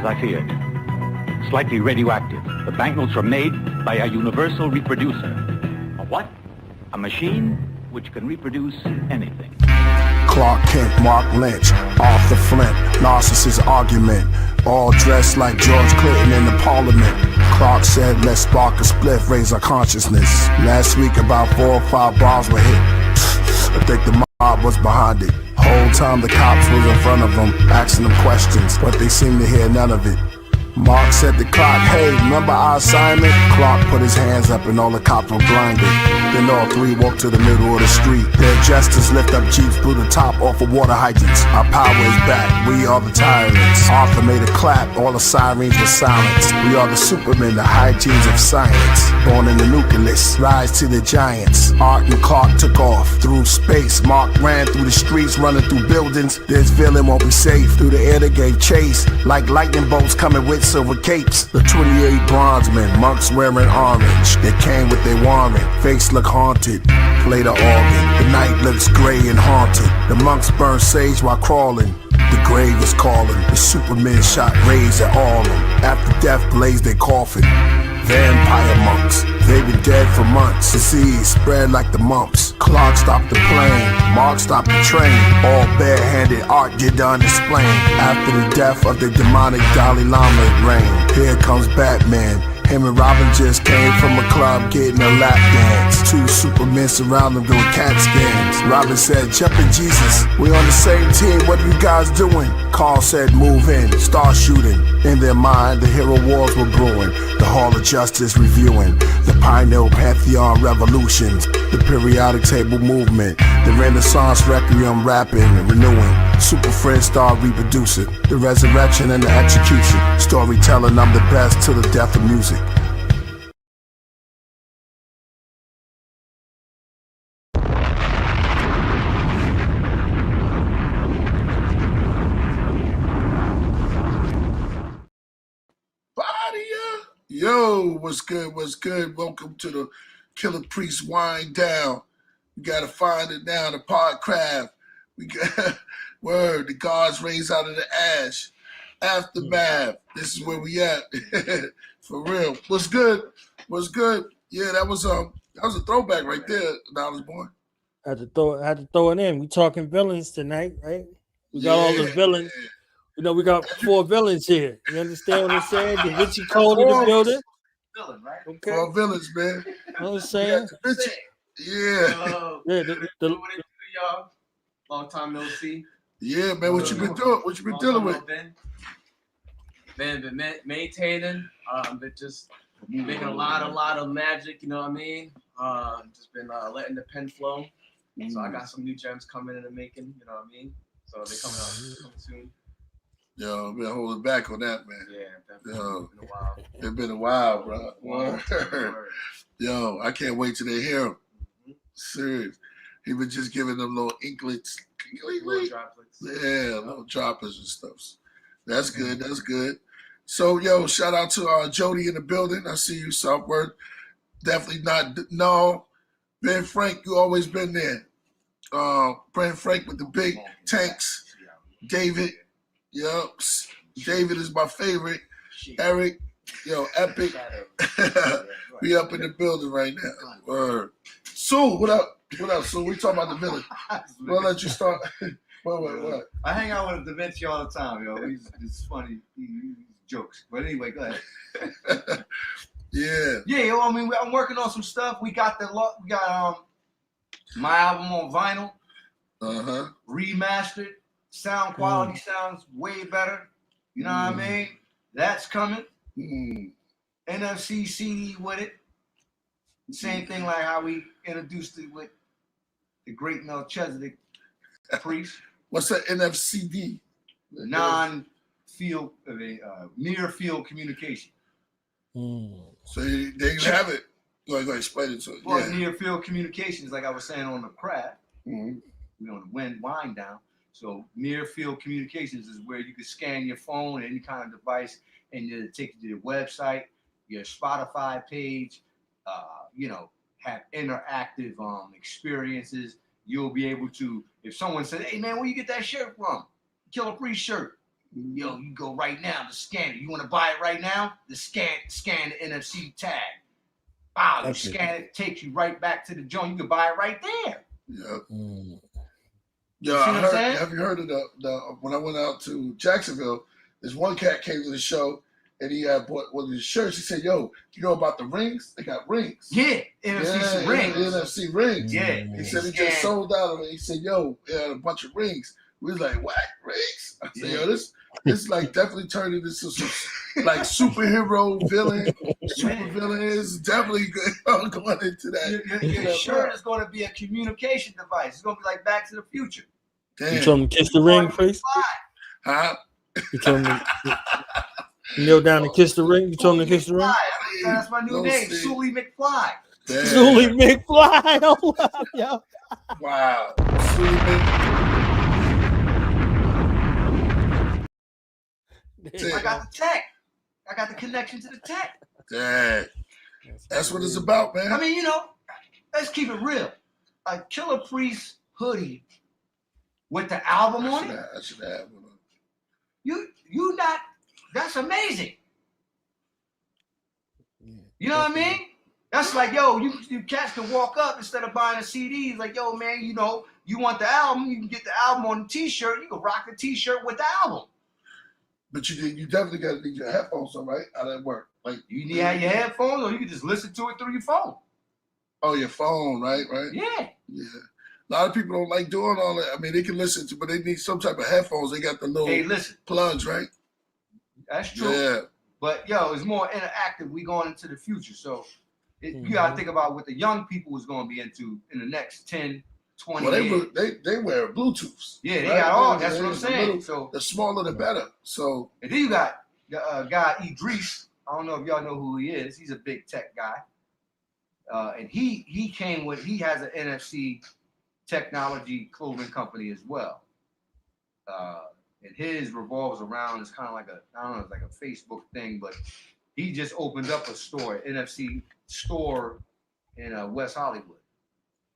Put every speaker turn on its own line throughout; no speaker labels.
as I feared. Slightly radioactive. The banknotes were made by a universal reproducer. A what? A machine which can reproduce anything.
Clark Kent, Mark Lynch, Arthur Flint, narcissist argument, all dressed like George Clinton in the parliament. Clark said, let's spark a spliff, raise our consciousness. Last week about 4 or 5 bars were hit. I think the mob was behind it. Whole time the cops was in front of them, asking them questions, but they seemed to hear none of it. Mark said to Clark, hey, remember our assignment? Clark put his hands up and all the cops were blinded. Then all three walked to the middle of the street. Their jesters lift up jeeps, blew the top off of water hydrants. Our power is back, we are the tyrants. Arthur made a clap, all the sirens were silenced. We are the supermen, the hygienes of science. Born in the nucleus, rise to the giants. Art and Clark took off through space. Mark ran through the streets, running through buildings. This villain won't be safe. Through the air they gave chase, like lightning bolts coming with silver capes. The 28 bronzemen, monks wearing orange. They came with their warrant, face look haunted. Play the organ, the night looks gray and haunted. The monks burn sage while crawling. The grave is calling. The supermen shot rays at all them. After death blazed their coffin. Vampire monks, they've been dead for months. Disease spread like the mumps. Clark stopped the plane, Mark stopped the train. All barehanded art get done explain. After the death of the demonic Dalai Lama it reigned. Here comes Batman. Him and Robin just came from a club getting a lap dance. 2 supermen surround them doing CAT scans. Robin said, jumpin' Jesus, we on the same team, what are you guys doing? Carl said, move in, start shooting. In their mind, the hero wars were brewing. The Hall of Justice reviewing. The Pioneer Pantheon revolutions. The periodic table movement. The Renaissance Requiem rapping and renewing. Super Friends start reproducing. The resurrection and the execution. Storytelling, I'm the best till the death of music.
Yo, what's good? What's good? Welcome to the Killah Priest Wind Down. We gotta find it now, the Podcraft. We got word, the gods raised out of the ash. Aftermath. This is where we at. For real. What's good? What's good? Yeah, that was a throwback right there, Knowledge Boy.
Had to throw it in. We talking villains tonight, right? We got all the villains. You know, we got 4 villains here. You understand what I'm saying? Da Vinci Code in the building.
Villain, right? Okay. 4 villains, man.
You know what I'm saying?
Yeah.
Y'all. Long time no see.
Yeah, man. What you been doing? What you been dealing with?
Been maintaining. Been just making a lot of magic. You know what I mean? Just been letting the pen flow. So I got some new gems coming in the making. You know what I mean? So they coming out soon.
Yo, I've been holding back on that, man.
Yeah, definitely. It's been a while.
It's been a while, bro. Word. Yo, I can't wait till they hear him. Serious. He was just giving them little inklets.
Little droplets.
Yeah, little droplets and stuff. That's good. That's good. So, yo, shout out to Jody in the building. I see you, Southward. Definitely not. No. Ben Frank, you always been there. Ben Frank with the big tanks. David. Yup. David is my favorite. Eric, yo, Epic. We up in the building right now. Word. Sue, what up? What up, Sue? We talking about the village. We'll let you start. What?
I hang out with Da Vinci all the time, yo. He's funny. He's jokes. But anyway, go ahead.
Yeah.
Yeah, yo, I mean, I'm working on some stuff. We got my album on vinyl. Remastered. Sound quality sounds way better. You know what I mean? That's coming. NFC CD with it. Same thing like how we introduced it with the great Melchizedek Priest.
What's that NFCD?
Non-field, near field communication.
So there you have it. Go ahead, explain it to us.
Well, near field communications, like I was saying on the craft, on the wind down. So near field communications is where you can scan your phone or any kind of device and it'll take you to the website, your Spotify page, have interactive experiences. You'll be able to, if someone says, hey man, where you get that shirt from? Killah Priest shirt. Yo, you go right now to scan it. You want to buy it right now? Scan the NFC tag. Wow, you scan it, takes you right back to the joint. You can buy it right there.
Yeah.
Mm.
Yeah, have you heard of the when I went out to Jacksonville, this one cat came to the show and he bought one of his shirts. He said, "Yo, you know about the rings? They got rings."
Yeah, NFC rings.
NFC rings.
Yeah.
He said he just sold out of it. He said, "Yo, he had a bunch of rings." We was like, "What rings?" I said, "Yo, this like definitely turned into some like superhero villain, super villain is definitely good." I'm going into that.
Your shirt is going to be a communication device. It's going to be like Back to the Future.
Damn.
You told him to kiss the ring, Priest?
Huh?
You told him to kneel down and kiss the ring? You told him to kiss the ring?
That's my new name, Sully McFly.
Sully McFly. Oh, wow.
Wow.
I got the tech. I got the connection to the tech.
Dang. That's what it's about, man.
I mean, you know, let's keep it real. A Killah Priest hoodie with the album on it.
I should have one.
You not. That's amazing. You know what I mean? That's like, yo, you cats can walk up instead of buying a CD. It's like, yo, man, you know, you want the album, you can get the album on the T-shirt. You can rock the T-shirt with the album.
But you definitely got to need your headphones on, right? How that work? Like
you need to have your headphones, or you can just listen to it through your phone.
Oh, your phone, right?
Yeah.
Yeah. A lot of people don't like doing all that. I mean, they can listen to, but they need some type of headphones. They got the little plugs, right?
That's true.
Yeah.
But yo, it's more interactive. We going into the future, so you gotta think about what the young people is going to be into in the next 10, 20 years.
They wear Bluetooths.
Yeah, they got all. That's what I'm saying.
So the smaller the better. So
and then you got the guy Idris. I don't know if y'all know who he is. He's a big tech guy, and he has an NFC technology clothing company as well. And his revolves around, it's kind of like it's like a Facebook thing, but he just opened up a store, an NFC store in West Hollywood.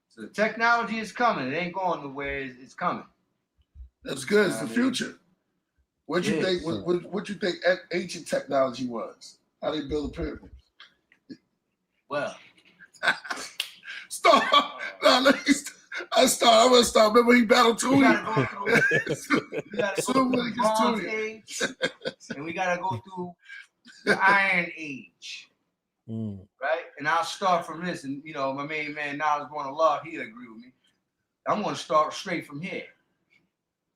So the technology is coming. It ain't going nowhere. It's coming.
That's good. It's the future. What you think? What you think ancient technology was? How they build the pyramids?
Well,
stop. No, let me stop. I'm gonna start. Remember he battled Tui?
We gotta go through the Bronze Age, and we gotta go through the Iron Age, right? And I'll start from this. And you know, my main man Knowledge Born of Love, he'll agree with me. I'm gonna start straight from here.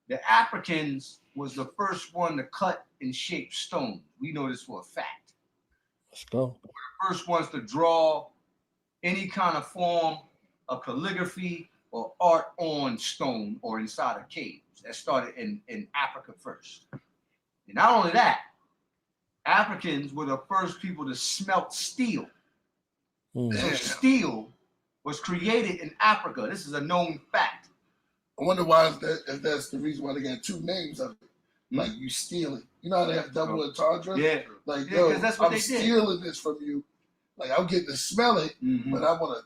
The Africans was the first one to cut and shape stone. We know this for a fact.
Let's go.
We're the first ones to draw any kind of form of calligraphy or art on stone or inside of caves. That started in Africa first. And not only that, Africans were the first people to smelt steel. So steel was created in Africa. This is a known fact.
I wonder why if that's the reason why they got two names of it. Like you steal it. You know how they have double entendre?
Yeah.
Like,
yeah,
yo,
that's what
I'm
they
stealing
did.
this from you. Like I'm getting to smell it, but I want to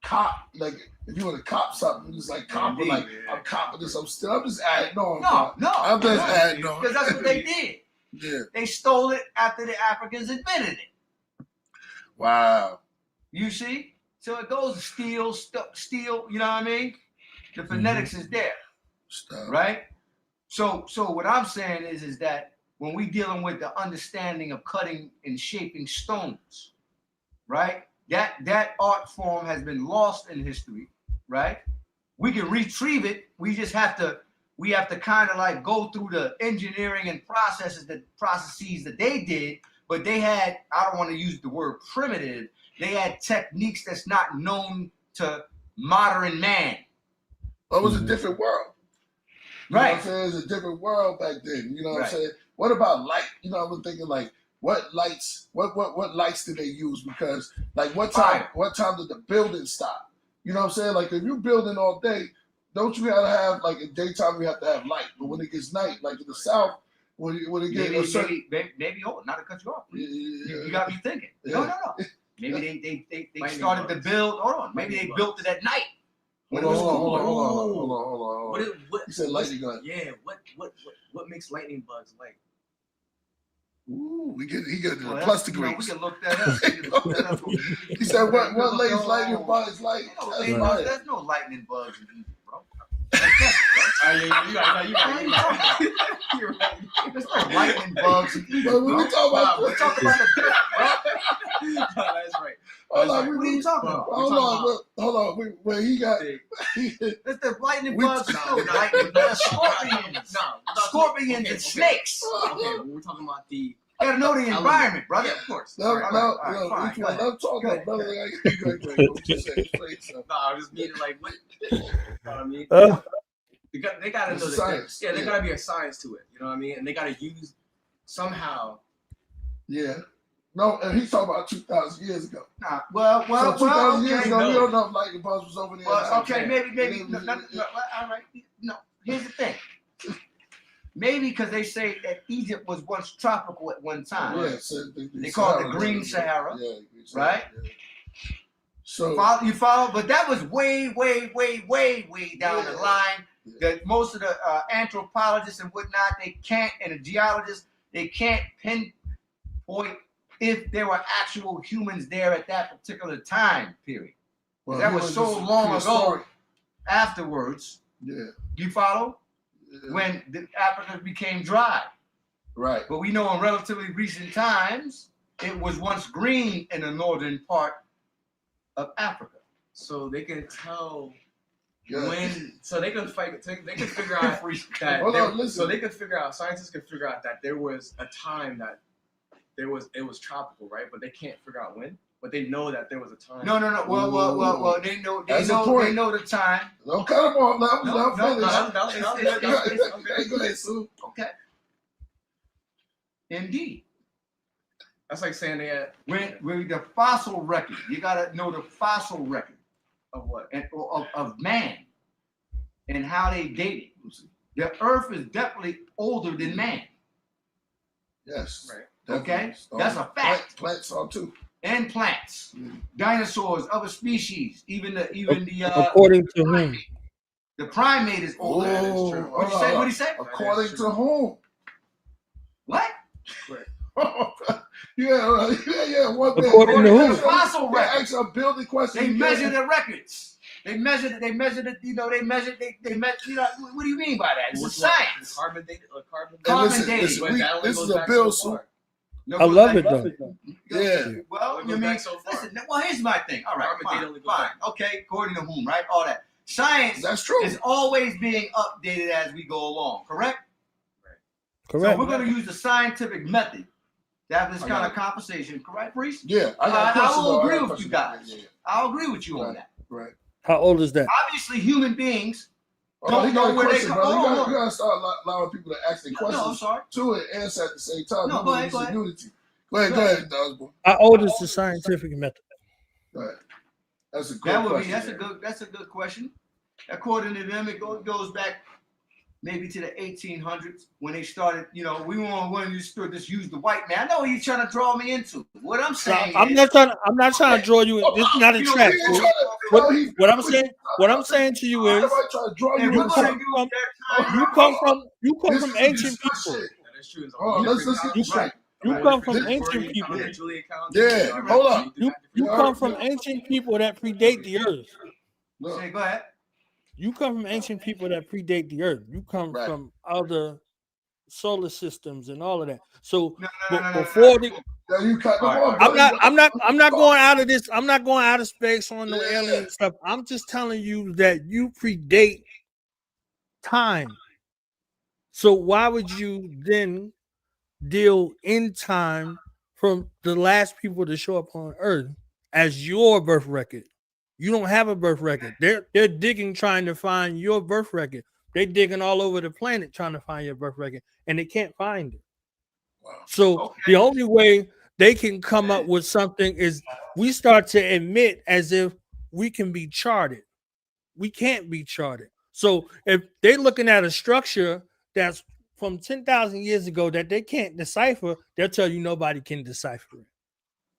cop. Like if you want to cop something, it's like copping. Like I'm copping this. I'm just adding on. I'm just adding on.
Because that's what they did.
Yeah.
They stole it after the Africans invented it.
Wow.
You see? So it goes steel, you know what I mean? The phonetics is there. Right? So what I'm saying is that when we dealing with the understanding of cutting and shaping stones, right? That art form has been lost in history, right? We can retrieve it. We have to kind of like go through the engineering and processes that they did, but they had, I don't want to use the word primitive, they had techniques that's not known to modern man.
It was a different world. You
Right.
know what I'm saying? It was a different world back then. You know what I'm saying? What about light? You know, I was thinking like, what lights did they use? Because like what time did the building stop? You know what I'm saying? Like if you're building all day, don't you gotta have like in daytime we have to have light, but when it gets night, like in the south, when it gets
maybe not to cut you off. You got me thinking. No. Maybe they started to build. Hold on. Maybe they built it at night When it was cooler.
Hold on.
What
You said lightning gun.
Yeah. What makes lightning bugs light?
Ooh, he got the
Well,
plus
we
degrees.
can look that up. We can look that up.
He said, "What lays lightning bugs like?"
There's no lightning bugs in Egypt, bro.
You're right.
There's no lightning bugs in Egypt,
But when we talk about,
we're talking about the
No, that's right.
hold on,
what are you talking about?
hold on. When he got,
It's the lightning
We-
bugs.
No,
No,
no,
lightning
no,
bugs. Scorpions.
No,
Scorpions and snakes.
Okay, we're talking about the.
You gotta know the environment, brother.
Yeah, of course.
no,
Right.
no,
all right,
no,
fine,
each
go
one.
ahead.
I'm talking,
Go
brother.
ahead.
What you say? Explain something.
No, I just meaning like what. You know what I mean? They gotta
It's
know that.
science.
Yeah, there
Yeah.
gotta be a science to it. You know what I mean? And they gotta use somehow.
Yeah. No, and he's talking about 2,000 years ago.
Nah,
So 2,000 years
okay.
ago,
no.
we don't know if lightning bugs was over there.
Well, okay,
saying.
maybe. No, all right. No, here's the thing. Maybe because they say that Egypt was once tropical at one time.
Yeah, so
They call it the Green Sahara,
Yeah,
right?
Yeah. So
You follow? But that was way down the line. That most of the anthropologists and whatnot, and the geologists, they can't pinpoint if there were actual humans there at that particular time period.
well,
that
he
was so
just
long ago.
prehistoric.
Afterwards,
Yeah.
you follow?
Yeah.
When the Africa became dry.
Right.
But we know in relatively recent times, it was once green in the northern part of Africa.
So they can tell
Yeah.
when. So they can fight. They can figure out that.
Hold on, listen.
So they can figure out. Scientists can figure out that there was a time that it was tropical, right? But they can't figure out when. But they know that there was a time.
No. Well. They know the time.
Don't cut him off now.
No,
Finish.
Okay.
Go ahead, Sue.
Okay. Indeed.
That's like saying they had
When the fossil record, you gotta know the fossil record
of what?
of man and how they date it. The Earth is definitely older than man.
Yes.
Right.
Okay? That's a fact.
Plants are too.
And plants, dinosaurs, other species, even the
According to whom?
the primate is older.
That is
Oh,
true.
What'd you say? What'd he say?
According to whom?
What?
Yeah. One thing.
According to who?
The fossil
Yeah,
record.
ask a building question.
They measure the records. They measure it. They measure. You know, what do you mean by that? It's a science.
Carbon dated.
Carbon
Listen,
dating.
But that only
this
goes
is a
back
bill,
so
Sue.
far.
No,
I love it though.
Yeah.
Well,
It
you
goes
mean
back so far.
listen? Well, here's my thing. All right,
Carbon dating only goes
fine. Okay, according to whom, right? All that science
That's true.
is always being updated as we go along. Correct. So
Correct.
we're going to use the scientific method to have this
I
kind
got
of conversation. Correct, Priest?
Yeah. I got a
I
question,
will
though.
agree
I got a
with you
question.
guys.
Yeah.
I'll agree with you on that.
Right.
How old is that?
Obviously, human beings.
Oh, he got a
know where they
question,
come-
brother.
hold on.
You got to start allowing people to ask their
No, I'm
questions
sorry.
to it and answer at the same time.
No,
Remember,
go ahead,
it's
go
a
ahead.
unity. Go ahead, Dosbo.
How old is the scientific method?
Go ahead. That's a good question.
That's a good question. According to them, it goes back maybe to the 1800s when they started. You know, we want when you just use the white man. I know what you're trying to draw me into. What I'm saying
I'm
is,
not trying to draw you in. This is not a
You know,
trap.
we ain't
fool.
trying to-
What I'm saying to you is,
Somebody try to draw
and
you
we're
in
gonna
something.
do that time.
you come
This
from
is
ancient
discussion.
people.
That is true. It's
Oh, let's get
You
this straight.
You come from ancient people.
Yeah, hold up.
You come from ancient people that predate the earth.
Look,
Say, go ahead.
You come from ancient people that predate the earth. You come
Right.
from other solar systems and all of that. So
No.
before the
yeah, you cut them
All right,
off.
all right.
I'm not going out of this. I'm not going out of space on no
Yeah.
alien stuff. I'm just telling you that you predate time. So why would you then deal in time from the last people to show up on Earth as your birth record? You don't have a birth record. They're digging trying to find your birth record. They're digging all over the planet trying to find your birth record, and they can't find it.
Wow.
So the only way they can come up with something is we start to admit as if we can be charted. We can't be charted. So if they're looking at a structure that's from 10,000 years ago that they can't decipher, they'll tell you nobody can decipher it.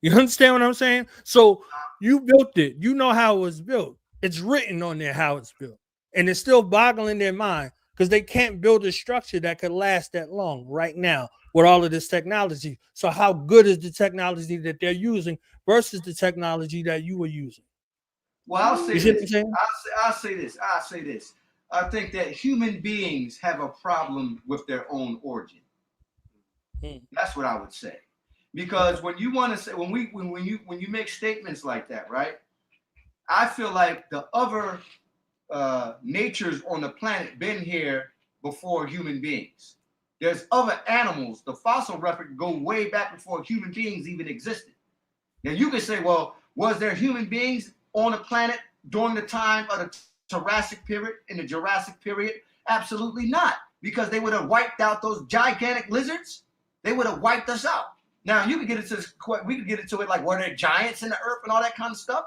You understand what I'm saying? So you built it. You know how it was built. It's written on there how it's built. And it's still boggling their mind because they can't build a structure that could last that long right now with all of this technology. So how good is the technology that they're using versus the technology that you were using?
Well, I'll say
You see what I'm
this.
saying?
I'll say this. I'll say this. I think that human beings have a problem with their own origin. That's what I would say. Because when you want to say when you make statements like that, right? I feel like the other natures on the planet been here before human beings. There's other animals. The fossil record go way back before human beings even existed. Now you can say, well, was there human beings on the planet during the time of the Jurassic period, in the Jurassic period? Absolutely not, because they would have wiped out those gigantic lizards. They would have wiped us out. Now you could get into this, we could get into it like, were there giants in the earth and all that kind of stuff?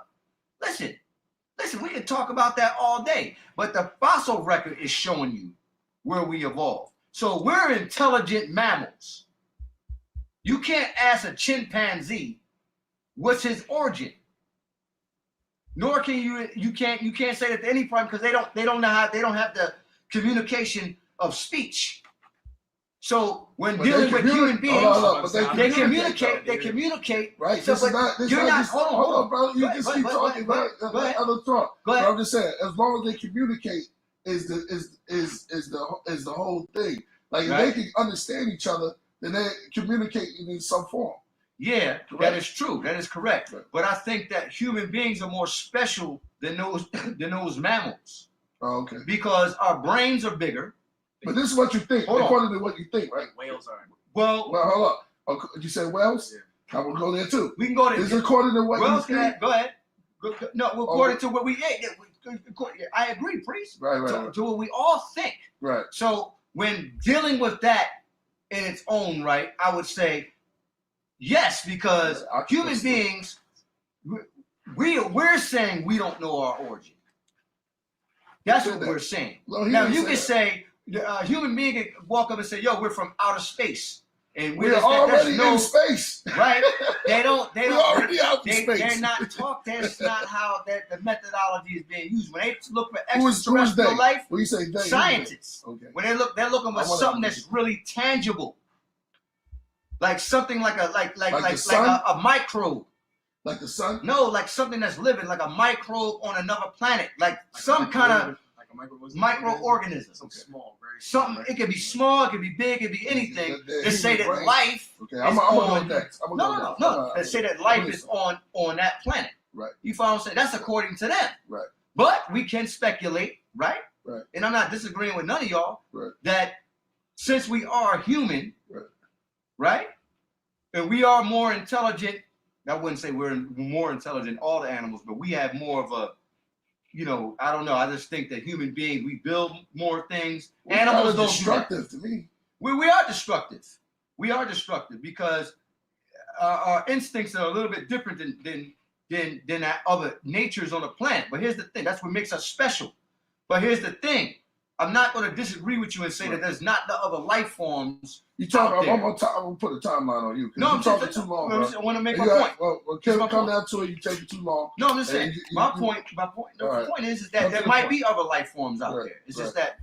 Listen, we could talk about that all day, but the fossil record is showing you where we evolved. So we're intelligent mammals. You can't ask a chimpanzee what's his origin. Nor can you can't say that to any problem because they don't know how, they don't have the communication of speech. So when dealing with human beings, they communicate.
Right.
So,
This is not. This
you're
not
not.
just,
Hold
hold on, bro. You just keep talking about other thought.
Go ahead.
But I'm just saying, as long as they communicate, is the whole thing. Like if they can understand each other, then they communicate in some form.
Yeah,
correct?
That is true. That is correct.
Right.
But I think that human beings are more special than those mammals.
Oh, okay.
Because our brains are bigger.
But this is what you think, according to what you think, right?
Whales are.
Well,
hold up. Oh, you said whales? Yeah. I will go there too.
We can go there.
This is according to what you think.
Go ahead. No, according to what we ate. I agree, Priest.
Right.
To what we all think.
Right.
So when dealing with that in its own right, I would say yes, because human beings, we're saying we don't know our origin. That's what we're saying.
Well,
now you can say a human being can walk up and say, "Yo, we're from outer space," and
we're already in space,
right? They don't.
We're already out in space.
They're not taught. That's not how the methodology is being used. When they look for
who is
extraterrestrial life,
when you say they,
scientists.
Okay.
When they're looking for something that's really tangible, like something like a microbe.
Like the sun?
No, like something that's living, like a microbe on another planet, like some kind of microorganism.
Something small, very
something. It could be small, it could be big, it could be anything. To say that life.
Okay, I'm gonna go next.
No. They say that life is on that planet.
Right.
You follow what I'm saying? That's according to them.
Right.
But we can speculate, right?
Right.
And I'm not disagreeing with none of y'all.
Right.
That since we are human, right? And we are more intelligent. I wouldn't say we're more intelligent than all the animals, but we have more of a, I don't know. I just think that human beings, we build more things. Animals don't
destructive to me.
We are destructive. We are destructive because our instincts are a little bit different than other natures on the planet. But here's the thing. That's what makes us special. But here's the thing. I'm not going to disagree with you and say that there's not the other life forms.
You talk. I'm gonna put a timeline on you.
No,
you're talking too long.
I want to make my point.
Well, come down to it. You take it too long.
No, I'm just saying. My point is that there might be other life forms out there. It's just that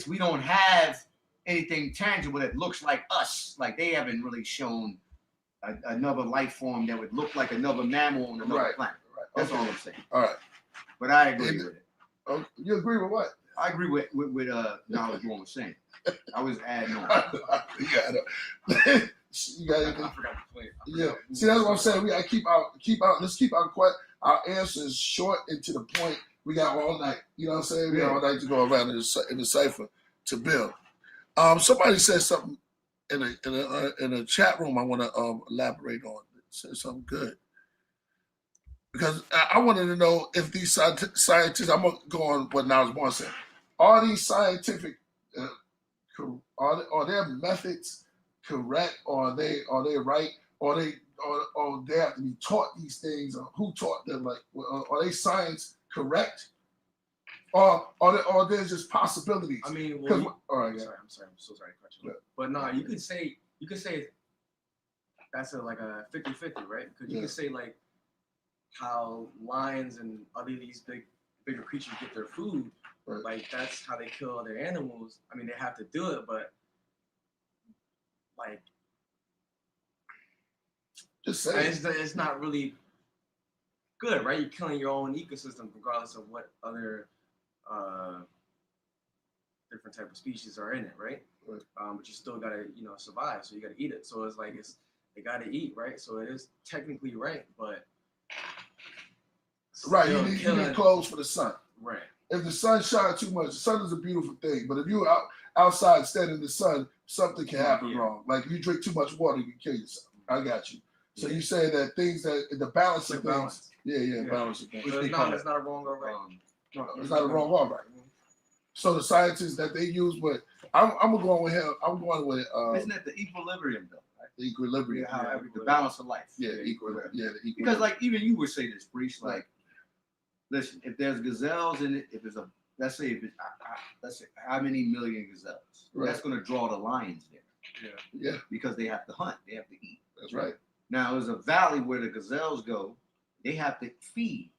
we don't have anything tangible that looks like us. Like they haven't really shown another life form that would look like another mammal on another planet. Right. That's all I'm saying.
All right.
But I agree with it.
You agree with what?
I agree with knowledge what was saying. I was adding on.
You got it. I forgot to play it. Yeah. See, that's what I'm saying. We gotta keep out. Let's keep our answers short and to the point. We got all night. You know what I'm saying? We got all night to go around in the cipher to build. Somebody said something in a chat room. I want to elaborate on. It said something good. Because I wanted to know if these scientists, I'm going to go on what Niles Bourne said. Are these scientific, are their methods correct? Or are they right? Or they have to be taught these things? Or who taught them? Like, are they science correct? Or there's just possibilities?
I mean,
all right,
I'm so sorry to cut you. But no, you could say that's like a 50-50, right? Because you could say like, how lions and other these bigger creatures get their food.
Right.
Like that's how they kill other animals. I mean, they have to do it, but like
Just say
it's not really good, right? You're killing your own ecosystem, regardless of what other different type of species are in it, right?
Right.
But you still gotta, survive. So you gotta eat it. So it's like they gotta eat, right? So it is technically right, but
right.
still
You need clothes for the sun.
Right.
If the sun shines too much, the sun is a beautiful thing. But if you're outside standing in the sun, something can happen wrong. Like if you drink too much water, you can kill yourself. I got you. So you say that things that the balance of things.
Balance.
Yeah, balance of things.
So it's not a wrong or right.
No, it's not a wrong or right. So the scientists that they use, but I'm going with him. I'm going with.
Isn't that the equilibrium though? Right?
The equilibrium.
The balance of life.
Yeah, equilibrium. Yeah, the equilibrium.
Because like even you would say this, Priest. Like, listen, if there's gazelles in it, if it's let's say how many million gazelles?
Right.
That's going to draw the lions there.
Yeah.
Because they have to hunt, they have to eat.
That's right.
Now there's a valley where the gazelles go. They have to feed.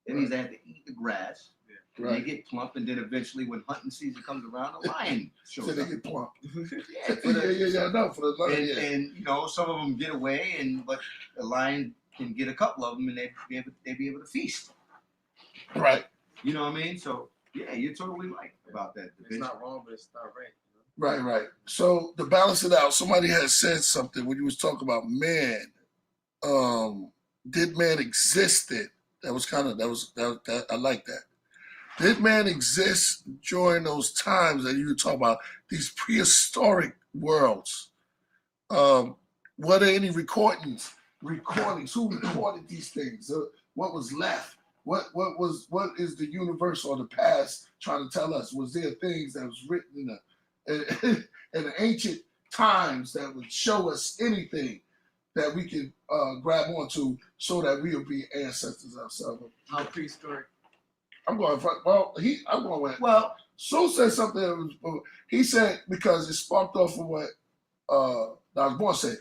That means they have to eat the grass. Right. They get plump, and then eventually, when hunting season comes around, the lion shows up.
So they get plump.
No,
for the lion.
And some of them get away, but the lion can get a couple of them, and they be able to feast.
Right.
You know what I mean? So yeah, you're totally right about that.
It's not wrong, but it's not right.
Right. So to balance it out, somebody has said something when you was talking about man. Did man existed? That was I like that. Did man exist during those times that you were talking about, these prehistoric worlds? Were there any recordings? Who recorded these things? What was left? What is the universe or the past trying to tell us? Was there things that was written in the ancient times that would show us anything that we could grab onto so that we'll be ancestors ourselves?
How prehistoric?
I'm going with. Well, Sue said something. He said because it sparked off of what Osborne said.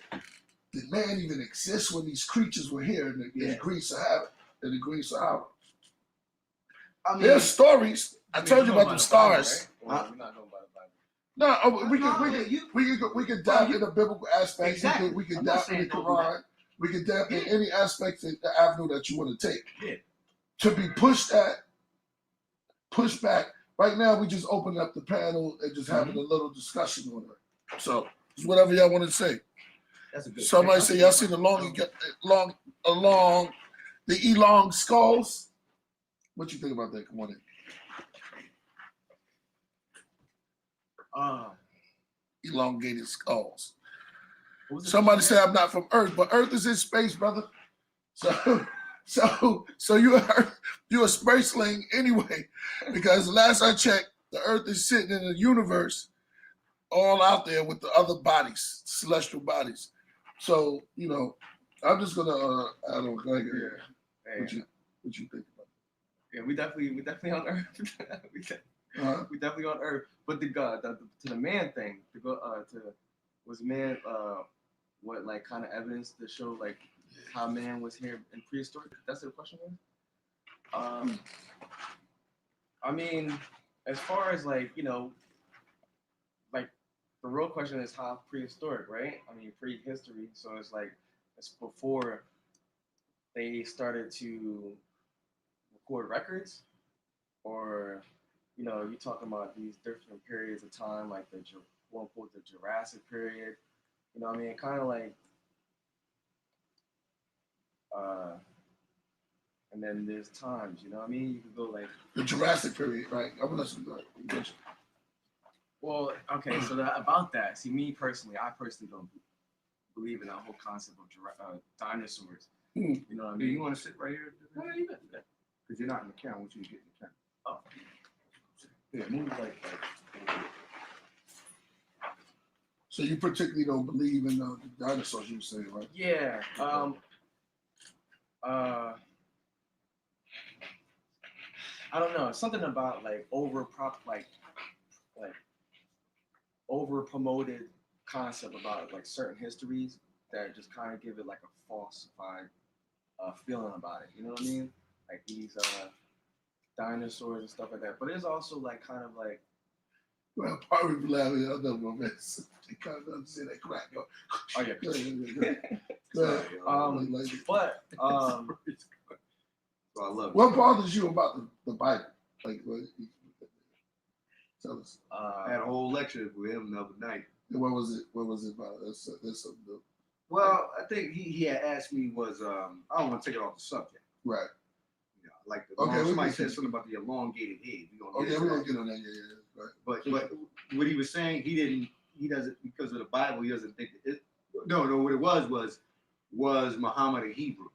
Did man even exist when these creatures were here in the Green Sahara? In the Green Sahara. I mean, there's stories. I told you about the stars.
Right? Well, we're not going by the Bible.
We can dive into biblical aspects.
Exactly.
We can dive into the Quran. We can dive in any aspects of the avenue that you want to take.
Yeah.
To be pushed back. Right now, we just opened up the panel and just having a little discussion on it. So it's whatever y'all want to say.
That's a good
Somebody say y'all see the elong skulls. What you think about that? Come on in. Elongated skulls. Somebody say I'm not from Earth, but Earth is in space, brother. So you're a spaceling anyway, because last I checked, the Earth is sitting in the universe, all out there with the other bodies, celestial bodies. So I'm just gonna I don't know. What you think about it?
Yeah, we definitely on Earth. We definitely on Earth. But to the man thing, to go to was man what like kind of evidence to show like how man was here in prehistoric? That's the question was. I mean, as far as like like the real question is how prehistoric, right? I mean, prehistory. So it's like it's before they started to record records, or you're talking about these different periods of time, like the Jurassic period. You know what I mean? Kind of like. And then there's times, you know what I mean? You could go like
the Jurassic period, right? I'm listening to that.
Well, okay, so about that, see, me personally, I personally don't believe in that whole concept of dinosaurs. You know what I mean?
Do you want to sit right here?
No, you can do that.
Because you're not in the camera. I want you to get in the camera.
Oh.
Yeah, move like.
So you particularly don't believe in the dinosaurs, you were saying, right?
Yeah. I don't know. Something about like over promoted concept about like certain histories that just kind of give it like a falsified feeling about it. You know what I mean? Like these dinosaurs and stuff like that. But it's also like kind of like.
Well, part of me laughing, I know my man. They kind of understand that crack. Yo.
Oh yeah.
Go ahead. Go ahead.
But
So I love
what bothers you about the Bible? Like, tell us.
I had a whole lecture with him the other night.
And what was it? What was it about? That's something new.
Well, I think he had asked me was I don't want to take it off the subject.
Right.
You know, like
Okay,
somebody said something about the elongated head.
We're gonna get on that. Yeah. Right.
But what he was saying, he doesn't because of the Bible. He doesn't think it. No. What it was Muhammad a Hebrew?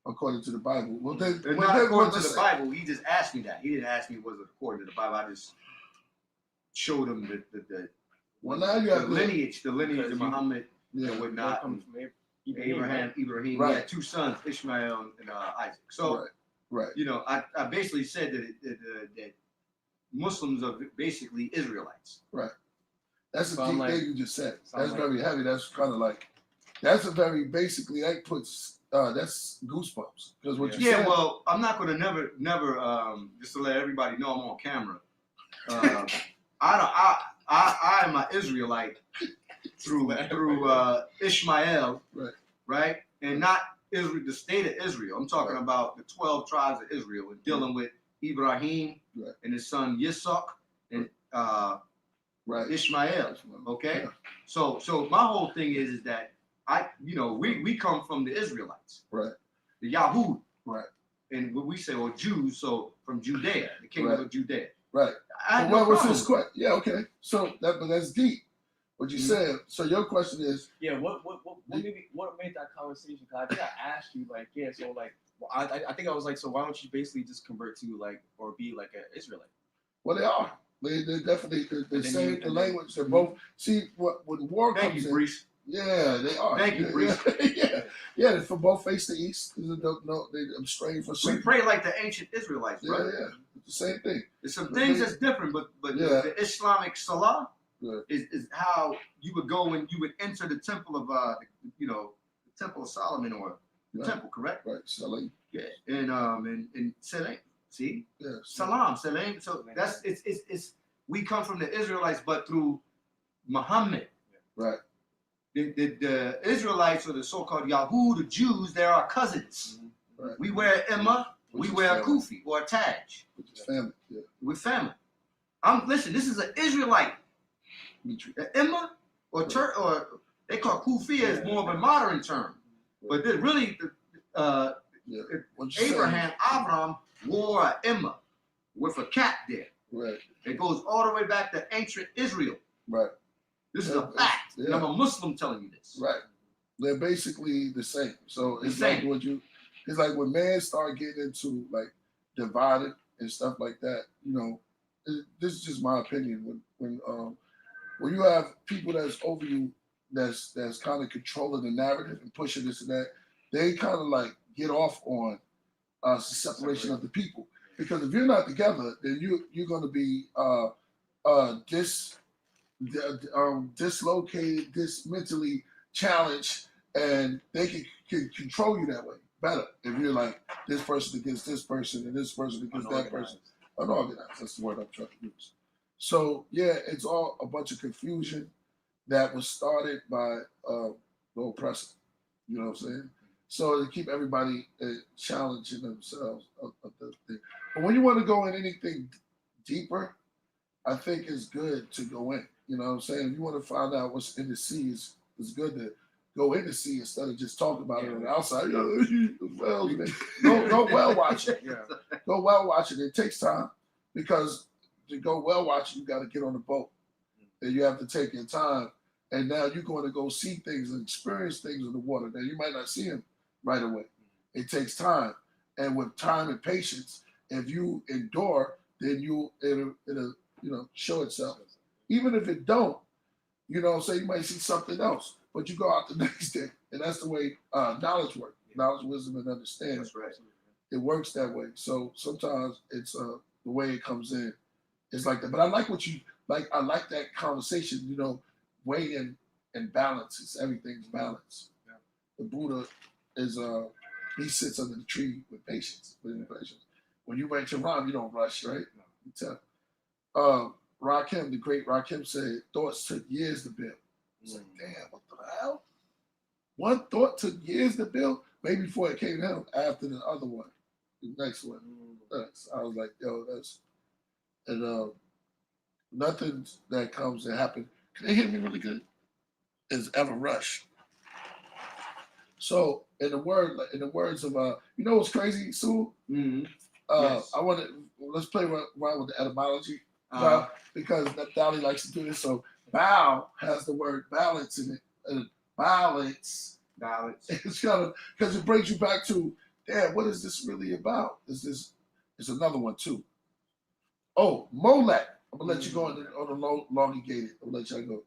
According to the Bible. Well, then,
not according to the Bible. He just asked me that. He didn't ask me was it according to the Bible. I just showed him the
well, now you have
the lineage of Muhammad and whatnot. Abraham. Right. He had two sons, Ishmael and Isaac. So,
right.
You know, I basically said that Muslims are basically Israelites.
Right. That's the deep thing you just said. That's very heavy. That's kind of like, that's a very, basically, that puts, that's goosebumps. Because what you said.
Yeah, well, I'm not going to never, just to let everybody know I'm on camera. I am an Israelite through Ishmael, right? And not Israel, the state of Israel. I'm talking about the 12 tribes of Israel and dealing with Ibrahim and his son Yitzhak and Ishmael. Okay, yeah. So my whole thing is that we come from the Israelites,
right?
The Yahud,
right?
And what we say, well, Jews, so from Judea, the kingdom of Judea,
right? What was his question? Yeah, okay. So that's deep. What you said. So your question is.
Yeah. What made that conversation? Cause I think I asked you like, yeah. So like, well, I think I was like, so why don't you basically just convert to like or be like an Israelite?
Well, they are. They're definitely the same. The language. They're both. See when war comes in.
Priest.
Yeah, they are.
Thank you, Priest.
Yeah. They're from both face to east. They abstain for.
We pray like the ancient Israelites, right?
Yeah. It's the same thing.
There's some things that's different, but the Islamic Salah is how you would go and you would enter the temple of the temple of Solomon or the temple, correct?
Right, Salam.
Yeah, and Salam. See?
Yeah.
Salam. So that's it's we come from the Israelites, but through Muhammad.
Right.
The Israelites or the so-called Yahud, the Jews, they're our cousins.
Mm-hmm. Right.
We wear Emma, we wear a kufi or a taj.
Which is family. Yeah.
With family. Listen, this is an Israelite. Emma or they call kufi is more of a modern term. But this really Abraham wore an Emma with a cap there.
Right.
It goes all the way back to ancient Israel.
Right.
This is a fact. Yeah. And I'm a Muslim telling you this.
Right. They're basically the same. So it's
like
it's like when man start getting into like divided and stuff like that, this is just my opinion. When you have people that's over you, that's kind of controlling the narrative and pushing this and that, they kind of like get off on separation of the people. Because if you're not together, then you're going to be dislocated, mentally challenged, and they can control you that way better. If you're like this person against this person and this person against that person. Unorganized. That's the word I'm trying to use. So yeah, it's all a bunch of confusion that was started by the oppressor. You know what I'm saying? So to keep everybody challenging themselves of the thing. But when you want to go in anything deeper, I think it's good to go in. You know what I'm saying? If you want to find out what's in the sea, it's good to go in the sea instead of just talking about it on the outside. Go well watch it. Go well watch it. It takes time because to go well watch it, you got to get on the boat. And you have to take your time. And now you're going to go see things and experience things in the water. Now you might not see them right away. It takes time. And with time and patience, if you endure, then it'll show itself. Even if it don't, say you might see something else, but you go out the next day. And that's the way knowledge works. Knowledge, wisdom, and understanding. That's right. It works that way. So sometimes it's the way it comes in. It's like that. But I like what you like. I like that conversation, weight and balance. Everything's balance. Yeah. The Buddha is he sits under the tree with patience. When you write your rhyme, you don't rush, right? You tell. Rakim, the great Rakim said, thoughts took years to build. It's like, damn, what the hell? One thought took years to build, maybe before it came out, after the other one, the next one. I was like, yo, that's, and nothing that comes and happens, can they hear me really good? Is ever rushed. So in the words of you know what's crazy, Sue?
Mm-hmm. Yes.
Let's play around with the etymology. Because Dolly likes to do this. So bow has the word balance in it. Balance. It's kind of because it brings you back to, damn, what is this really about? It's another one too. Oh, Molech. I'm gonna let you go on the elongated. I'm gonna let y'all go.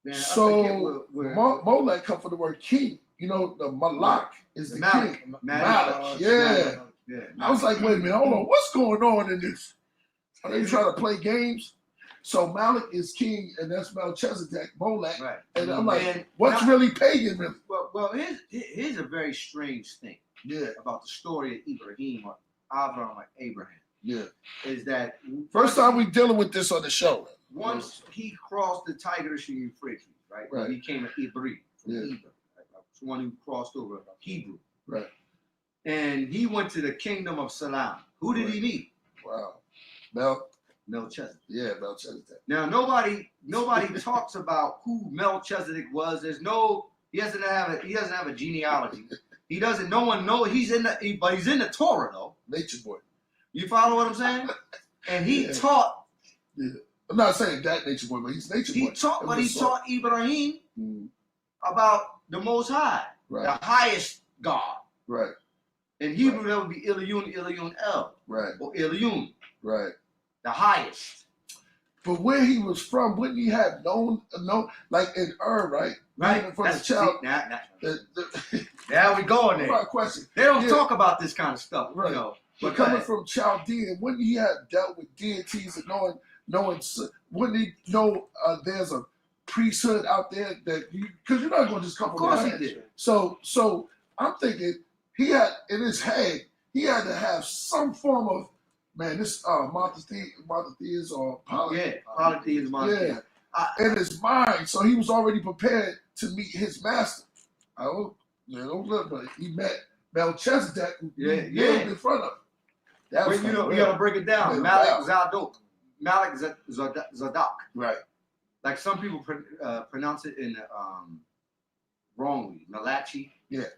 Man,
so Molech come from the word king. You know, the Malak is the king. Malak. Yeah. I was like, wait a minute, hold on, what's going on in this? Are they trying to play games? So Malik is king, and that's Melchizedek, Molech. Right. And I'm like, what's really pagan, really?
Well, here's a very strange thing.
Yeah.
About the story of Ibrahim or Abraham or Abraham.
Yeah.
Is that
first time we dealing with this on the show?
Once he crossed the Tigris and Euphrates, right? He became an Ibri from Hebrew, right? Someone who crossed over Hebrew.
Right.
And he went to the kingdom of Salam. Who did he meet?
Wow.
Melchizedek.
Yeah, Melchizedek.
Now nobody talks about who Melchizedek was. He doesn't have a genealogy. He doesn't. No one knows. But he's in the Torah though.
Nature boy.
You follow what I'm saying? And he taught.
Yeah. I'm not saying that nature boy, but he's nature boy.
He taught Ibrahim about the Most High, the highest God.
Right.
In Hebrew, that would be Elyon El.
Right.
Or Elyon.
Right.
The highest.
But where he was from, wouldn't he have known like in right?
Right.
Even from the child.
Now we going there.
Right question.
They don't talk about this kind of stuff,
right?
You know.
But coming from Chaldean, wouldn't he have dealt with deities and knowing? Wouldn't he know there's a priesthood out there that because you're not going to just come from.
Of course he did.
So I'm thinking he had in his head he had to have some form of this monotheism or
polytheism.
Yeah, in his mind, so he was already prepared to meet his master. I don't look, but he met Melchizedek, who lived in front of him.
But you gotta break it down. Malik Zadok.
Right.
Like some people pronounce it in wrongly. Malachi.
Yeah.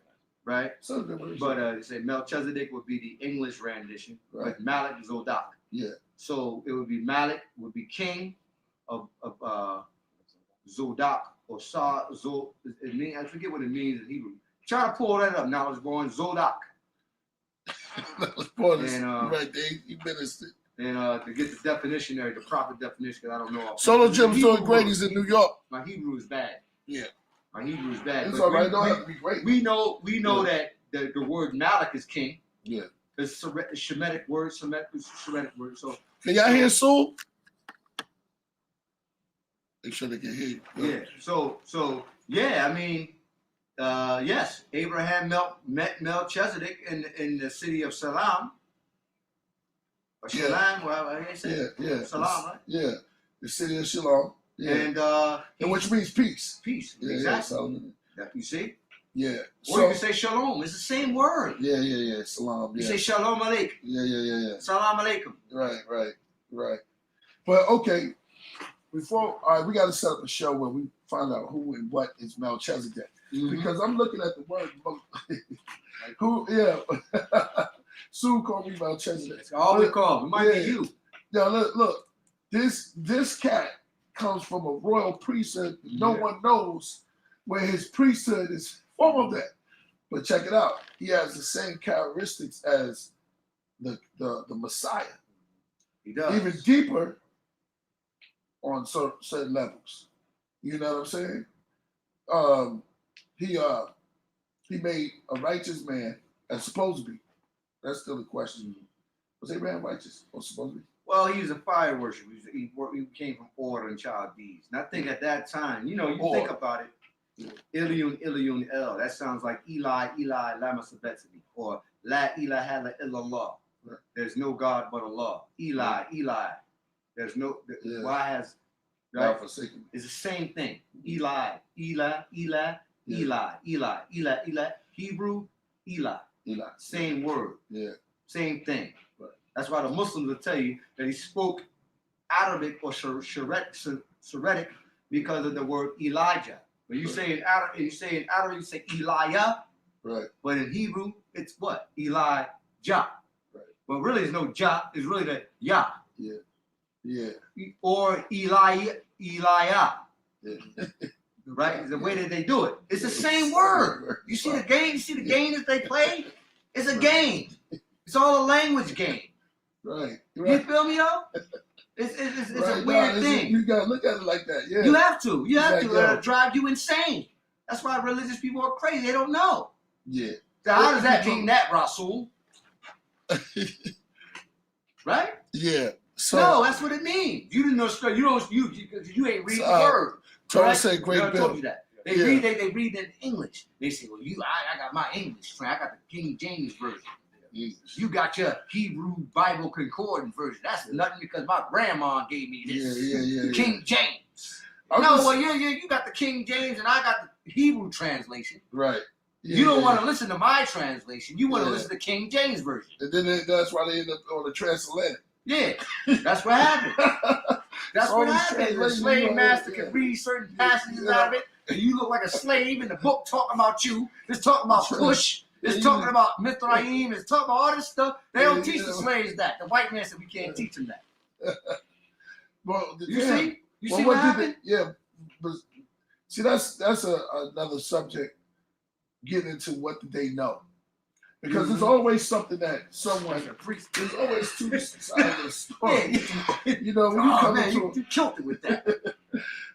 Right.
So
but they say Melchizedek would be the English rendition. Right. But Malik Zadok.
Yeah.
So it would be Malik would be king of Zadok or it means, I forget what it means in Hebrew. Try to pull that up now. It's going Zadok.
Right there, you ministered.
And to get the definition there, the proper definition, because I don't know.
Solo Jim's doing great. He's in New York.
My Hebrew is bad.
Yeah.
My Hebrew is bad.
It's all right. Don't have to be great.
We know that the word Malik is king.
Yeah.
It's a Shemitic word. Shemitic word. So
can y'all hear Sue? Make sure they can hear you.
Yeah. So yeah. I mean, yes. Abraham met Melchizedek in the city of Salam. Or Shalom, whatever you say.
Yeah.
Salam, right?
Yeah. The city of Shalom. Yeah. And which means peace.
Peace.
Yeah,
exactly. You see?
Yeah.
Or you can say shalom. It's the same word.
Yeah. Salam.
You say shalom alaikum.
Yeah.
Salam alaikum.
Right. But okay, all right, we got to set up a show where we find out who and what is Melchizedek. Mm-hmm. Because I'm looking at the word Sue called me Melchizedek.
That's all we call. It might be you.
Yeah, look. This cat comes from a royal priesthood. No one knows where his priesthood is formed at. But check it out. He has the same characteristics as the Messiah.
He does.
Even deeper on certain levels. You know what I'm saying? He made a righteous man as supposed to be. That's still a question. Was Abraham righteous or supposed to be?
Well, he was a fire worshiper. He came from Order and Chaldees. And I think at that time, you think about it. Ilion El. That sounds like Eli lama sabachthani, or La ilaha illallah. There's no God but Allah. Eli. There's no. Why has right? It's the same thing. Eli. Hebrew. Eli. Same word.
Yeah.
Same thing.
Right.
That's why the Muslims will tell you that he spoke Arabic or Syriac because of the word Elijah. When you say in Arabic, you say Elijah.
Right.
But in Hebrew, it's what? Elijah.
Right.
But really, it's no Jah. It's really the Yah.
Yeah. Yeah.
Or Eliah.
Yeah.
Right? The way that they do it. It's the same word. You see the game? You see the game that they play? It's a game. It's all a language game.
Right.
You feel me, yo? It's a weird thing.
You gotta look at it like that. Yeah.
You have to. You have
Like,
to. It'll drive you insane. That's why religious people are crazy. They don't know.
Yeah.
So how does that mean that, Rasul? Right?
Yeah. So
no, that's what it means. You didn't know. You ain't read the word.
Trying
right?
to say great
I
bill.
told you that. They read in English. They say, well, I got my English friend. I got the King James version. You got your Hebrew Bible Concordant version. That's nothing because my grandma gave me this.
Yeah.
King James. You got the King James and I got the Hebrew translation.
Right. Yeah,
you don't want to listen to my translation. You want to listen to King James version.
And then that's why they end up on the transatlantic.
Yeah, that's what happened. That's what happened. The slave master can read certain passages out of it, and you look like a slave in the book talking about you. It's talking about Cush. It's talking about Mithraim. It's talking about all this stuff. They don't teach the slaves that. The white man said we can't teach them that.
Well,
you see what happened?
But see, that's another subject. Get into what did they know? Because there's always something that someone. There's always two sides of the story. You know, when you come into
you killed it with that.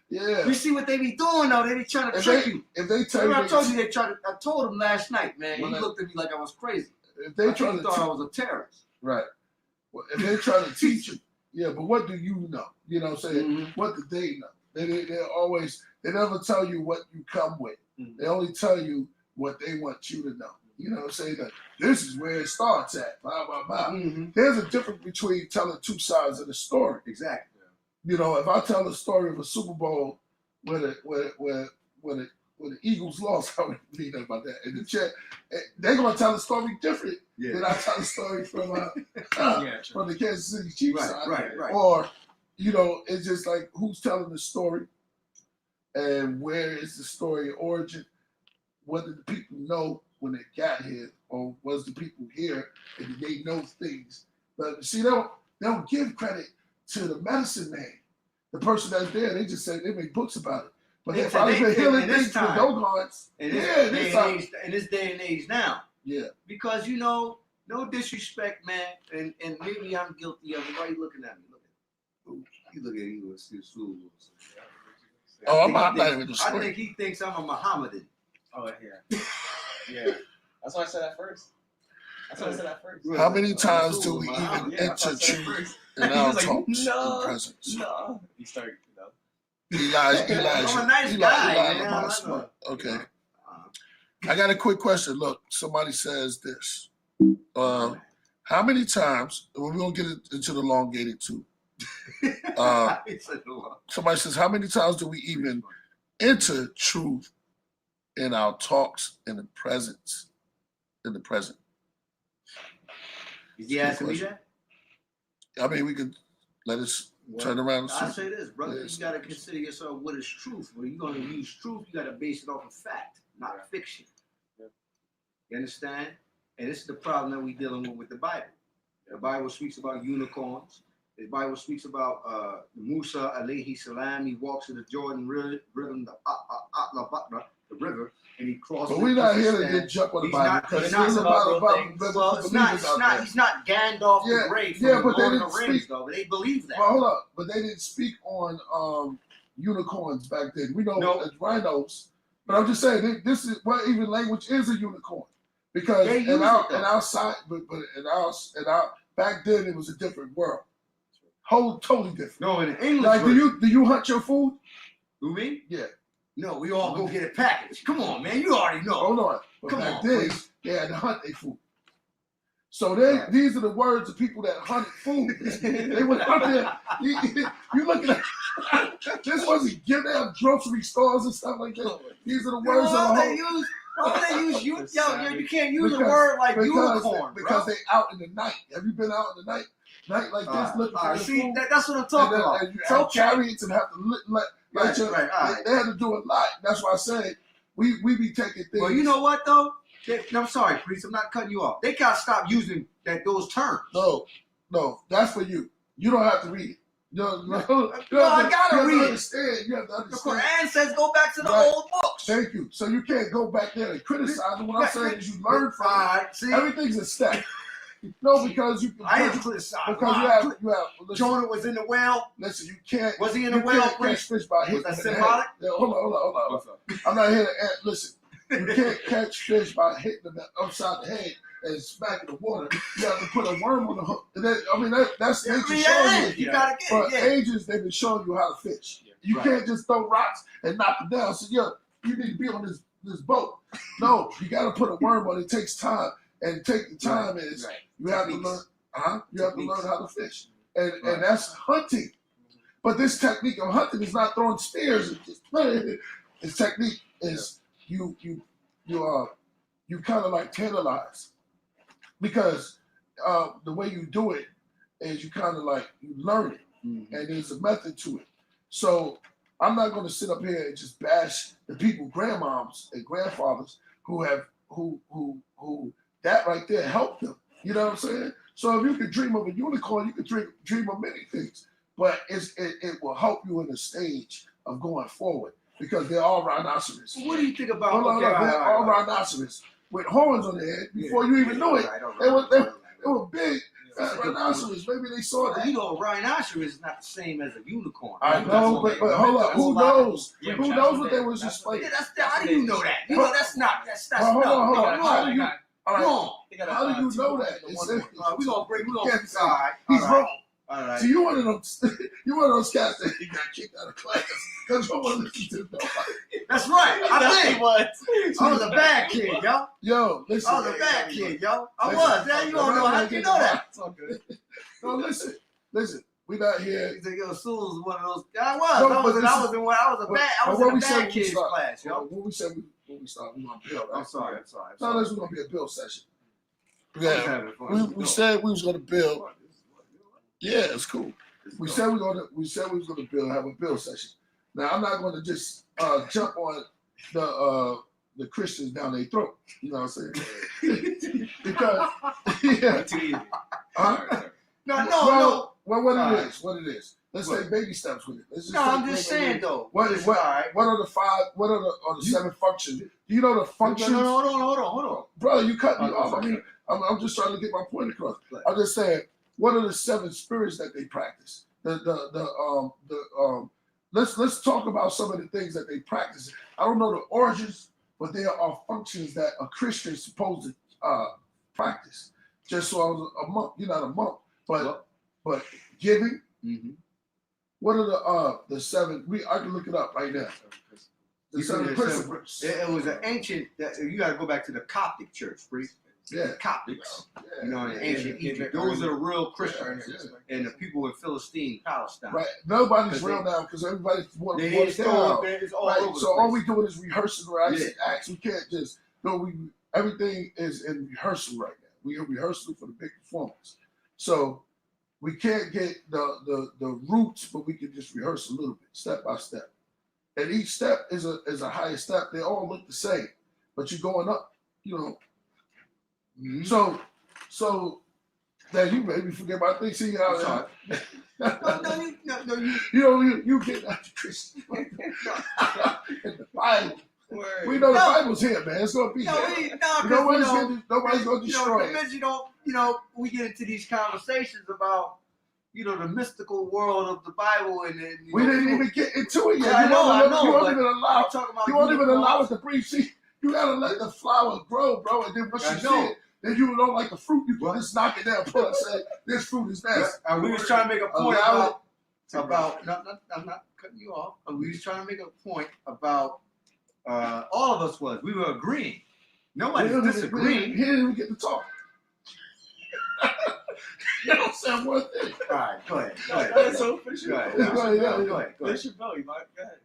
Yeah.
You see what they be doing though? They be trying to trick you.
If they tell you,
I told you I told them last night, man. He looked at me like I was crazy.
If they try to
thought I was a terrorist.
Right. Well, if they try to teach you, yeah, but what do you know? You know what I'm saying? What do they know? They never tell you what you come with. They only tell you what they want you to know. You know what I'm saying? That this is where it starts at. Blah, blah, blah. There's a difference between telling two sides of the story.
Exactly.
You know, if I tell the story of a Super Bowl where the Eagles lost, I don't mean nothing about that. And the Jets, they're gonna tell the story different than I tell the story from the Kansas City Chiefs side.
Right.
Or, you know, it's just like who's telling the story and where is the story origin? What did the people know when they got here, or was the people here and they know things? But see, they don't give credit to the medicine man, the person that's there. They just say they make books about it. But they've probably been healing things for Dogons.
In this day and age now.
Yeah.
Because, you know, no disrespect, man, and maybe I'm guilty of it. Why are you looking at me? You look at you as fool.
I'm not even
I think he thinks I'm a Mohammedan.
Oh, yeah. That's why I said that first.
How many times do we even enter truth in our talks and presence?
No. He started,
Elijah.
I'm a nice guy, man.
Okay. I got a quick question. Look, somebody says this. How many times, we're going to get into the elongated too. Somebody says, how many times do we even enter truth in our talks in the present?
Is he asking me that?
I mean, we could let us turn around.
I say this, brother. You got to consider yourself what is truth. When you're going to use truth, you got to base it off of fact, not fiction. Yeah. You understand? And this is the problem that we're dealing with the Bible. The Bible speaks about unicorns. The Bible speaks about Musa alayhi salam. He walks in the Jordan River, the river, and he crosses.
But we're not here to get jump on the Bible.
He's not Gandalf the Grey from Lord of the Rings, though. But they believe that.
Well, hold up. But they didn't speak on unicorns back then. We know it's rhinos. But I'm just saying, this is what even language is a unicorn. Because in our side, but in our back then it was a different world. Totally different.
No, in English.
Like, do you hunt your food?
Who, me?
Yeah.
No, we all go get it packaged. Come on, man. You already know.
Hold on. But
Come
back
on,
then,
please.
they had to hunt their food. So these are the words of people that hunted food. They would hunt their. You looking at this wasn't give them grocery stores and stuff like that. These are the words of the whole.
You can't use a word like unicorn,
because they out in the night. Have you been out in the night like this looking for
see,
food?
that's what I'm talking about.
And you have chariots and have to they had to do a lot. That's why I said we be taking things.
Well, you know what though? I'm sorry, Priest. I'm not cutting you off. They gotta stop using those terms.
No, that's for you. You don't have to read it. No,
I gotta read it.
You have to understand.
The Quran says go back to the old books.
Thank you. So you can't go back there and criticize them. What I'm saying is you learn from it.
See?
Everything's a step. No, because you.
I am criticized.
Because you have. Listen,
Jonah was in the well.
Listen, you can't.
Was he in the well?
Catch fish by hitting
Was that
them in the
symbolic?
head. Hold on. I'm not here to listen. You can't catch fish by hitting them upside the head and smacking the water. You have to put a worm on the hook. And that's nature showing you.
You gotta get
For ages, they've been showing you how to fish. You can't just throw rocks and knock them down. So, you need to be on this boat. No, you got to put a worm on it. It takes time. And take the time is you have to learn. You have to learn how to fish. And that's hunting. But this technique of hunting is not throwing spears and just playing. This technique is you kind of like tantalize, because the way you do it is you kind of like you learn it, and there's a method to it. So I'm not going to sit up here and just bash the people, grandmoms and grandfathers who that right there helped them. You know what I'm saying? So if you can dream of a unicorn, you can dream of many things, but it will help you in the stage of going forward. Because they're all rhinoceros.
What do you think about?
They're all rhinoceros with horns on their head. Before you even knew it, they were big rhinoceros. Maybe they saw that.
You know, a rhinoceros is not the same as a unicorn.
I know, but hold up. Who knows? Who knows what they was just like?
How do you know that? You know, that's not.
Hold on. How do you know that?
We're gonna decide.
He's wrong.
All right.
So you one of those cats that got kicked out of class because you want to listen to nobody.
That's right. I was a bad kid, yo.
Yo, listen.
I was a bad kid, yo. I was. Now you don't know how you know that. It's all good.
No, listen. We not here.
You think yo, Sue was one of those? I was a bad kid's class, yo.
When we said when we started, we gonna build. Right?
I'm sorry.
No, this was gonna be a build session. Yeah, we said we was gonna build. Yeah, it's cool. We said we was gonna build, have a build session. Now I'm not gonna just jump on the Christians down their throat. You know what I'm saying? Because No. Well, what it is. Let's take baby steps with it.
I'm just saying though.
What are the 7 functions? Do you know the functions?
No, hold on.
Brother, you cut me off. I mean, I'm just trying to get my point across. I'm just saying, what are the 7 spirits that they practice? Let's talk about some of the things that they practice. I don't know the origins, but there are functions that a Christian is supposed to practice. Just so I was a monk. You're not a monk, but giving. Mm-hmm. What are the 7? I can look it up right now. The 7 principles.
It was an ancient. You got to go back to the Coptic church, priest.
Yeah,
Coptics. In ancient Egypt, those are the real Christians, and the people in Philistine, Palestine.
Right. Nobody's real now because everybody wants to down. Right. So all we doing is rehearsing or acts. We can't just go. Everything is in rehearsal right now. We are rehearsing for the big performance. So we can't get the roots, but we can just rehearse a little bit, step by step. And each step is a higher step. They all look the same, but you're going up. You know. Mm-hmm. So that you made me forget my thing. See how you get out the Christian in the Bible. Word. We know the Bible's here, man. It's gonna be here. Nobody's gonna destroy it.
Because we get into these conversations about the mystical world of the Bible, and
we didn't even get into it yet.
I know.
You won't even allow us to breathe. See, you gotta let the flower grow, bro, and then once you see it. Then you don't like the fruit, you can just knock it down, pull it, say, this fruit is nice.
And we was trying to make a point about I'm not cutting you off. We was trying to make a point about All of us was. We were agreeing. Nobody was disagreeing.
He didn't even get to talk. You don't say one thing.
All right, go ahead.
So finish your
Go
belly.
ahead.
Finish your belly, Mike. Go ahead.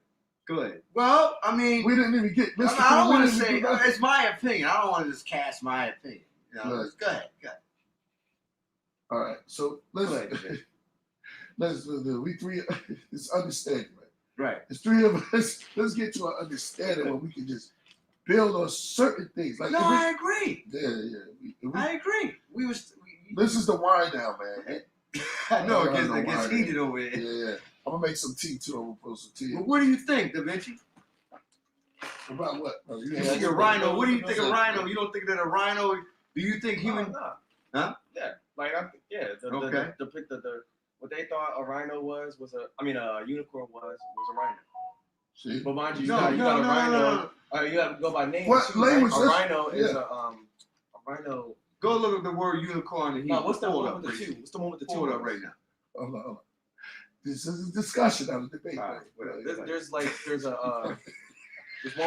Go ahead. Well, I mean,
We didn't even get.
I don't want to say it's my opinion. I don't want to just cast my opinion. You know,
Right.
Go ahead.
All right, so let's we three. It's understanding,
Right.
It's three of us. Let's get to an understanding where we can just build on certain things. Like
I agree.
Yeah.
I agree.
This is the wine now, man.
I know it
No
gets
wine.
heated over here.
Yeah. I'm gonna make some tea too. I'm gonna put some tea.
But what do you think, Da Vinci?
About what? Bro?
You think a rhino? What do you think of rhino? You don't think that a rhino? Do you think human?
No.
Huh?
Yeah. Like
Okay.
The what they thought a rhino was a unicorn was a rhino.
See?
But mind you,
No,
you got a rhino.
no.
You have to go by name.
What
too,
language
right?
is-
A rhino is
yeah.
a rhino.
Go look at the word unicorn and
No, what's the
Hold
one
up,
with the two? What's the one with the two?
Hold up right now.
Hold on. This is a discussion, not a debate.
All right, whatever.
There's one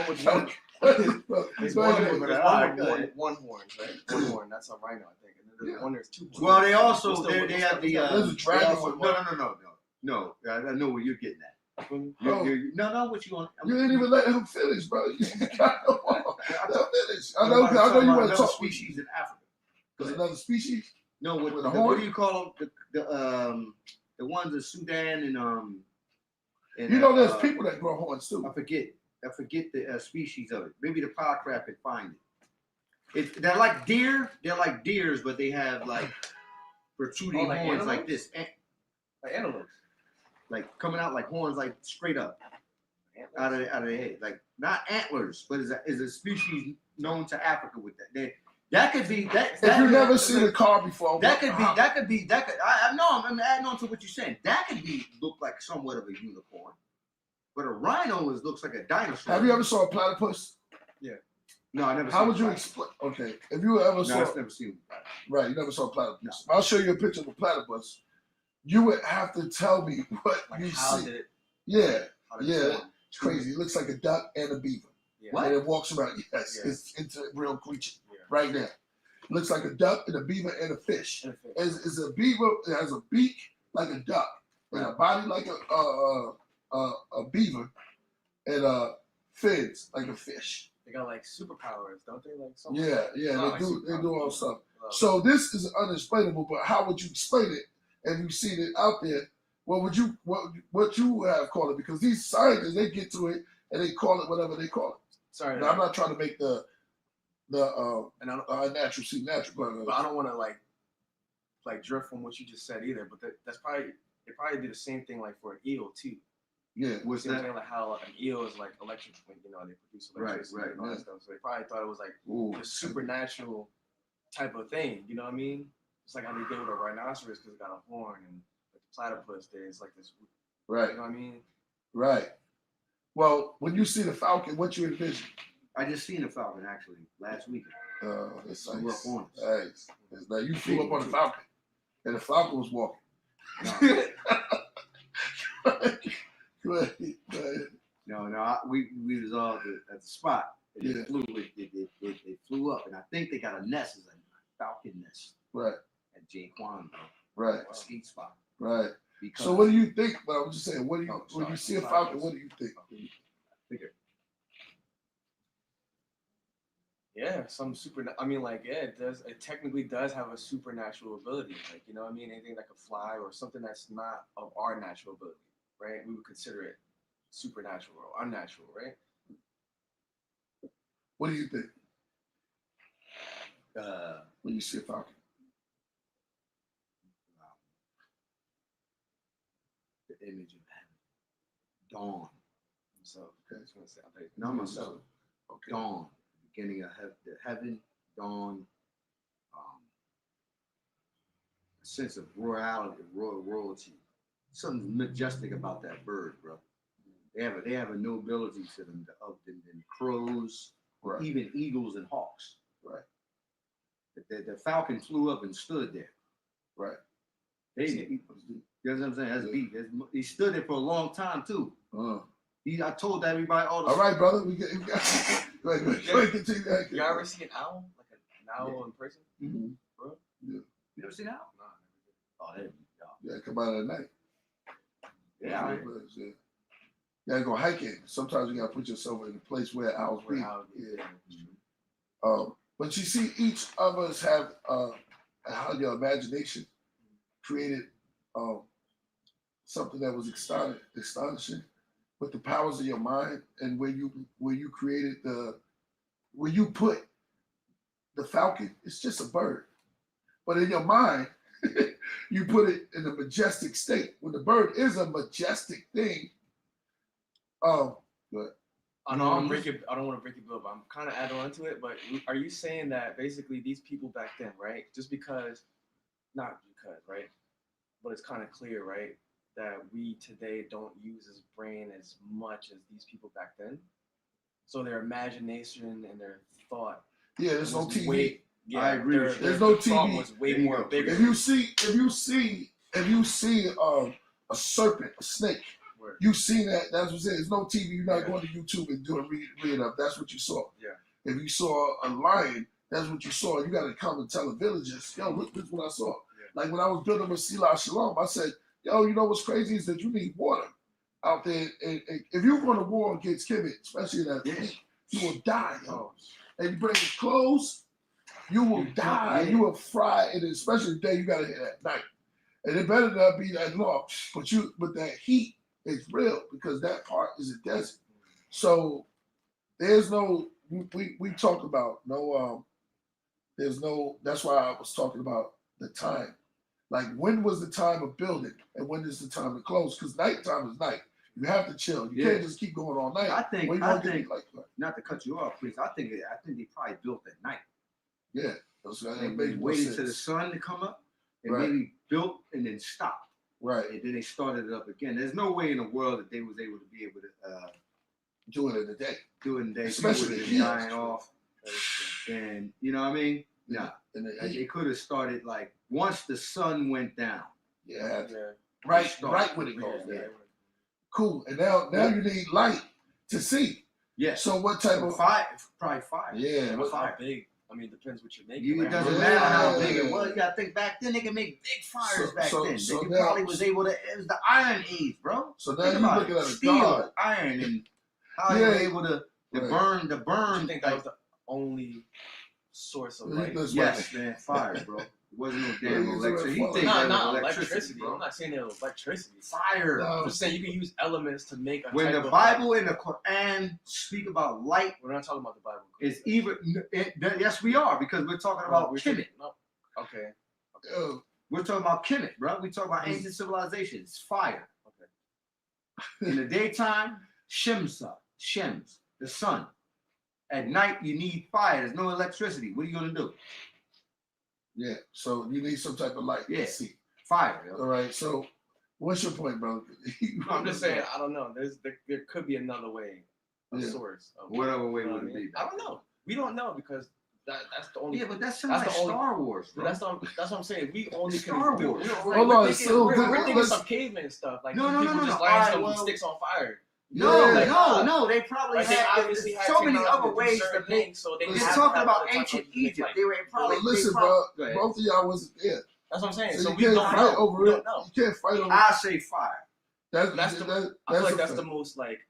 with one. There's
Go
one
ahead.
with one horn, right? One horn. That's a rhino, I think. And then there's one. There's two. Horns.
Well, they also
What's the-
they
what's
have
the-
the.
There's a dragon
they also-
with one.
No. I know where you're getting at.
Oh.
No. What you want?
You didn't even let him finish, bro. You got no more. Let him finish. I know you
About
want to
another
talk.
species in Africa.
There's another species.
No,
With a
what
horn?
do you call them? The ones in Sudan and
You know, there's people that grow horns too.
I forget the species of it. Maybe the podcast could find it. They're like deer. They're like deers, but they have like protruding
like
horns
antelopes?
like this,
Like antelopes.
like coming out like horns, like straight up out of their head, like not antlers, but is a species known to Africa with that. That could be that.
If you've never seen a car before,
That could. I know. I'm adding on to what you're saying. That could look like somewhat of a unicorn, but a rhino looks like a dinosaur.
Have you ever saw a platypus?
No, I never.
How would you explain? Okay, if you ever saw,
I've never seen.
right, you never saw a platypus. I'll show you a picture of a platypus. You would have to tell me what you
How
see.
did it?
Yeah,
How did it
yeah,
form?
it's crazy. It looks like a duck and a beaver.
Yeah.
What?
And it walks around. Yes,
Yeah.
it's a real creature
Yeah.
right now. Looks like a duck and a beaver and a fish.
And a fish.
It's a beaver. It has a beak like a duck and a body like a beaver and fins like a fish.
They got like superpowers, don't they? Like something.
Yeah,
Oh,
they do all stuff.
Oh.
So this is unexplainable, but how would you explain it? And you've seen it out there. What would you what you have called it? Because these scientists, they get to it and they call it whatever they call it.
Sorry,
Now, I'm not trying to make the
and I don't,
natural seem natural,
but I don't want to like drift from what you just said either. But that's probably they probably do the same thing like for an eel too.
yeah.
What's
You know what I'm
that?
saying? Like how an eel is like electric, when they produce electricity
Right,
and all
yeah.
that stuff. So they probably thought it was like
Ooh.
a supernatural type of thing. You know what I mean? It's like how they did with a rhinoceros because it got a horn, and with the platypus, there's like this.
Right,
You know what I mean?
right. Well, when you see the falcon, what you envision?
I just seen a falcon actually last weekend.
It's
Flew
nice.
up on us.
Nice. It's like you flew up on the falcon, and the falcon was walking. Go ahead.
No. We was all at the spot. And
Yeah.
They flew up, and I think they got a nest, it's a falcon nest
Right,
at Jaquan,
right,
a ski spot.
right.
Because
So what do you think? But I was just saying, what do you
Oh,
when
sorry.
you see a falcon? What do you think?
Yeah, some super. I mean, like, yeah, it does. It technically does have a supernatural ability. Like, you know what I mean? Anything that could fly or something that's not of our natural ability, right? We would consider it supernatural or unnatural, right?
What do you think
uh,
when you see a falcon?
the image of heaven, dawn,
So,
Okay.
I just want to say, I think
No, myself.
Okay.
dawn, beginning of the heaven, dawn, a sense of royalty, something majestic about that bird, bro. They have a nobility to them than crows,
Right.
even eagles and hawks.
Right.
The falcon flew up and stood there.
Right.
You know what I'm saying? That's beat. He stood there for a long time too. I told everybody all the.
All right, brother. We got. Go ahead. Continue.
You ever see an owl? Like an owl in person?
Mm-hmm.
Bro?
Yeah.
You ever seen an owl?
Nah,
Oh, there you go.
Yeah, come out at night.
Yeah.
You gotta go hiking. Sometimes you gotta put yourself in a place where owls breathe. Yeah. But you see, each of us have how your imagination created something that was astonishing with the powers of your mind, and where you created where you put the falcon. It's just a bird, but in your mind you put it in a majestic state. When the bird is a majestic thing. But
I don't want to break your bill, but I'm kind of adding on to it. But are you saying that basically these people back then, right? Just because, not because, right? But it's kind of clear, right, that we today don't use his brain as much as these people back then. So their imagination and their thought.
Yeah, there's no TV.
I agree.
There's no TV.
Was way more bigger.
If you see a serpent, a snake, you see that. That's what I'm saying. There's no TV. You're not going to YouTube and read up. That's what you saw.
Yeah.
If you saw a lion, that's what you saw. You got to come and tell the villagers, yo, look, this is what I saw. Yeah. Like when I was building with Killah Shalom, I said, yo, you know what's crazy is that you need water out there. And if you're going to war against Kemet, especially in that heat, you will die, yo. And you bring clothes, you will die. You will fry, and especially the day you got to hit at night. And it better not be that long, but that heat is real because that part is a desert. So there's no. We talk about no. There's no. That's why I was talking about the time. Like when was the time of building, and when is the time to close? Because nighttime is night. You have to chill. You can't just keep going all night.
I think
like
not to cut you off, please. I think they probably built at night.
Yeah,
they waited till the sun to come up, and maybe built and then stopped.
Right,
and then they started it up again. There's no way in the world that they was able to be able to
do it in a day.
Especially the dying off. And you know what I mean? Yeah. They could have started like once the sun went down.
Yeah. Right when it goes down. Cool. And now you need light to see.
Yeah.
So what type of
fire? Probably fire.
Yeah.
How big? I mean, it depends what you're making.
It doesn't matter how big it was. You gotta think back then they could make big fires back then. They probably was able to. It was the Iron Age, bro.
So now you're looking at a
steel,
god.
iron, and how they were able to burn.
I think that was the only source of light.
Yes, man, fire, bro. It wasn't no damn electricity.
Not electricity. Bro. I'm not saying it was electricity.
Fire.
I'm just saying you can use elements to make a
when
type
the
of
Bible and the Quran speak about light.
We're not talking about the Bible.
It's even. Yes, we are because we're talking about Kemet.
Okay.
We're talking about Kemet, bro. We talk about ancient civilizations. Fire. Okay. In the daytime, Shems, the sun. At night, you need fire. There's no electricity. What are you gonna do?
Yeah, so you need some type of light to see.
Fire. Yo.
All right, so what's your point, brother?
I'm just saying, I don't know. There could be another way, source.
Whatever way would it be?
I don't know. We don't know because that's the only.
Yeah, but that's like Star Wars, bro.
That's what I'm saying. We only
Star Wars.
Hold on, we're thinking some caveman stuff. Like people just light some sticks on fire.
No. They probably had so many other ways to make.
So they
just talking about ancient Egypt. They were probably.
Listen, bro. Both of y'all wasn't there.
That's what I'm saying.
So we don't fight over it. You can't fight over it.
I say fire.
I feel like that's the most like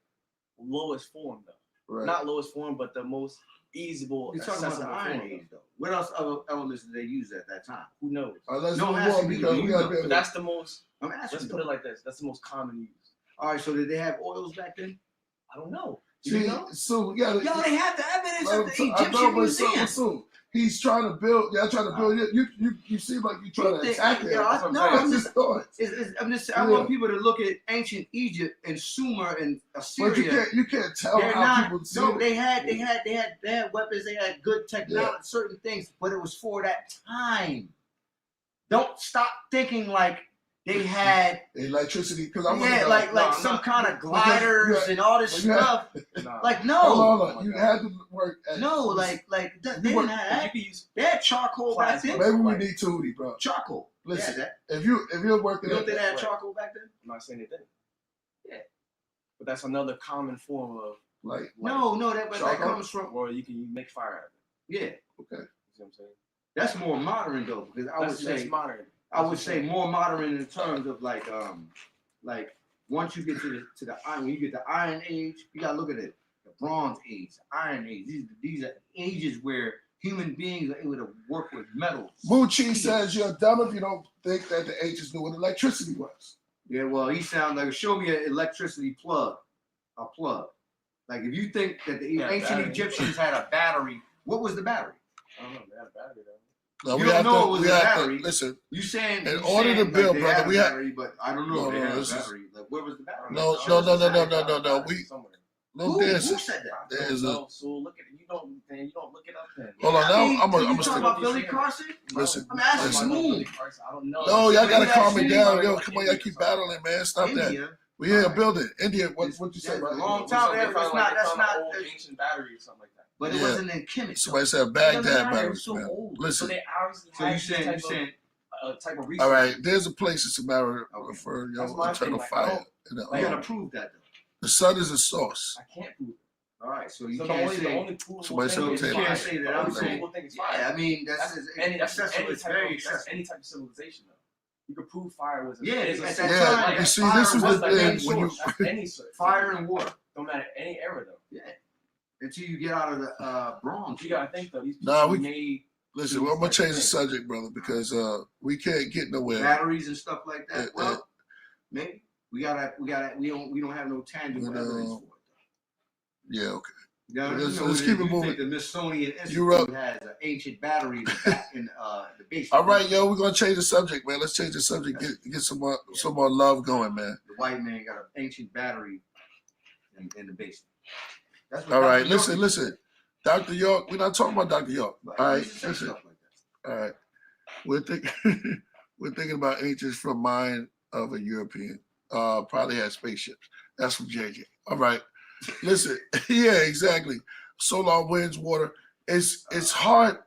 lowest form though. Right. Not lowest form, but the most easible.
You're talking about the Iron Age though. What else other elements did they use at that time?
Who knows?
Let's move on because we got to.
That's the most. Let's put it like this. That's the most common use.
All right, so did they have oils back then?
I don't know.
See, so we got.
Yo, they have the evidence of the Egyptian museum.
So he's trying to build. Y'all trying to build. You seem like you're trying to attack it.
I'm just. I want people to look at ancient Egypt and Sumer and Assyria.
But you can't tell how people see it.
No, they had weapons. They had good technology, certain things, but it was for that time. Don't stop thinking like. They had
electricity because
some kind of gliders and all this stuff. Like no,
hold on. You had to work.
They didn't have. They had charcoal back then.
Maybe we need Tootie, bro.
Charcoal.
Listen, if you're working,
you don't think they had charcoal back then?
I'm not saying they didn't.
Yeah,
But that's another common form of
no, that comes from.
Or you make fire out of it.
Yeah.
Okay.
You see what I'm saying?
That's more modern though, because
That's modern.
I would say more modern in terms of like once you get to the iron, when you get the Iron Age, you gotta look at it. The Bronze Age, the Iron Age. These are ages where human beings are able to work with metals.
Moochie says you're dumb if you don't think that the ancients knew what electricity was.
Yeah, well, he sounds like show me an electricity plug. A plug. Like if you think that the ancient Egyptians had a battery, what was the battery?
I don't know. They had a battery though.
No,
you don't know it was a battery.
Listen.
You saying
in order to build, brother, we have.
But I don't know. They had a battery. Like, where was the battery?
No.
Who said that?
There's a.
So look at it. You don't look it up then.
Hold on, now I'm
gonna talk about Billy Carson.
Listen,
I'm asking
Billy Carson. I don't know.
No, y'all gotta calm me down. Yo, come on, y'all keep battling, man. Stop that. We here building India. What you say?
A long time. That's not
old ancient battery or something like that.
But it wasn't in chemistry.
Somebody said Baghdad batteries, man. Listen.
So they obviously had type of research.
All right, there's a place in Samaria for eternal fire.
You gotta prove that though.
The sun is a source.
I can't prove it.
All right, so you
So
can't
the
say.
only provable
Somebody
thing is
said
You can't
fire.
say that I'm saying. Yeah, I mean that's
any
accessible. It's very accessible.
any type of civilization though. You could prove fire was
At that
Yeah,
time,
you see,
fire
this is
was
the
the main
thing when you.
source.
any sort.
Fire and water.
Don't matter any era though.
Yeah. Until you get out of the bronze.
You gotta think though. These people
Nah, we
made.
Listen, I'm gonna change the subject, brother, because we can't get nowhere.
Batteries and stuff like that. Well, maybe we don't have no tangible evidence for it.
Yeah, okay.
Yeah,
let's keep it moving.
The Smithsonian Institute has an ancient battery in the basement.
All right, yo, we're gonna change the subject, man. Let's change the subject. Get some more love going, man.
The white man got an ancient battery in the basement. That's
All right, listen. Dr. York, we're not talking about Dr. York. All right, listen. All right, we're thinking about ancients from mind of a European. Probably had spaceships. That's from JJ. All right, listen. Yeah, exactly. Solar winds, water. It's hard.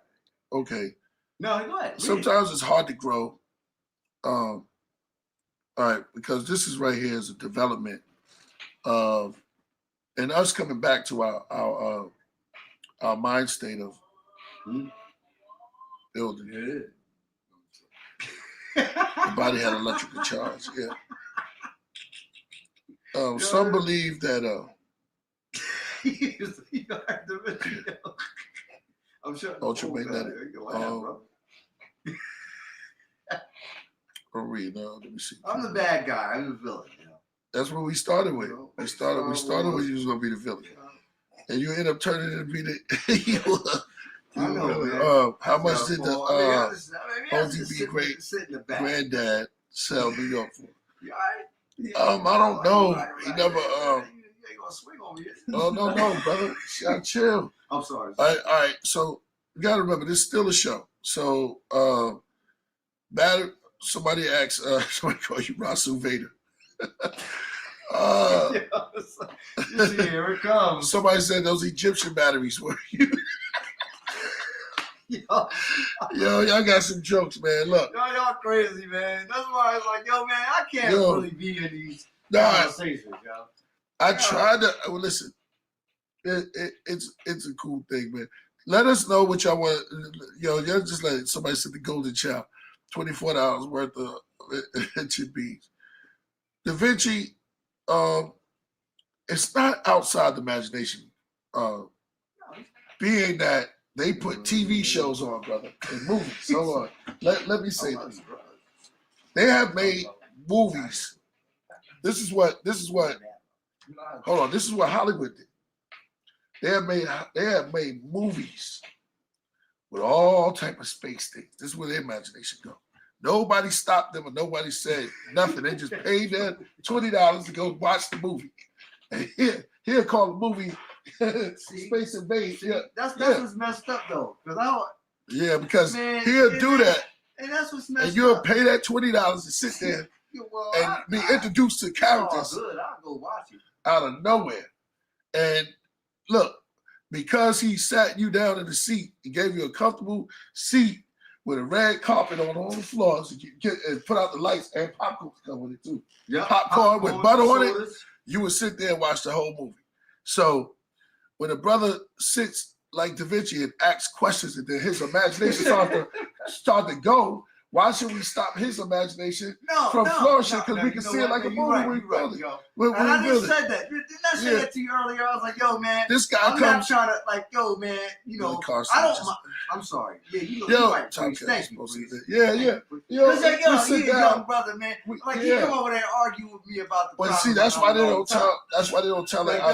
Okay.
No, go ahead.
Sometimes it's hard to grow. All right, because this is right here is a development of, and us coming back to our mind state of building. The body had electrical charge. Yeah. Some believe that.
I'm sure.
Ultramagnetic. Let me see.
I'm the bad guy. I'm the villain.
That's what we started with. We started with you was gonna be the villain, and you end up turning to be the evil. How much did the ODB great granddad sell New York for? I don't know. He never.
You ain't gonna swing on me.
No, brother. Gotta chill.
I'm sorry.
All right. So you gotta remember, this is still a show. So somebody asked, somebody call you Rasu Vader.
You see, here it comes.
Somebody said those Egyptian batteries were you. Yo, y'all got some jokes, man. Look.
Y'all crazy, man. That's why I was like, man, I can't really be in these conversations, yo.
I tried to listen. It's a cool thing, man. Let us know what y'all want. Y'all just let somebody said the golden child, $24 worth of ancient beads. Da Vinci, it's not outside the imagination. Being that they put TV shows on, brother, and movies. So let me say this. They have made movies. This is what hold on, this is what Hollywood did. They have made movies with all type of space things. This is where their imagination go. Nobody stopped them and nobody said nothing. They just paid them $20 to go watch the movie. And here call the movie Space Invade. Yeah,
that's what's messed up though.
Because he'll do that.
And that's what's messed up.
And you'll pay that $20 to sit there and be introduced to characters
I'll go watch it.
out of nowhere. And look, because he sat you down in the seat, he gave you a comfortable seat with a red carpet on all the floors, and put out the lights, and popcorn come with it too.
Yeah,
Popcorn with butter on it.
sodas.
You would sit there and watch the whole movie. So when a brother sits like Da Vinci and asks questions, and then his imagination start to go, why should we stop his imagination from flourishing? Because we can see it like a movie.
And I just said that. Didn't I say that to you earlier? I was like, yo, man,
this guy
I'm not trying to, like, yo, man, you know, I don't mind. I'm sorry. Yeah, you right. Thank you.
Yeah.
Because, like, yo, he's a young brother, man. Like, he come over there and argue with me about the
But see, that's why they don't tell. That's why they don't tell it.
I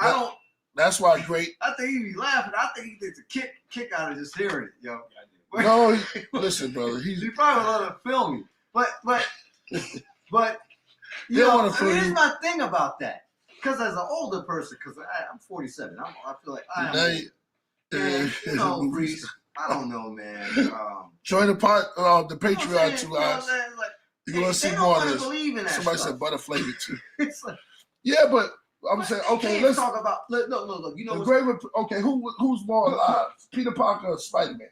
don't.
That's why great.
I think he be laughing. I think he gets a kick out of just hearing it, yo.
No, listen, brother. He
probably let him film me, but you know, here's my thing about that. Because as an older person, because I'm 47, I feel like I am. And, you know, Reese, I don't know, man.
Join the the Patreon too, guys. You're gonna see more of this. Somebody said butter flavored too. Yeah, but I'm saying, okay, let's
talk about. Look. You know,
okay, who's more alive, Peter Parker or Spider-Man?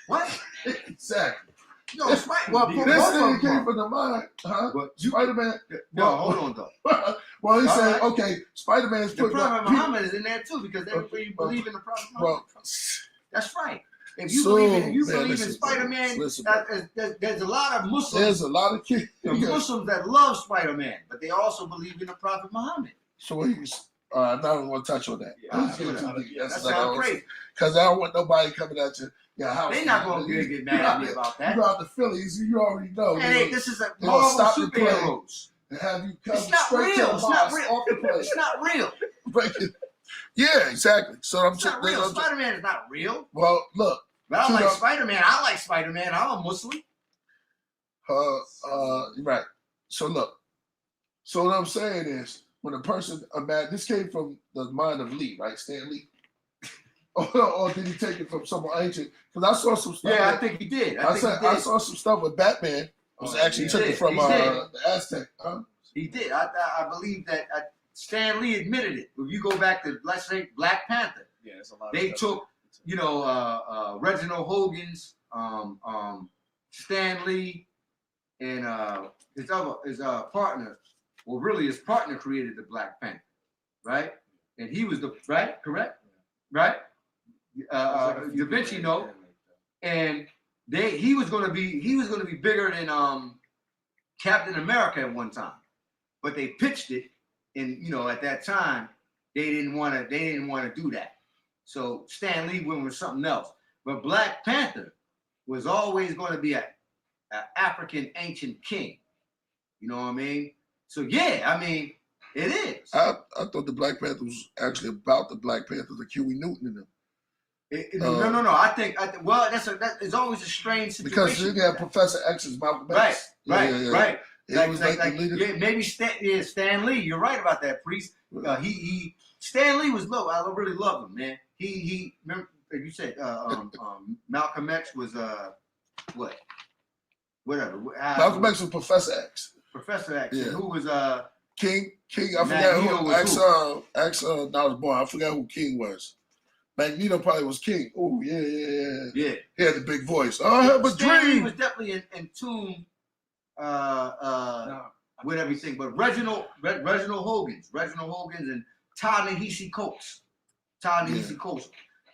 What?
Exactly.
No, this
thing came from the mind, huh? Spider-Man.
No, hold on though.
Well, he said, okay, Spider-Man's
the Prophet Muhammad is in there too, because everybody believe in the Prophet Muhammad. That's right. If you believe in Spider-Man, there's a lot of Muslims.
There's a lot of kids.
Muslims that love Spider-Man, but they also believe in the Prophet Muhammad.
So he's. I don't want to touch on that.
That sounds great.
Because I don't want nobody coming at you. Yeah,
they're not going to get mad at me about that.
You got the Phillies, you already know.
Hey, this is a Marvel superheroes.
And have you come
straight
to the box off the play.
It's not real.
Yeah, exactly. So
it's not real. Spider-Man is not real.
Well, look.
But I like Spider-Man. I like Spider-Man. I'm a Muslim.
Right. So look. So what I'm saying is, when a person, this came from the mind of Lee, right? Stan Lee. Or did he take it from someone ancient? Because I saw some stuff.
Yeah, I think he did.
I saw some stuff with Batman. Actually took it from the Aztec. Huh?
He did. I believe that Stan Lee admitted it. If you go back to, let's say, Black Panther,
it's a lot.
They took, Reginald Hogan's, Stan Lee, and his partner. Well, really, his partner created the Black Panther, right? And he was correct, right? Da Vinci, no, and he was going to be bigger than Captain America at one time, but they pitched it, and at that time they didn't want to do that, so Stan Lee went with something else. But Black Panther was always going to be an African ancient king, you know what I mean? So yeah, I mean it is.
I thought the Black Panther was actually about the Black Panthers, like Huey Newton and them.
No. I think. Well, that is always a strange situation.
Because you have Professor X's Malcolm X.
Right.
Yeah.
Maybe Stan Lee. You're right about that, Priest. Stan Lee was low. I really love him, man. He remember you said Malcolm X was what? Whatever.
Malcolm X was Professor X.
Professor X.
Yeah.
And who was
King. I forgot who X. I was born. I forgot who King was. Magneto probably was King. Oh yeah. He had the big voice. I have a dream.
He was definitely in tune with everything. But Reginald Hogan's and Ta-Nehisi Coates.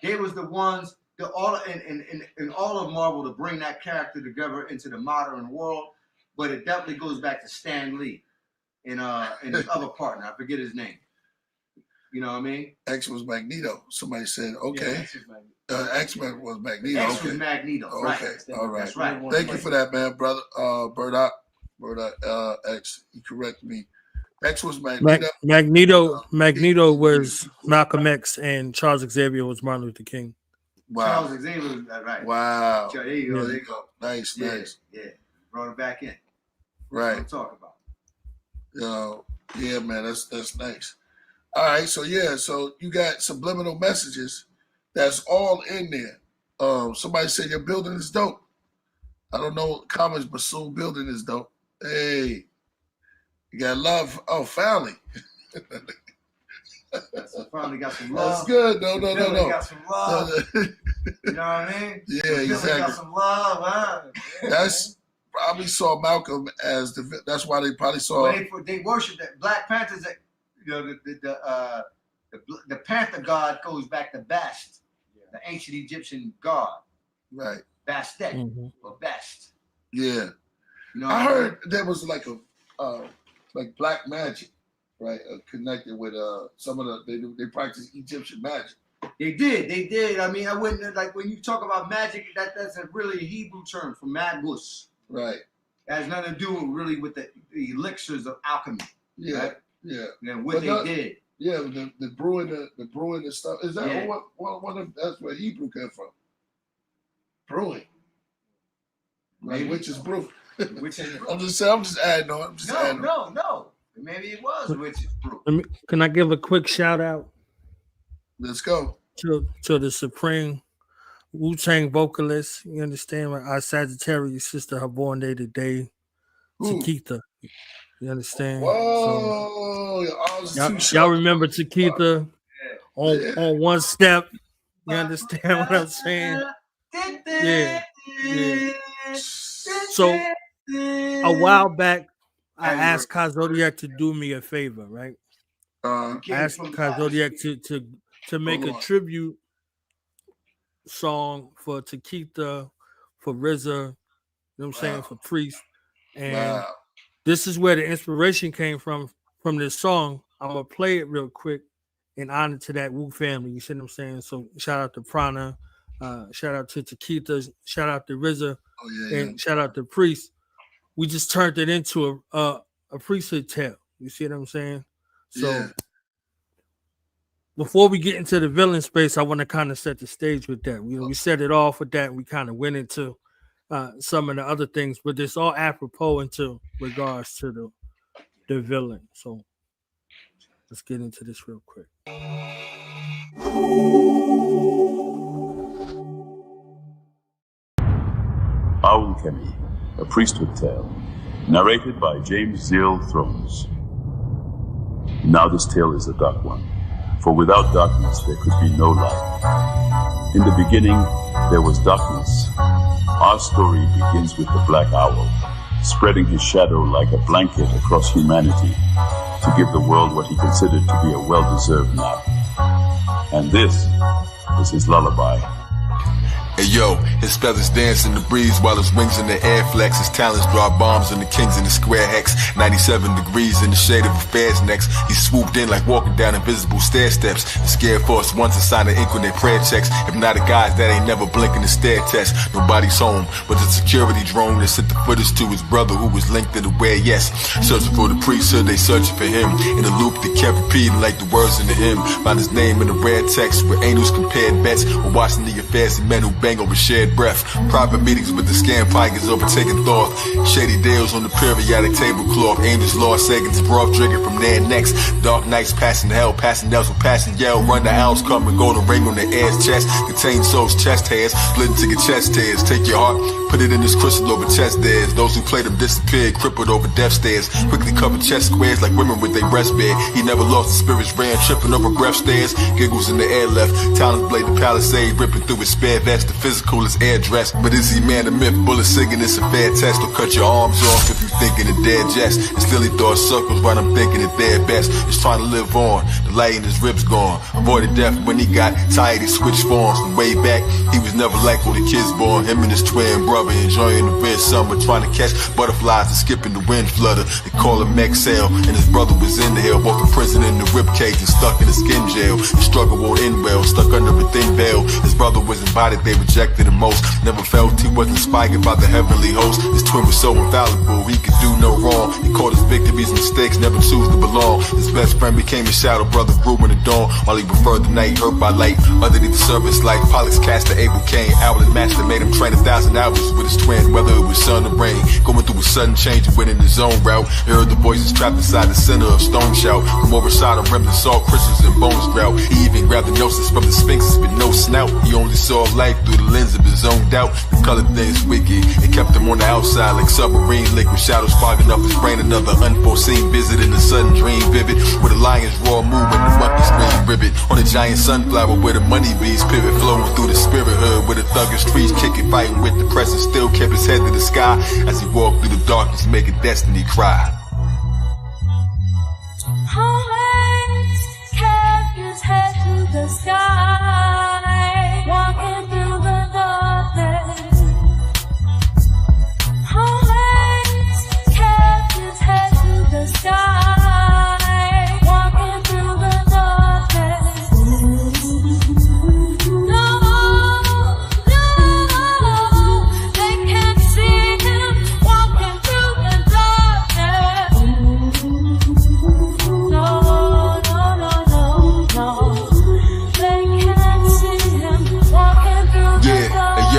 They was the ones all of Marvel to bring that character together into the modern world. But it definitely goes back to Stan Lee and his other partner. I forget his name. You know what I mean?
X was Magneto. Somebody said, okay. X-Men was Magneto.
X was Magneto. Right.
Okay. All right.
That's right.
Thank you for that, man, brother. Burdock, X. You correct me. X was Magneto.
Magneto was Malcolm X, and Charles Xavier was Martin Luther King.
Wow.
Charles Xavier was right.
Wow.
There you go.
Nice.
Yeah. Brought it back in.
Right.
That's what I'm talking about.
Yeah, man. That's nice. All right, so you got subliminal messages that's all in there. Somebody said your building is dope. I don't know comments, but soon building is dope. Hey, you got love. Oh, family.
So finally got some love.
That's good. No.
Got some love. You know what I mean?
Yeah,
Billy
exactly.
got some love, huh?
That's probably saw Malcolm as that's why they probably saw.
Well, they worship that Black Panthers. You know, the Panther god goes back to Bast, the ancient Egyptian god.
Right.
Bastet or Bast.
Yeah.
You know,
I heard there was like like black magic, right? Connected with some of they practice Egyptian magic.
They did. I mean, I wouldn't like when you talk about magic. That's a really Hebrew term for magus.
Right.
It has nothing to do really with the elixirs of alchemy.
Yeah.
Right?
Yeah.
And what they did.
Yeah, the brewing and stuff. Is that what that's where Hebrew came from? Brewing. Like witches brew. I'm just adding on.
No. Maybe it was witches brew.
Can I give a quick shout out?
Let's go.
To the supreme Wu-Tang vocalist. You understand? Our Sagittarius sister, her born day today. Takitha. You understand?
Whoa!
So, y'all remember Takitha on one step? You understand what I'm saying? Yeah. So a while back, I asked Kazodiak to do me a favor, right? I asked Kazodiak to make a tribute song for Takitha, for RZA, you know what I'm saying, for Priest. And this is where the inspiration came from this song. I'm gonna play it real quick in honor to that Wu family. You see what I'm saying? So shout out to Prana, shout out to Takitha, shout out to RZA, and shout out to Priest. We just turned it into a priesthood tale. You see what I'm saying? So before we get into the villain space, I want to kind of set the stage with that. We set it off with that. We kind of went into some of the other things, but it's all apropos into regards to the villain. So let's get into this real quick.
Owl Kenny, a priesthood tale, narrated by James Zeal Thrones. Now this tale is a dark one, for without darkness there could be no light. In the beginning, there was darkness. Our story begins with the Black Owl, spreading his shadow like a blanket across humanity to give the world what he considered to be a well-deserved nap. And this is his lullaby.
Hey yo, his feathers dance in the breeze while his wings in the air flex. His talons drop bombs on the kings in the square hex. 97 degrees in the shade of a bear's necks. He swooped in like walking down invisible stair steps. The scared force once assigned to ink when their prayer checks. Hypnotic guys that ain't never blinking the stare test. Nobody's home, but the security drone that sent the footage to his brother who was linked to the where yes. Searching for the priesthood, they searching for him. In a loop that kept repeating like the words in the hymn. Found his name in the rare text where angels compared bets. Or watching the affairs of men who bang over shared breath. Private meetings with the scam pikers overtaking thought. Shady deals on the periodic tablecloth. Angels lost seconds, broth drinking from their necks. Dark nights passing hell, passing else with passing yell. Run the house, come and golden ring on the air's chest. Contain souls, chest hairs, split into your chest tears. Take your heart, put it in this crystal over chest theirs. Those who played them disappeared, crippled over death stairs. Quickly covered chest squares like women with their breast bare. He never lost his spirits, ran tripping over breath stairs. Giggles in the air left, talons blade the palisade, ripping through his spare vest. The physical is air dressed, but is he man of myth? Bullets singing, it's a fair test. Or cut your arms off if you thinking a dead jest. It's silly thought circles while I'm thinking it their best. Just trying to live on, the light in his ribs gone. Avoided death when he got tired, he switched forms. From way back, he was never like when the kids born. Him and his twin brother enjoying the red summer, trying to catch butterflies and skipping the wind flutter. They call him exhale, and his brother was in the hell, both in prison in the rib cage and stuck in a skin jail. The struggle won't end well, stuck under a thin veil. His brother was invited, they rejected him most. Never felt he was inspired by the heavenly host. His twin was so infallible, he could do no wrong. He caught his victories and mistakes, never choose to belong. His best friend became his shadow brother, grew in the dawn. While he preferred the night, hurt by light. Underneath the surface like Pollux cast the Abel Cain. Owlet master made him train 1,000 hours with his twin, whether it was sun or rain. Going through a sudden change and went in his own route. He heard the voices trapped inside the center of stone shout. From over Sodom, remnant saw crystals and bones grout. He even grabbed the gnosis from the sphinxes with no snout. He only saw life through the lens of his own doubt. The color things wicked, it kept him on the outside like submarine liquid. Shadows fogging up his brain and another unforeseen visit in a sudden dream vivid, with a lion's roar movement, the monkey scream ribbit, on a giant sunflower where the money bees pivot, flowing through the spirit hood, where the thuggish streets kicking, fighting with the press, and still kept his head to the sky as he walked through the darkness, making destiny cry.
Always kept his head to the sky, walking through the darkness. Always kept his head to the sky, walking through the darkness. No, no, they can't see him walking through the darkness. No, no, no, no, no, they can't see him walking through the darkness.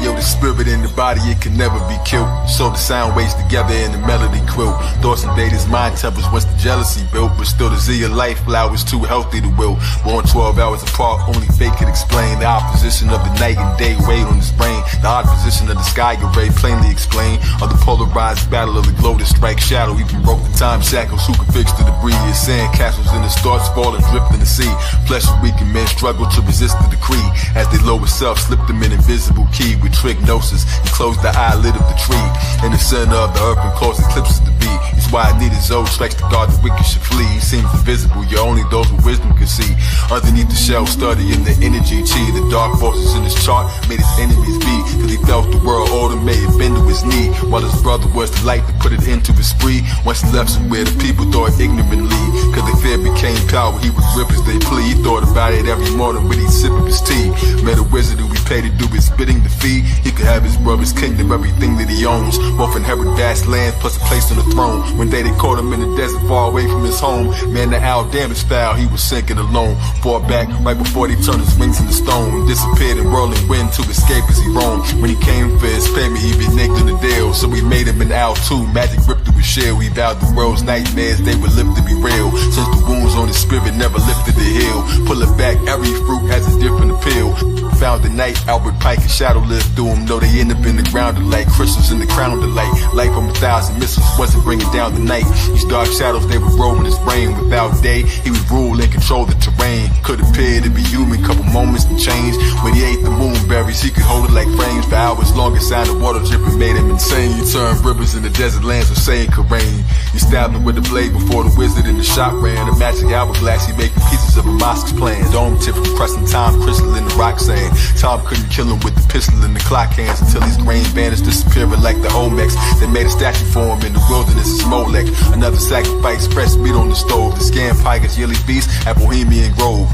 Yo, the spirit in the body, it can never be killed. So the sound waves together in the melody quilt. Thoughts invade his mind tempers once the jealousy built, but still the Z of life flowers too healthy to wilt. Born 12 hours apart, only fate could explain the opposition of the night and day weighed on his brain. The odd position of the sky array plainly explain of the polarized battle of the glow to strike shadow. Even broke the time shackles, who could fix the debris? His sand castles in his thoughts fall and drift in the sea. Flesh of weakened men struggle to resist the decree as they lower self slipped them an invisible key with trick gnosis and closed the eyelid of the tree. In the center of the earth and cause eclipses to be. It's why I needed Zoe strikes to guard the wicked should flee. He seems invisible, yet only those with wisdom can see. Underneath the shell, studying the energy chi. The dark forces in his chart made his enemies be, cause he felt the world order may have been to his knee, while his brother was the light to put it into his spree. Once he left somewhere, the people thought ignorantly, cause the fear became power, he would grip as they plea. He thought about it every morning when he'd sip of his tea. Met a wizard who he paid to do his bidding to feed. He could have his brother's kingdom, everything that he owns, both inherit vast lands plus a place on the throne. One day they caught him in the desert far away from his home. Man, the owl damaged foul, he was sinking alone. Fought back right before they turned his wings into stone. Disappeared in whirling wind to escape as he roamed. When he came for his payment, he been naked in the deal. So we made him an owl too, magic ripped through his shell. He vowed the world's nightmares, they would live to be real. Since the wounds on his spirit never lifted the hill. Pull it back, every fruit has a different appeal. Found the night, Albert Pike and Shadow lived through him. Though they end up in the ground of light, crystals in the crown of light. Light from 1,000 missiles wasn't bringing down the night. These dark shadows, they would roll in his brain. Without day, he would rule and control the terrain. Could appear to be human, couple moments and change. When he ate the moonberries, he could hold it like frames for hours long. A sound of water dripping made him insane. You turned rivers in the desert lands of saying could rain. You stabbed him with the blade before the wizard in the shop ran. A magic hourglass, he made the pieces of a mosque's plan. Dome tip from crescent time, crystal in the rock sand. Tom couldn't kill him with the pistol in the clock hands until his grain vanished, disappearing like the Olmecs. They made a statue for him in the wilderness of Molech. Another sacrifice, fresh meat on the stove. The Scan Pike's yearly feast at Bohemian Grove.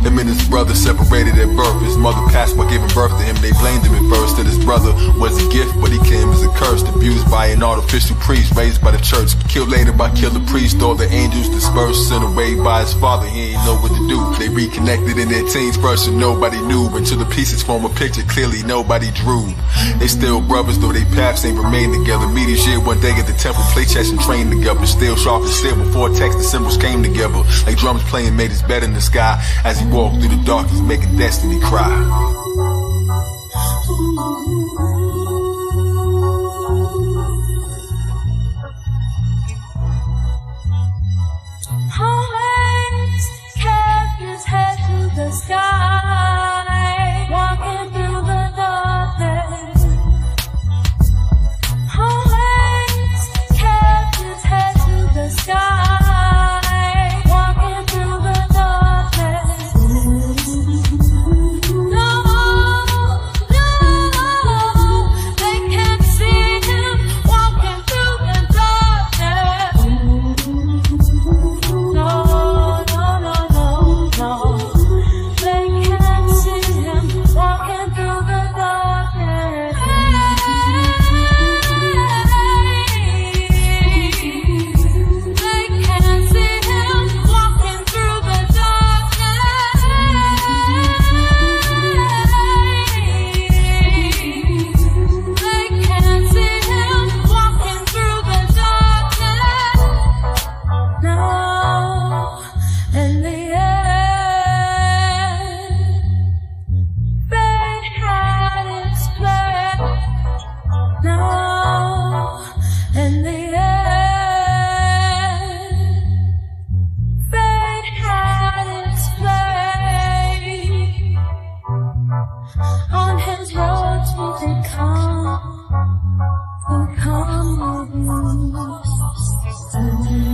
Him and his brother separated at birth. His mother passed while giving birth to him. They blamed him at first that his brother was a gift, but he came as a curse. Abused by an artificial priest, raised by the church. Killed later by Killah Priest. All the angels dispersed, sent away by his father. He ain't know what to do. They reconnected in their teens first and nobody knew. Until the pieces form a picture clearly nobody drew. They still brothers though they paths ain't remain together. Meet each year one day at the temple, play chess and train together. Still sharp as steel before text and symbols came together. Like drums playing made his bed in the sky as he walked through the darkness, making destiny cry.
Always kept his head to the sky, walking through the darkness. Always kept his head to the sky, walking through the darkness. No,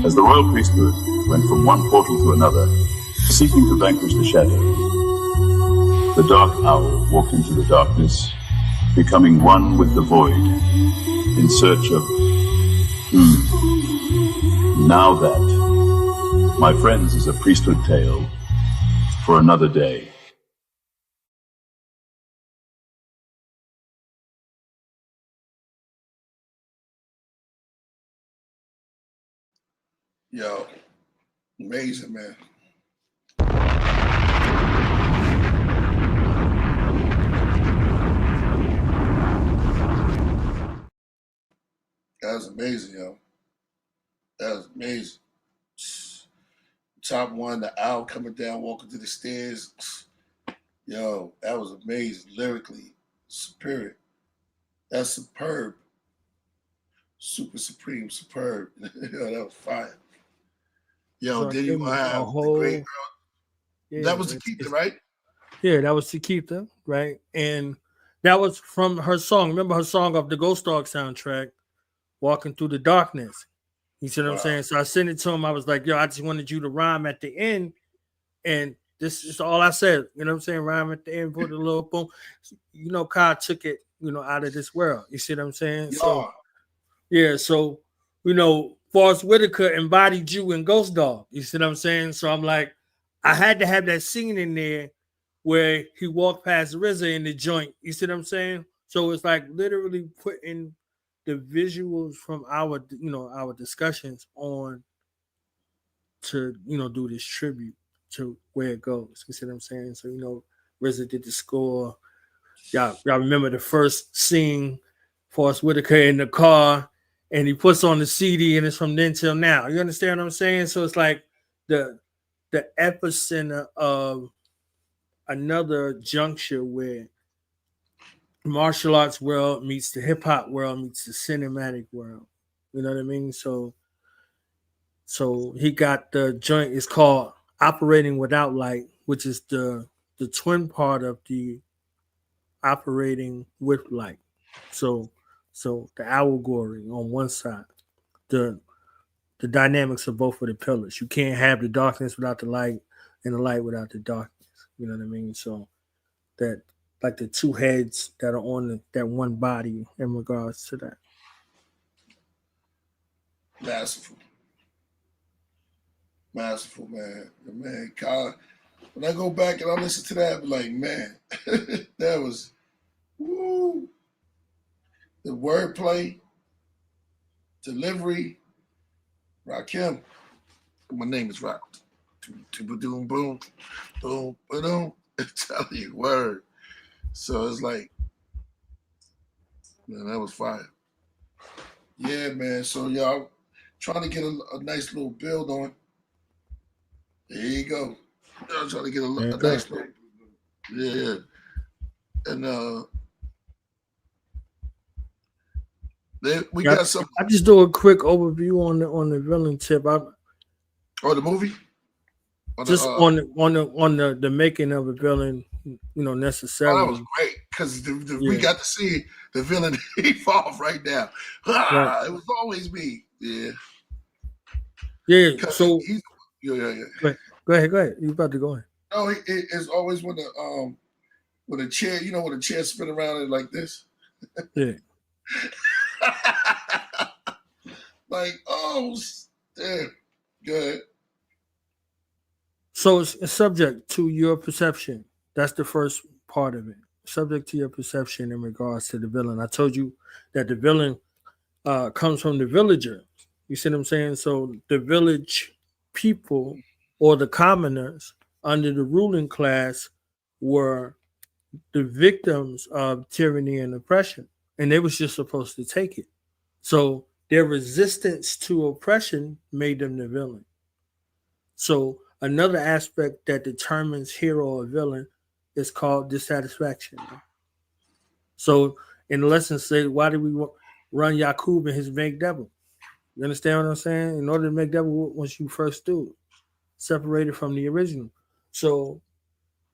As the royal priesthood went from one portal to another, seeking to vanquish the shadow, the dark owl walked into the darkness, becoming one with the void, in search of Now that, my friends, is a priesthood tale for another day.
Yo, amazing, man. That was amazing, yo. That was amazing. Top one, the owl coming down, walking to the stairs. Yo, that was amazing. Lyrically, superior. That's superb. Super supreme, superb. Yo, that was fire. Yo,
So I
then
gave
you
him
gonna
a
have the
whole.
great girl.
Yeah,
That was the Keita, right?
Yeah, that was Chiquita, right? And that was from her song. Remember her song of the Ghost Dog soundtrack, Walking Through the Darkness. You see what I'm saying? So I sent it to him. I was like, yo, I just wanted you to rhyme at the end. And this is all I said. You know what I'm saying? Rhyme at the end, put a little boom. You know, Kai took it, out of this world. You see what I'm saying?
Yeah.
So, yeah. So, Forrest Whitaker embodied you in Ghost Dog. You see what I'm saying? So I'm like, I had to have that scene in there where he walked past RZA in the joint. You see what I'm saying? So it's like literally putting the visuals from our discussions on to do this tribute to where it goes. You see what I'm saying? So RZA did the score. Y'all remember the first scene, Forrest Whitaker in the car, and he puts on the CD, and it's from then till now. You understand what I'm saying? So it's like the epicenter of another juncture where martial arts world meets the hip hop world meets the cinematic world. You know what I mean? So he got the joint. It's called Operating Without Light, which is the twin part of the Operating with Light. So the allegory on one side, the dynamics of both of the pillars. You can't have the darkness without the light, and the light without the darkness. You know what I mean? So that like the two heads that are on that one body in regards to that.
Masterful, man. Man, Kyle, when I go back and I listen to that, I'm like, man, that was woo. The wordplay, delivery, Rakim. My name is Rock. Boom, boom, boom, boom. Tell you, word. So it's like, man, that was fire. Yeah, man. So y'all trying to get a nice little build on. There you go. I'm trying to get a nice little. Yeah. And we got some.
I just do a quick overview on the villain tip.
The movie.
On the making of a villain, necessarily.
Oh, that was great because we got to see the villain evolve right now. Right. It was always me. Yeah.
Yeah. So yeah. Go ahead. You about to go in?
No, it's always when the chair, when the chair spin around it like this.
Yeah.
Like, oh, damn. Good.
So it's subject to your perception. That's the first part of it. Subject to your perception in regards to the villain. I told you that the villain comes from the villager. You see what I'm saying? So the village people or the commoners under the ruling class were the victims of tyranny and oppression, and they was just supposed to take it. So their resistance to oppression made them the villain. So another aspect that determines hero or villain is called dissatisfaction. So in the lesson say, why did we run Yakub and his make devil? You understand what I'm saying? In order to make devil, once you first do it, separated from the original. So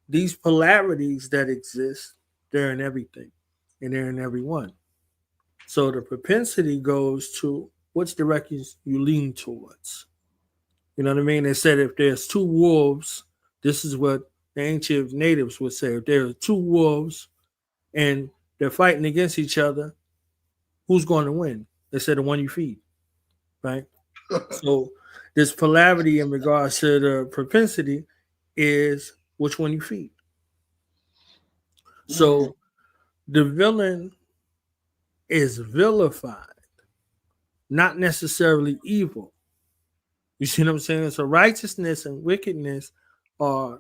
these polarities that exist, they're in everything and they're in everyone. So the propensity goes to which directions you lean towards. You know what I mean? They said if there's two wolves, this is what the ancient natives would say. If there are two wolves and they're fighting against each other, who's going to win? They said the one you feed, right? So this polarity in regards to the propensity is which one you feed. So the villain is vilified, not necessarily evil. You see what I'm saying? So righteousness and wickedness are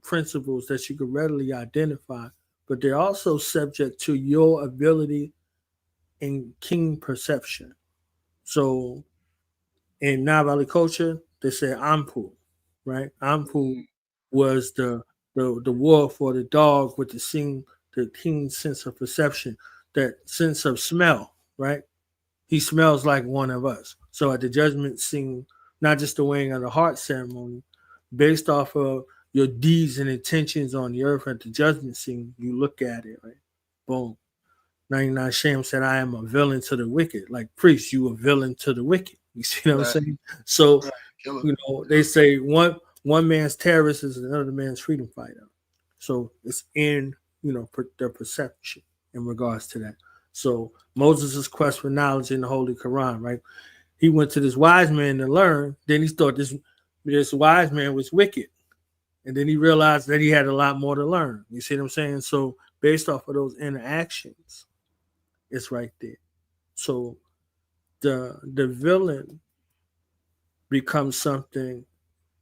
principles that you can readily identify, but they're also subject to your ability and keen perception. So in Navajo culture, they say Ampu, right? Ampu was the wolf or the dog with the keen sense of perception, that sense of smell, right? He smells like one of us. So at the judgment scene, not just the weighing of the heart ceremony, based off of your deeds and intentions on the earth at the judgment scene, you look at it, right? Boom. 99 Sham said, I am a villain to the wicked. Like Priest, you a villain to the wicked. You see what I'm saying? So, they say one man's terrorist is another man's freedom fighter. So it's in, their perception in regards to that. So Moses' quest for knowledge in the Holy Quran, right? He went to this wise man to learn. Then he thought this wise man was wicked. And then he realized that he had a lot more to learn. You see what I'm saying? So based off of those interactions, it's right there. So the villain becomes something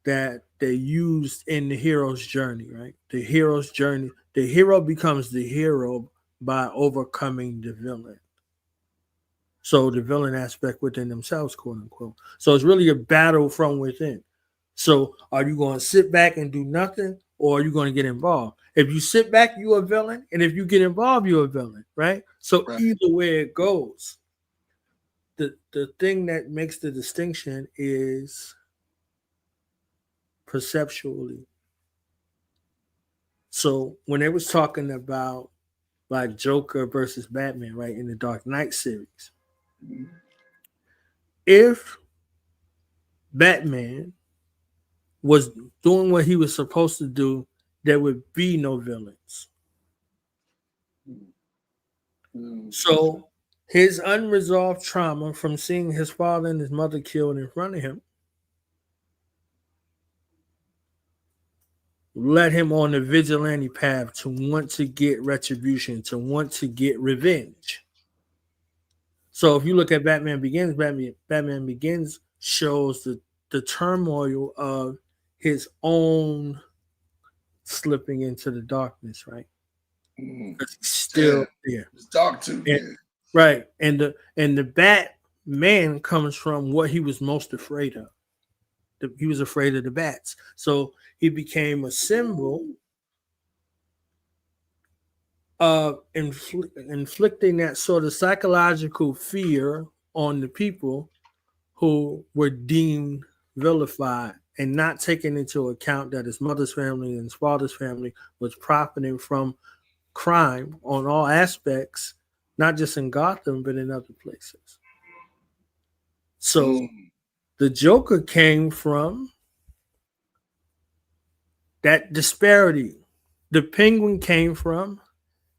that they used in the hero's journey, right? The hero's journey. The hero becomes the hero by overcoming the villain. So the villain aspect within themselves, quote unquote. So it's really a battle from within. So are you going to sit back and do nothing, or are you going to get involved? If you sit back, you're a villain. And if you get involved, you're a villain, right? So either way it goes, the thing that makes the distinction is perceptually. So when they was talking about like Joker versus Batman, right, in the Dark Knight series, if Batman was doing what he was supposed to do, there would be no villains. So his unresolved trauma from seeing his father and his mother killed in front of him led him on the vigilante path to want to get retribution, to want to get revenge. So if you look at Batman Begins shows the turmoil of his own slipping into the darkness, right? Because he's still there.
It's dark too.
Right. And the Batman comes from what he was most afraid of. He was afraid of the bats. So he became a symbol of inflicting that sort of psychological fear on the people who were deemed vilified, and not taking into account that his mother's family and his father's family was profiting from crime on all aspects, not just in Gotham, but in other places. So the Joker came from that disparity. The Penguin came from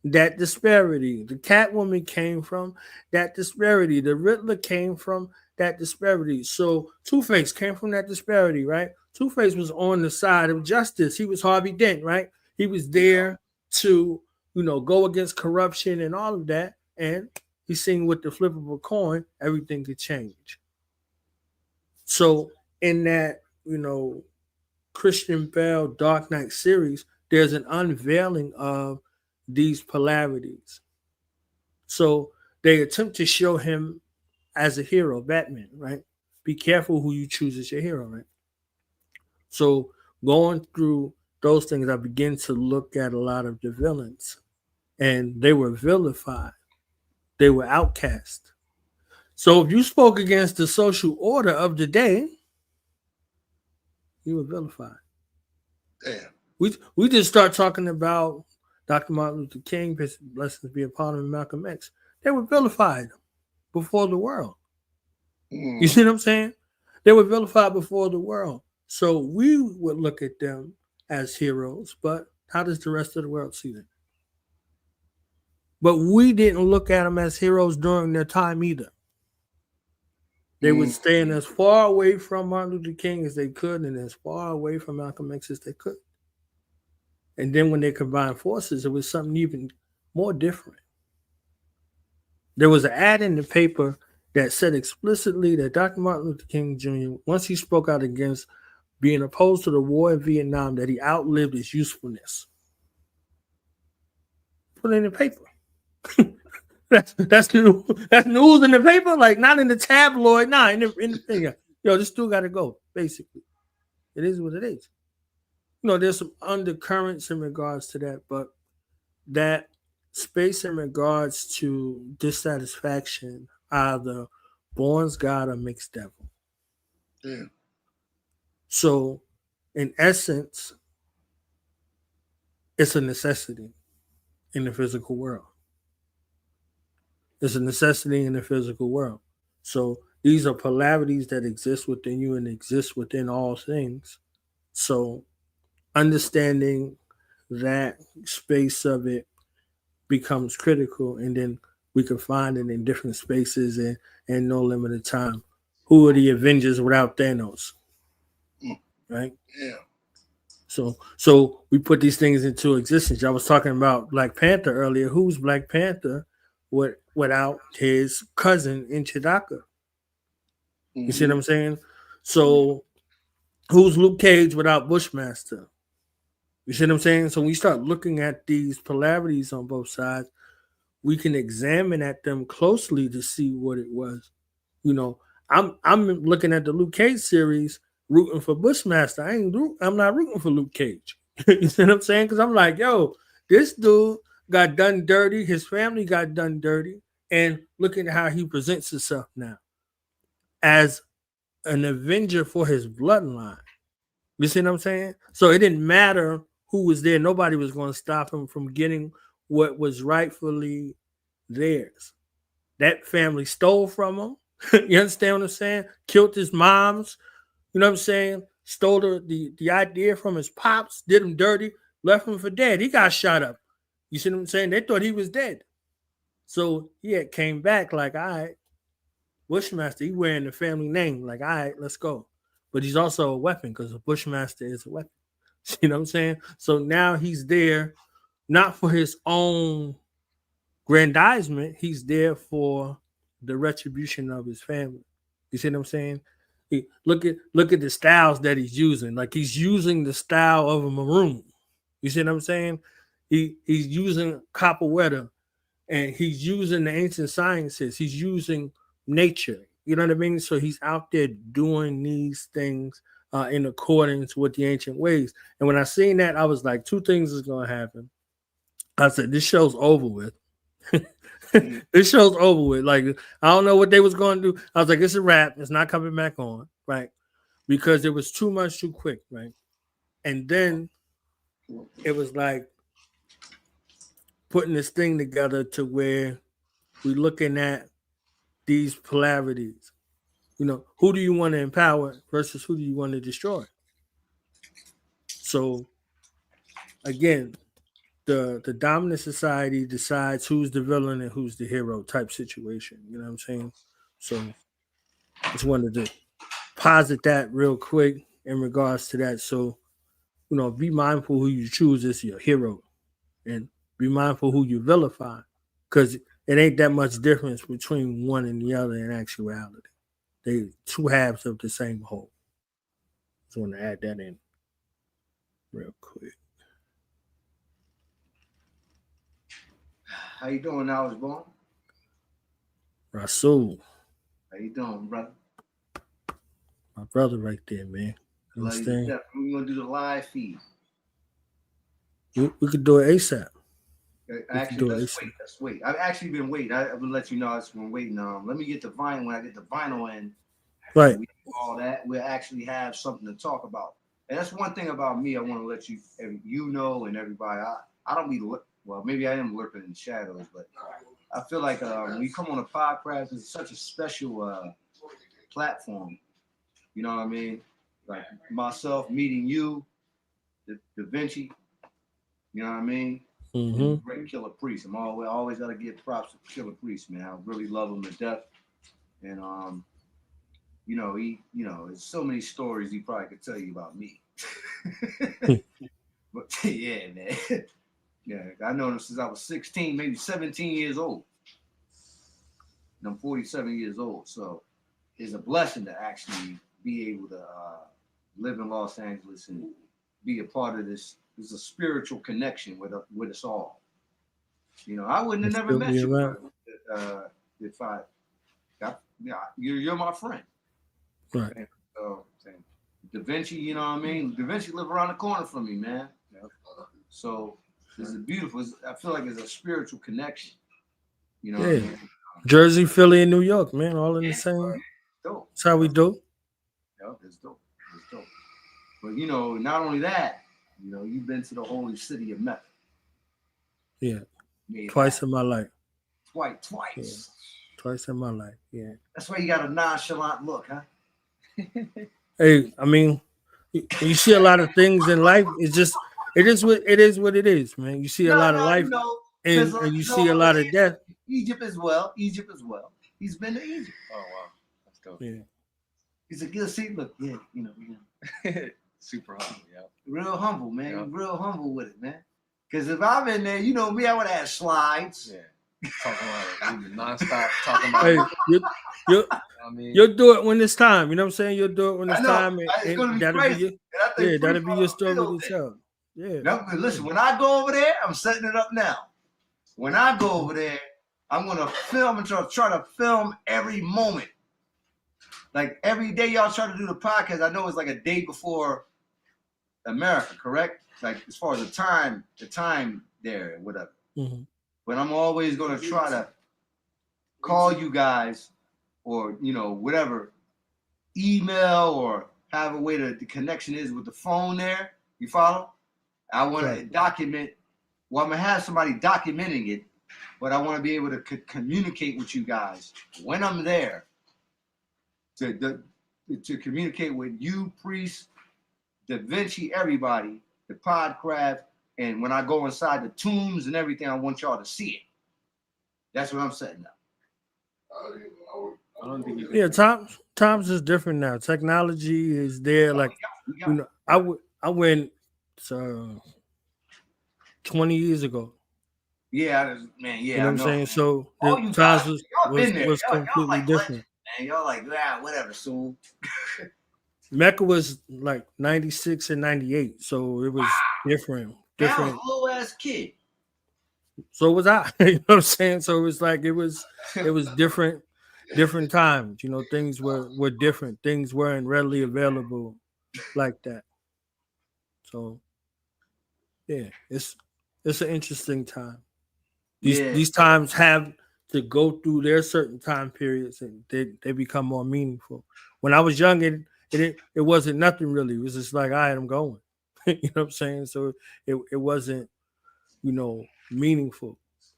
that disparity. The Catwoman came from that disparity. The Riddler came from that disparity. So Two-Face came from that disparity, right? Two-Face was on the side of justice. He was Harvey Dent, right? He was there to, go against corruption and all of that. And he's seeing with the flip of a coin, everything could change. So in that, Christian Bale Dark Knight series, there's an unveiling of these polarities. So they attempt to show him as a hero, Batman, right? Be careful who you choose as your hero, right? So going through those things, I begin to look at a lot of the villains, and they were vilified. They were outcast. So if you spoke against the social order of the day, you were vilified.
Damn.
We just start talking about Dr. Martin Luther King, blessings be upon him, and Malcolm X. They were vilified before the world. You see what I'm saying? They were vilified before the world. So we would look at them as heroes, but how does the rest of the world see them? But we didn't look at them as heroes during their time either. They would stay as far away from Martin Luther King as they could and as far away from Malcolm X as they could. And then when they combined forces, it was something even more different. There was an ad in the paper that said explicitly that Dr. Martin Luther King Jr., once he spoke out against being opposed to the war in Vietnam, that he outlived its usefulness. Put it in the paper. that's news in the paper, like not in the tabloid, in the thing. Yo, this dude got to go. Basically, it is what it is. There's some undercurrents in regards to that, but that space in regards to dissatisfaction, either born's God or mixed devil.
Yeah.
So, in essence, it's a necessity in the physical world. It's a necessity in the physical world. So these are polarities that exist within you and exist within all things. So understanding that space of it becomes critical, and then we can find it in different spaces and no limited time. Who are the Avengers without Thanos? Right?
Yeah.
So we put these things into existence. I was talking about Black Panther earlier. Who's Black Panther without his cousin in Chidaka? You see what I'm saying? So who's Luke Cage without Bushmaster? You see what I'm saying? So when we start looking at these polarities on both sides, we can examine at them closely to see what it was. I'm looking at the Luke Cage series, rooting for Bushmaster. I'm not rooting for Luke Cage. You see what I'm saying? Because I'm like, yo, this dude got done dirty. His family got done dirty. And look at how he presents himself now as an avenger for his bloodline. You see what I'm saying? So it didn't matter who was there. Nobody was going to stop him from getting what was rightfully theirs. That family stole from him. You understand what I'm saying? Killed his moms. You know what I'm saying? Stole the idea from his pops, did him dirty, left him for dead. He got shot up. You see what I'm saying? They thought he was dead. So he had came back like, all right, Bushmaster, he wearing the family name. Like, all right, let's go. But he's also a weapon because a Bushmaster is a weapon. You know what I'm saying? So now he's there not for his own grandizement. He's there for the retribution of his family. You see what I'm saying? Look at the styles that he's using. Like he's using the style of a maroon. You see what I'm saying? He's using capoeira, and he's using the ancient sciences. He's using nature. You know what I mean? So he's out there doing these things in accordance with the ancient ways. And when I seen that, I was like, two things is going to happen. I said, this show's over with. This show's over with. Like, I don't know what they was going to do. I was like, it's a wrap. It's not coming back on, right? Because it was too much too quick, right? And then it was like putting this thing together to where we're looking at these polarities. Who do you want to empower versus who do you want to destroy? So, again, the dominant society decides who's the villain and who's the hero type situation. You know what I'm saying? So just wanted to posit that real quick in regards to that. So, be mindful who you choose as your hero and be mindful who you vilify, because it ain't that much difference between one and the other in actuality. They two halves of the same whole. Just want to add that in real quick.
How you doing now, is born?
Rasul.
How you doing, brother?
My brother right there, man. You understand?
We're going to do the live feed.
We could do it ASAP.
Actually, let's wait. I've actually been waiting. I will let you know I've been waiting. Let me get the vinyl. When I get the vinyl in,
right,
we do all that, we'll actually have something to talk about. And that's one thing about me. I want to let you know, and everybody. I don't be well. Maybe I am lurking in the shadows, but I feel like when you come on a podcast, it's such a special platform You know what I mean? Like myself meeting you, Da Vinci. You know what I mean?
Mm-hmm.
Great Killah Priest. I'm always gotta give props to Killah Priest, man. I really love him to death. And you know, there's so many stories he probably could tell you about me. But yeah, man. Yeah, I know him since I was 16, maybe 17 years old. And I'm 47 years old. So it's a blessing to actually be able to live in Los Angeles and be a part of this. There's a spiritual connection with us all. You know, I wouldn't have never met you if I got, you're my friend.
Right.
And, Da Vinci, you know what I mean? Da Vinci live around the corner from me, man. So it's beautiful. I feel like it's a spiritual connection. You know what I mean?
Jersey, Philly, and New York, man, all in the same.
Dope.
That's how we do.
Yep, it's dope. It's dope. But you know, not only that, you know, you've been to the holy city of Mecca.
Yeah. Twice in my life.
Twice.
Yeah. Twice in my life. Yeah.
That's why you got a nonchalant look, huh?
Hey, I mean, you see a lot of things in life. It is what it is, man. You see a lot of life, and you see a lot of death.
Egypt as well. He's been to Egypt.
Oh wow, that's dope.
Yeah.
He's a good seat. Look, yeah, you know.
Super humble, yeah.
Real humble, man. Yeah. Real humble with it, man. Because if I'm in there, you know me, I would have slides.
Yeah. Talking about nonstop. Talking about.
Hey, you'll do it when it's time. You know what I'm saying? You'll do it when it's time.
It's gonna be crazy.
That'll be your story to tell. Yeah.
No, listen, when I go over there, I'm setting it up now. When I go over there, I'm gonna film and try to film every moment. Like every day y'all try to do the podcast, I know it's like a day before America, correct? Like as far as the time there, whatever.
Mm-hmm.
But I'm always gonna try to call you guys, or you know whatever, email or have a way to the connection is with the phone there. You follow? I want to document. Well, I'm gonna have somebody documenting it, but I want to be able to communicate with you guys when I'm there. To communicate with you, Priest, Da Vinci, everybody, the Podcraft, and when I go inside the tombs and everything, I want y'all to see it. That's what I'm setting up.
I don't think you can.
Yeah, times is different now. Technology is there. Like you know, I went 20 years ago.
Yeah, man. Yeah,
you know what I'm saying. So
the
times was
y'all
completely
like,
different.
Man, y'all like, whatever, soon.
Mecca was like 96 and 98, so it was different.
I was a little ass kid.
So was I. You know what I'm saying? So it was like it was different times. You know, things were different. Things weren't readily available like that. So yeah, it's an interesting time. These times have to go through their certain time periods, and they become more meaningful. When I was young, it wasn't nothing really. It was just like, all right, I'm going. You know what I'm saying? So it wasn't, you know, meaningful.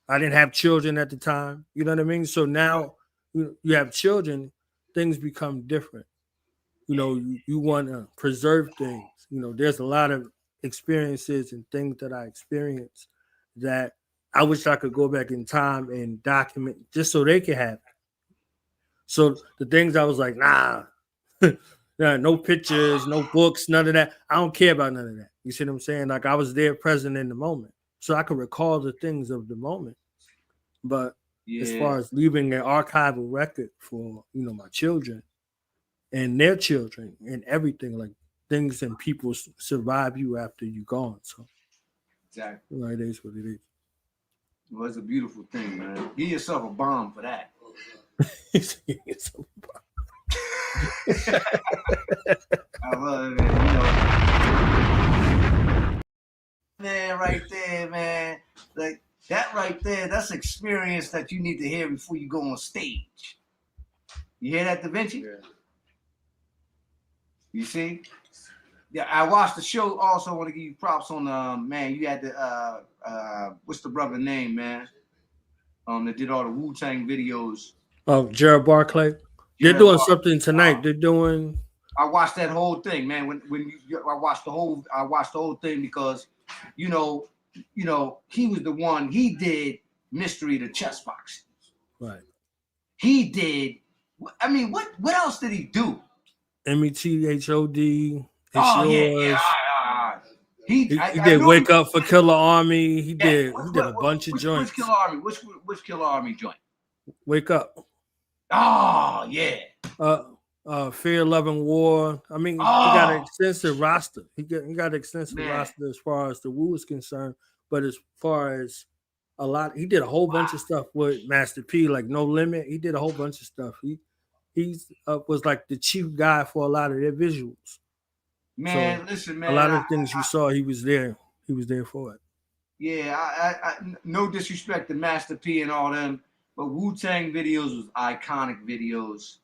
I didn't have children at the time. You know what I mean? So now you have children, things become different. You know, you want to preserve things. You know, there's a lot of experiences and things that I experienced that I wish I could go back in time and document just so they can have it. So the things I was like, nah, no pictures, no books, none of that. I don't care about none of that. You see what I'm saying? Like I was there present in the moment. So I could recall the things of the moment. But as far as leaving an archival record for, you know, my children and their children and everything, like things and people survive you after you're gone. So
exactly.
It is what it is.
Well, it's a beautiful thing, man. Give yourself a bomb for that. I love it, man. You know, man, right there, man. Like that right there, that's experience that you need to hear before you go on stage. You hear that, Da Vinci?
Yeah.
You see? Yeah, I watched the show. Also, I want to give you props on man. You had the what's the brother name, man? That did all the Wu-Tang videos.
Oh, Gerald Barclay. They're doing something tonight. They're doing
I watched that whole thing, man. I watched the whole thing because, you know, he was the one. He did Mystery to Chess Boxing.
Right.
He did. I mean, what else did he do?
METHOD.
Oh yeah. He
did Wake Up for Killah Army. He did a bunch of joints.
Which Killah Army? Which Killah Army joint?
Wake Up.
Oh yeah.
Fear, Love, and War. I mean, he got an extensive roster. He got an extensive roster as far as the Wu is concerned. But as far as he did a whole bunch of stuff with Master P, like No Limit. He did a whole bunch of stuff. He was like the chief guy for a lot of their visuals.
Man,
so
listen, man.
A lot of things you saw, he was there. He was there for it.
Yeah, I no disrespect to Master P and all them, but Wu-Tang videos was iconic videos.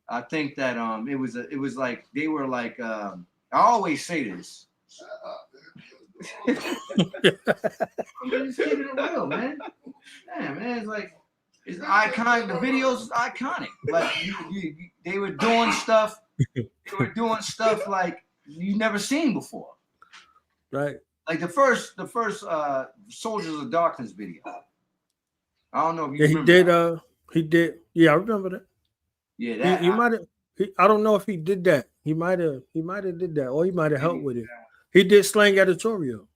I think that it was like they were like I always say this. Shut up, man. I'm just keeping it real, man. Damn, man, it's iconic. The videos is iconic. Like they were doing stuff. They were doing stuff like you never seen before.
Right.
Like the first Soldiers of Darkness video. I don't know if you remember.
He did. Yeah, I remember that.
Yeah, that
he might have. I don't know if he did that. He might have did that, or he might have helped with it. He did Slang Editorial.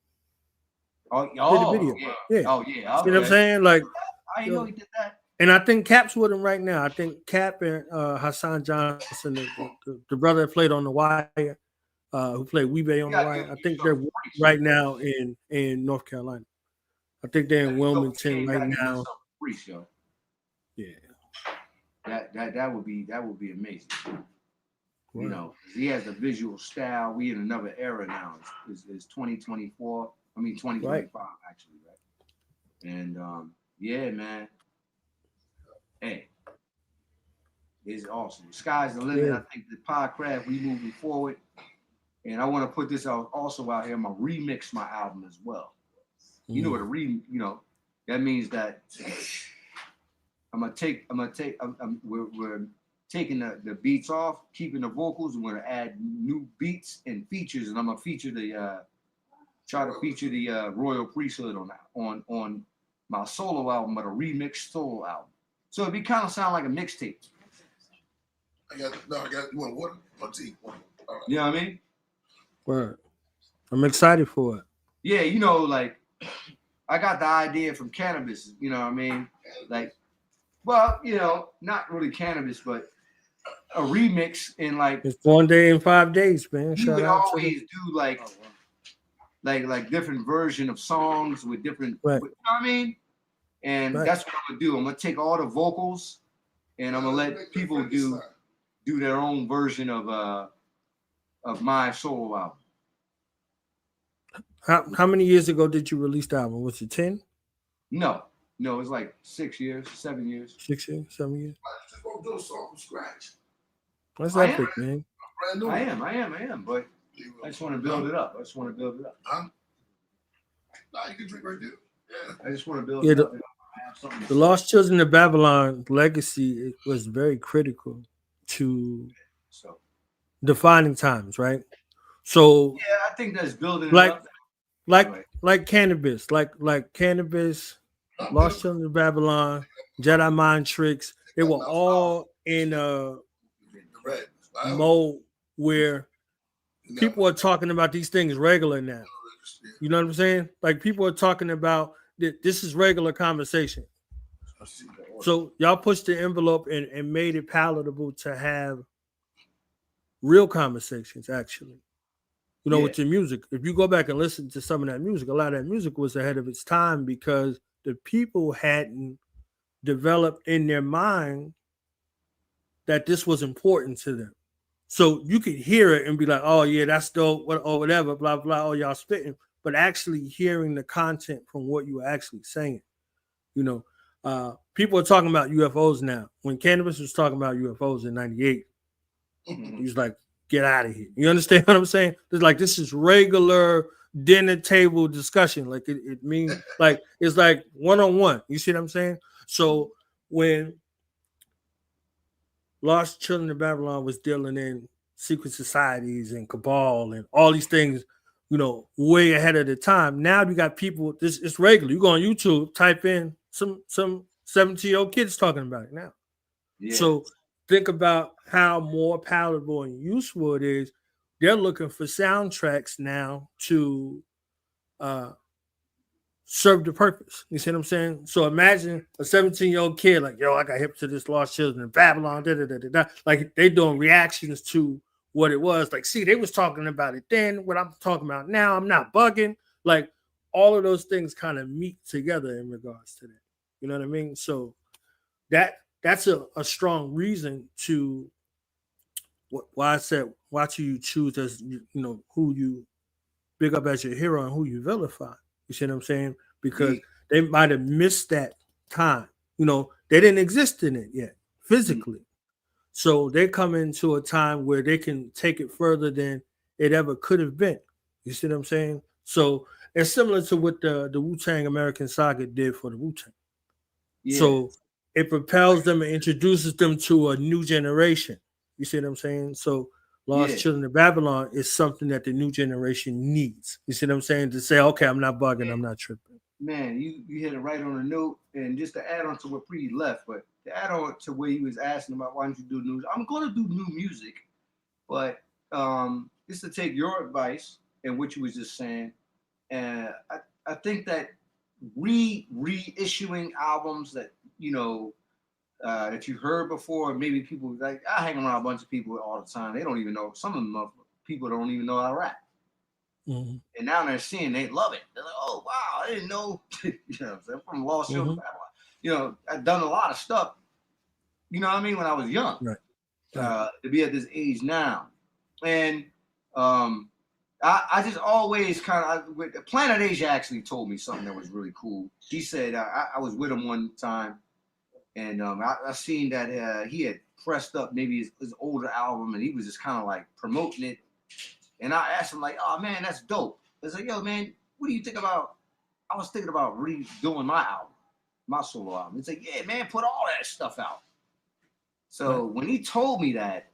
Did
the video.
Yeah. Oh yeah. Okay.
You know what I'm saying? Like,
I know he did that.
And I think Cap's with him right now. I think Cap and Hassan Johnson, the brother that played on The Wire, who played Weebay on The Wire. I think they're right now in North Carolina. I think they're in Wilmington right now. Yeah.
That would be amazing. Right. You know, he has a visual style. We in another era now. It's 2024. I mean 2025 actually, right? And yeah, man. Hey, it's awesome. The sky's the limit. I think the podcast we moving forward. And I want to put this out also out here. I'm gonna remix my album as well. You know what that means that we're taking the beats off, keeping the vocals. We're gonna add new beats and features, and I'm gonna feature try to feature the Royal Priesthood on my solo album, but a remixed solo album. So it'd be kind of sound like a mixtape.
You want water? One tea. One. All right.
You know what I mean?
Right. I'm excited for it.
Yeah, like I got the idea from Cannabis. You know what I mean? Like, well, not really Cannabis, but a remix in like.
It's 1 day in 5 days, man.
He would always do like different version of songs with different.
Right.
You know what I mean? And that's what I'm gonna do. I'm gonna take all the vocals, and I'm gonna let people do their own version of my solo album.
How many years ago did you release the album? Was it 10?
No, it's like 6 years, 7 years.
6 years, 7 years.
I just won't do a song from scratch.
That's epic, man.
I am, but I just want to build it up.
Huh? Nah, you can drink right there. Yeah.
I just want to build it up.
The Lost Children of Babylon legacy was very critical to defining times, right? So
yeah, I think that's building it up.
Like Cannabis, like Cannabis, Lost Children of Babylon, Jedi Mind Tricks. They were all in a mode where people are talking about these things regular now. You know what I'm saying? Like people are talking about this is regular conversation. So y'all pushed the envelope and made it palatable to have real conversations, actually. With your music. If you go back and listen to some of that music, a lot of that music was ahead of its time because the people hadn't developed in their mind that this was important to them. So you could hear it and be like, oh yeah, that's dope, or whatever, blah, blah, oh, y'all spitting. But actually hearing the content from what you were actually saying. People are talking about UFOs now. When Cannabis was talking about UFOs in 98, he was like, get out of here. You understand what I'm saying? It's like, this is regular dinner table discussion. Like it means like, it's like one-on-one. You see what I'm saying? So when Lost Children of Babylon was dealing in secret societies and cabal and all these things, way ahead of the time. Now you got people, it's regular. You go on YouTube, type in some 17-year-old kids talking about it now.
Yeah.
So think about how more palatable and useful it is. They're looking for soundtracks now to serve the purpose. You see what I'm saying? So imagine a 17-year-old kid like, yo, I got hip to this Lost Children in Babylon, like they doing reactions to what it was. Like, see, they was talking about it then, what I'm talking about now, I'm not bugging. Like, all of those things kind of meet together in regards to that. You know what I mean? So that's a strong reason to why I said, why do you choose as who you big up as your hero and who you vilify? You see what I'm saying? Because they might have missed that time. They didn't exist in it yet physically. So they come into a time where they can take it further than it ever could have been. You see what I'm saying? So it's similar to what the Wu-Tang American Saga did for the Wu-Tang. Yeah. So it propels them and introduces them to a new generation. You see what I'm saying? So Lost Children of Babylon is something that the new generation needs. You see what I'm saying? To say, okay, I'm not bugging, I'm not tripping.
Man, you hit it right on the note. And just to add on to what Pre left, but to add on to where he was asking about why don't you do news, I'm going to do new music, but just to take your advice and what you was just saying, and I think that reissuing albums that that you heard before, maybe people like, I hang around a bunch of people all the time. They don't even know. Some of them people don't even know how to rap. Mm-hmm. And now they're seeing, they love it. They're like, oh wow, I didn't know. I'm from Lost Children. I've done a lot of stuff. You know what I mean? When I was young, right. To be at this age now, and I just always kind of Planet Asia actually told me something that was really cool. He said I was with him one time. And I seen that he had pressed up maybe his older album, and he was just kind of like promoting it. And I asked him like, "Oh man, that's dope." I was like, "Yo, man, what do you think about?" I was thinking about redoing my album, my solo album. He's like, "Yeah, man, put all that stuff out." So when he told me that,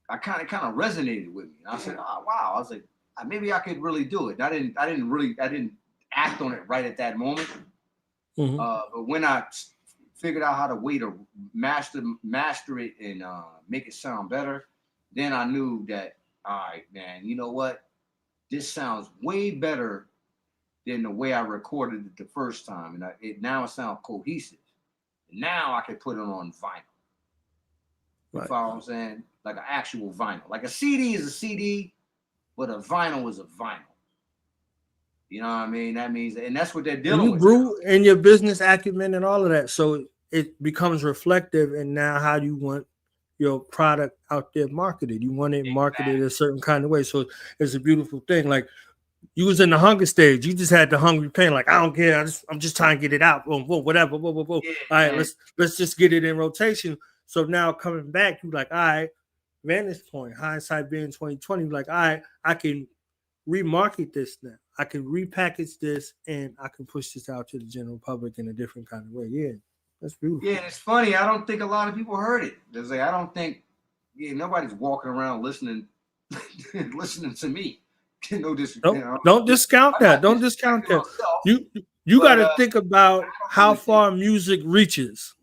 I kind of resonated with me. And I said, "Oh wow!" I was like, "Maybe I could really do it." And I didn't act on it right at that moment. Mm-hmm. But when I figured out how to master it and make it sound better, then I knew that, all right, man, you know what? This sounds way better than the way I recorded it the first time. And now it sounds cohesive. Now I can put it on vinyl. You follow what I'm saying? Like an actual vinyl. Like a CD is a CD, but a vinyl is a vinyl. You know what I mean? That means, and that's what they're dealing with. You grew
in your business acumen and all of that. So it becomes reflective in now how you want your product out there marketed. You want it marketed a certain kind of way. So it's a beautiful thing. Like you was in the hunger stage. You just had the hungry pain. Like, I don't care. I'm just trying to get it out. Boom, boom, whatever. Boom, boom, boom. Yeah, all right, let's just get it in rotation. So now coming back, you're like, all right, vantage point, hindsight being 2020, like, all right, I can remarket this now. I can repackage this and I can push this out to the general public in a different kind of way. Yeah, that's beautiful.
Yeah, it's funny. I don't think a lot of people heard it. There's like, I don't think nobody's walking around listening to me. Don't
discount that. Don't discount that. You got to think about how far music reaches.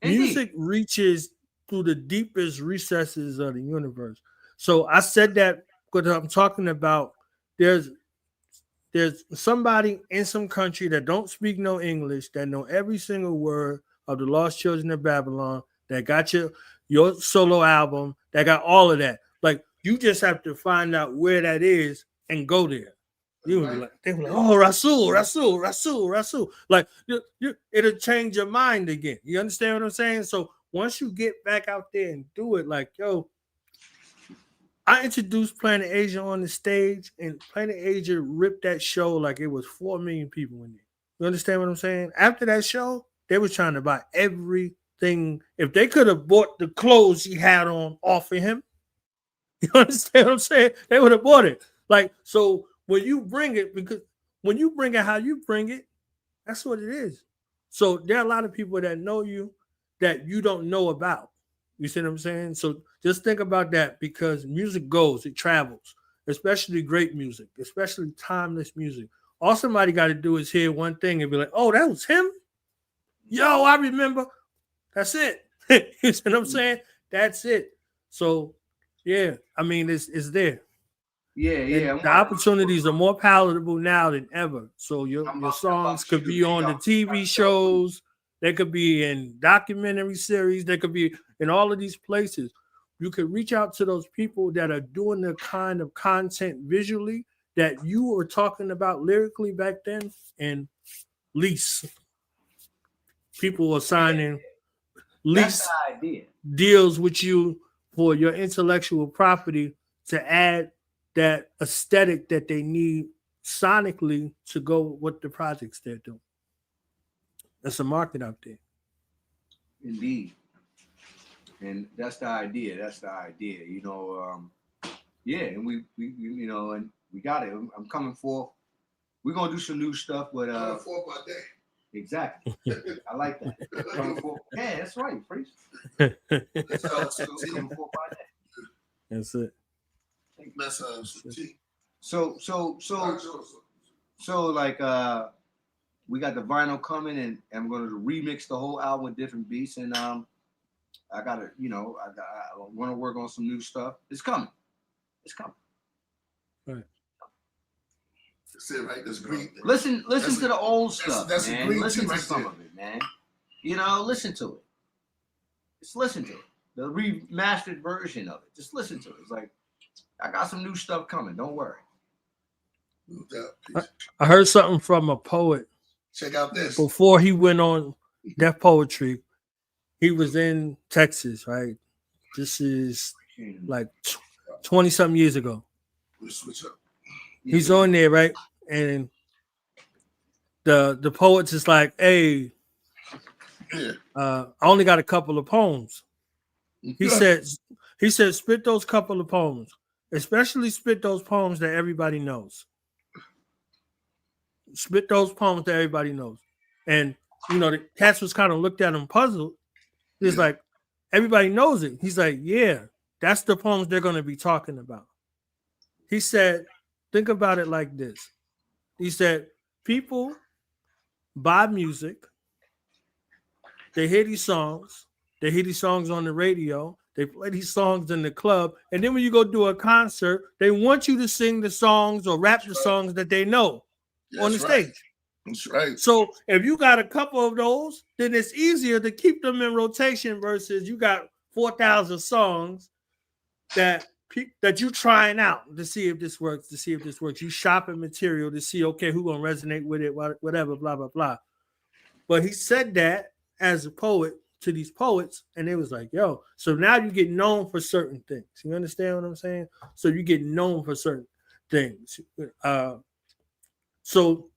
Indeed. Music reaches through the deepest recesses of the universe. So I said that because I'm talking about there's somebody in some country that don't speak no English, that know every single word of the Lost Children of Babylon, that got your solo album, that got all of that. Like, you just have to find out where that is and go there. You would be like, they were like, oh, Rasul. Like, it'll change your mind again. You understand what I'm saying? So once you get back out there and do it, like, yo, I introduced Planet Asia on the stage, and Planet Asia ripped that show like it was 4 million people in there. You understand what I'm saying? After that show, they were trying to buy everything. If they could have bought the clothes he had on off of him, you understand what I'm saying? They would have bought it. Like, so when you bring it, because when you bring it how you bring it, that's what it is. So there are a lot of people that know you that you don't know about. You see what I'm saying? So just think about that, because music goes, it travels, especially great music, especially timeless music. All somebody got to do is hear one thing and be like, oh, that was him? Yo, I remember. That's it. You see what I'm saying? That's it. So, yeah, I mean, it's there.
Yeah.
And the opportunities are more palatable now than ever. So your songs could be on the TV shows. They could be in documentary series. They could be in all of these places. You could reach out to those people that are doing the kind of content visually that you were talking about lyrically back then, and lease. People are signing lease deals with you for your intellectual property to add that aesthetic that they need sonically to go with the projects they're doing. There's a market out there.
Indeed. And that's the idea. You know, yeah, and we you know, and we got it. I'm coming forth. We're gonna do some new stuff, but
Coming forth by day.
Exactly. I like that. Coming forth. Yeah, that's right, Priest. Coming forth by day.
That's it.
So like we got the vinyl coming, and I'm going to remix the whole album with different beats, and I gotta, you know, I want to work on some new stuff. It's coming.
Right.
That's it, right? That's green.
Listen to the old stuff,
that's
man.
A green
Listen to
right
some
there.
of it, man. You know, listen to it. Just listen to it. The remastered version of it. Just listen to it. It's like, I got some new stuff coming. Don't worry.
I heard something from a poet.
Check out this.
Before he went on Def Poetry, he was in Texas, right? This is like 20-something years ago.
We'll switch up.
He's on there, right? And the poet's is like, hey, I only got a couple of poems. He said, spit those couple of poems, especially spit those poems that everybody knows. Spit those poems that everybody knows. And, you know, the cats was kind of looked at him puzzled. He's like, everybody knows it. He's like, yeah, that's the poems they're going to be talking about. He said, think about it like this. He said, people buy music. They hear these songs. They hear these songs on the radio. They play these songs in the club. And then when you go do a concert, they want you to sing the songs or rap the songs that they know on the stage.
That's right.
So if you got a couple of those, then it's easier to keep them in rotation versus you got 4,000 songs that you trying out to see if this works, You shopping material to see, okay, who gonna resonate with it, whatever, blah, blah, blah. But he said that as a poet to these poets, and they was like, yo, so now you get known for certain things. You understand what I'm saying? So you get known for certain things. So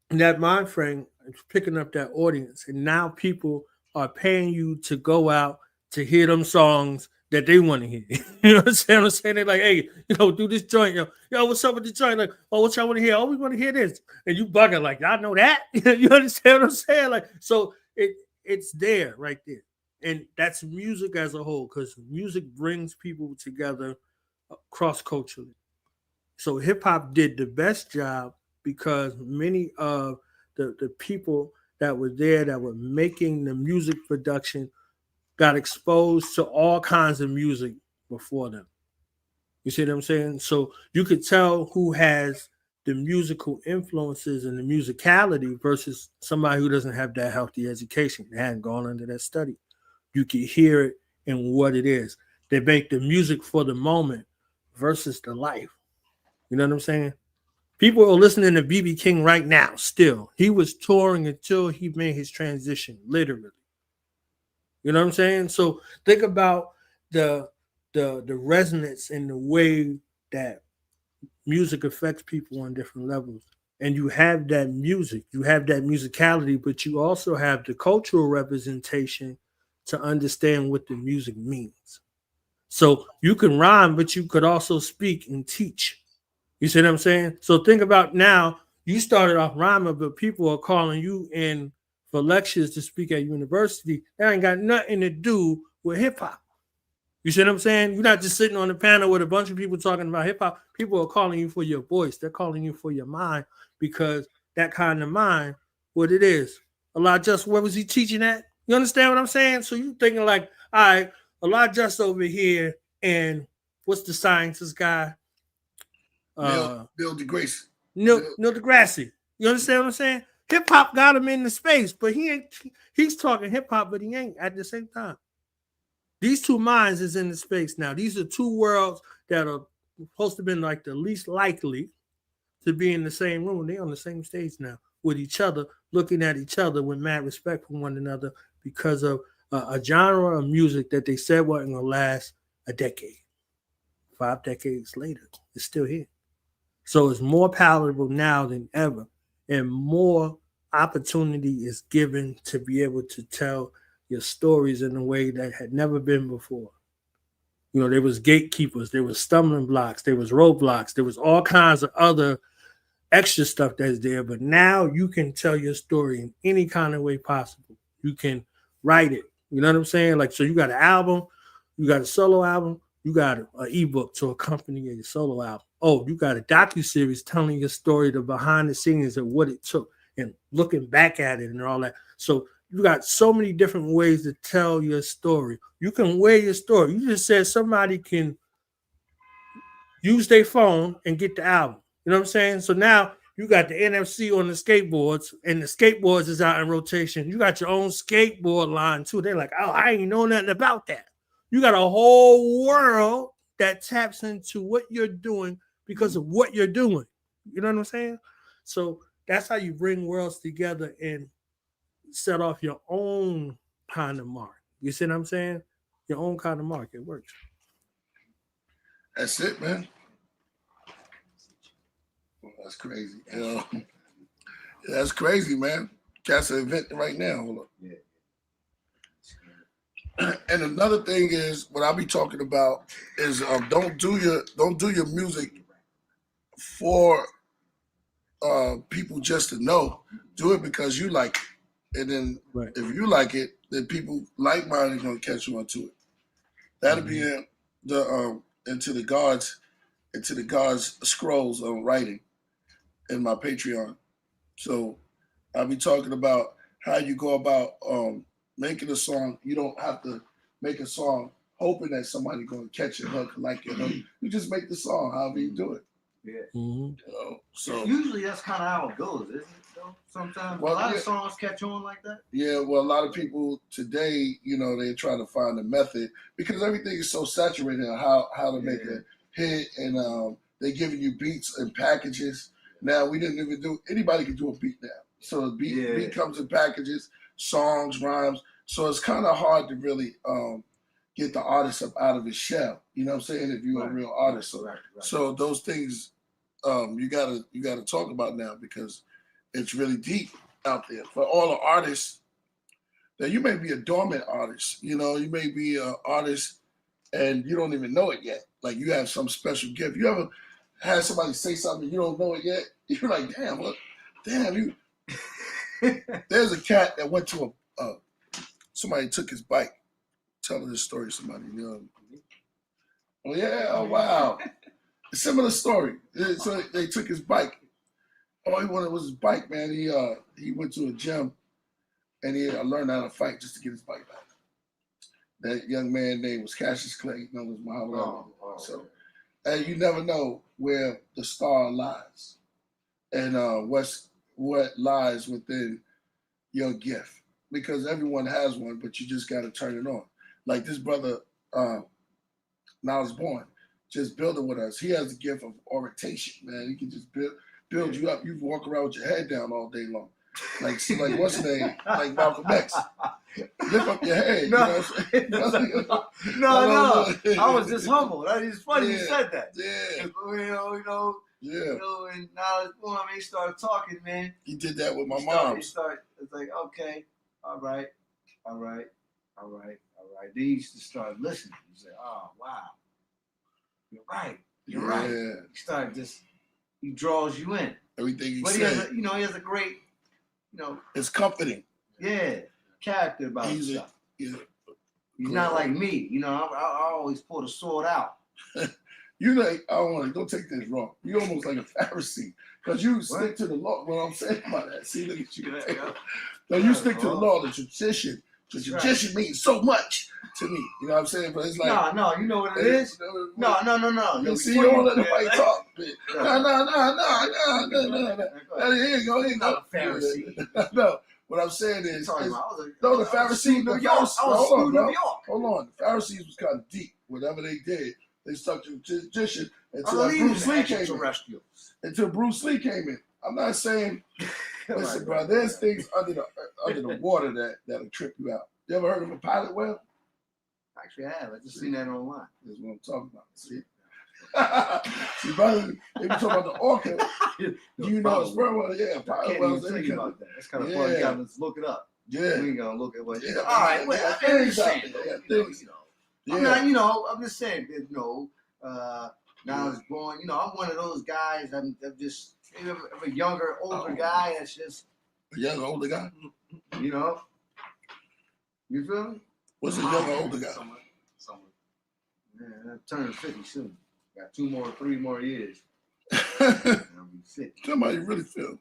that mind frame is picking up that audience, and now people are paying you to go out to hear them songs that they want to hear. You know what I'm saying? They're like, hey, you know, do this joint. Yo, what's up with the joint? Like, oh, what y'all want to hear? Oh, we want to hear this. And you bugging like, I know that. You understand what I'm saying? Like, so it's there right there. And that's music as a whole, because music brings people together cross-culturally. So hip-hop did the best job because many of the people that were there that were making the music production got exposed to all kinds of music before them. You see what I'm saying? So you could tell who has the musical influences and the musicality versus somebody who doesn't have that healthy education. They hadn't gone under that study. You can hear it in what it is. They make the music for the moment versus the life. You know what I'm saying? People are listening to B.B. King right now still. He was touring until he made his transition, literally. You know what I'm saying? So think about the resonance and the way that music affects people on different levels. And you have that music, you have that musicality, but you also have the cultural representation to understand what the music means. So you can rhyme, but you could also speak and teach. You see what I'm saying? So think about now, you started off rhyming, but people are calling you in for lectures to speak at university. That ain't got nothing to do with hip hop. You see what I'm saying? You're not just sitting on the panel with a bunch of people talking about hip hop. People are calling you for your voice. They're calling you for your mind, because that kind of mind, what it is. Allah Just, where was he teaching at? You understand what I'm saying? So you thinking like, all right, Allah Just over here, and what's the scientist guy?
Neil deGrasse.
Neil deGrasse. You understand what I'm saying? Hip hop got him in the space, but he's talking hip hop, but he ain't at the same time. These two minds is in the space now. These are two worlds that are supposed to be like the least likely to be in the same room. They're on the same stage now with each other, looking at each other with mad respect for one another because of a genre of music that they said wasn't going to last a decade. 5 decades later, it's still here. So it's more palatable now than ever, and more opportunity is given to be able to tell your stories in a way that had never been before. You know, there was gatekeepers, there was stumbling blocks, there was roadblocks, there was all kinds of other extra stuff that's there. But now you can tell your story in any kind of way possible. You can write it. You know what I'm saying? Like, so you got an album, you got a solo album, you got an ebook to accompany your solo album. Oh, you got a docuseries telling your story, the behind the scenes of what it took and looking back at it and all that. So you got so many different ways to tell your story. You can wear your story. You just said somebody can use their phone and get the album. You know what I'm saying? So now you got the NFC on the skateboards, and the skateboards is out in rotation. You got your own skateboard line too. They're like, oh, I ain't know nothing about that. You got a whole world that taps into what you're doing because of what you're doing. You know what I'm saying? So that's how you bring worlds together and set off your own kind of mark. You see what I'm saying? Your own kind of mark. It works.
That's it, man. Well, that's crazy. You know, that's crazy, man. Cats are inventing right now. Hold up. Yeah. And another thing is what I'll be talking about is don't do your music for people just to know. Do it because you like it. And then if you like it, then people like mine are gonna catch on to it. That'll be in the into the God's scrolls of writing in my Patreon. So I'll be talking about how you go about making a song. You don't have to make a song hoping that somebody's going to catch your hook, like your hook. You just make the song however you do it.
Yeah.
You know, so
usually that's kind of how it goes, isn't it? Though sometimes a lot of songs catch on like that. Yeah,
well, a lot of people today, you know, they try to find a method because everything is so saturated on how to make a hit, and they giving you beats and packages. Now we didn't even do. Anybody can do a beat now. So a beat comes in packages, songs, rhymes. So it's kind of hard to really get the artist up out of his shell. You know what I'm saying? If you're a real artist. So those things you gotta talk about now because it's really deep out there. For all the artists, that you may be a dormant artist. You know, you may be an artist and you don't even know it yet. Like you have some special gift. You ever had somebody say something you don't know it yet? You're like, damn, what? Damn, you. There's a cat that went to somebody took his bike. Telling this story to somebody, you know. Oh yeah, oh wow. A similar story. So they took his bike. All he wanted was his bike, man. He went to a gym and he learned how to fight just to get his bike back. That young man name was Cassius Clay, known as Muhammad Ali. So and you never know where the star lies and what lies within your gift. Because everyone has one, but you just got to turn it on. Like this brother, Niles Bourne, just building with us. He has the gift of orientation, man. He can just build you up. You walk around with your head down all day long. Like what's his name? Like Malcolm X. Lift up your head.
No,
you know what I'm saying?
no. I was just humbled. It's funny you said that.
Yeah.
You know, and Niles Bourne, he started talking, man.
He did that with my mom.
It's like, okay, all right. Then he used to start listening. He said, oh, wow. You're right. He draws you in.
Everything he said.
He has a great,
it's comforting.
Yeah, character about
he's
himself. He's not like me. You know, I always pull the sword out.
You like, I don't want to, don't take this wrong. You almost like a Pharisee because you stick to the law. What I'm saying about that, see, look at you. No, you stick to the law, the tradition. The tradition means so much to me. You know what I'm saying? But it's like,
no, you know what it is? No.
You see, you don't let nobody talk. No. Here you go.
Not a Pharisee.
No. What I'm saying is, the Pharisees, Hold on. The Pharisees was kind of deep. Whatever they did, they stuck to the tradition until Bruce Lee came in. Until Bruce Lee came in. I'm not saying, listen, bro, there's things under the water that'll trip you out. You ever heard of a pilot whale?
Actually, I have. I just seen that online.
That's what I'm talking about. See? See, brother, if you talk about the orca, you know it's sperm whale. Yeah, pilot whales.
Think about that. That's kind of funny. Yeah, let's look it up.
Yeah.
We ain't gonna look at what.
Yeah,
all right, well, I'm just saying. I'm not, I'm just saying, now I was born, I'm one of those guys, I'm just a younger, older guy that's just.
A younger, older guy?
You know? You feel me?
What's a younger, older guy?
Somewhere. Man, I'm turning 50 soon. Got 3 more years.
I'll be 50. Tell me how you really feel.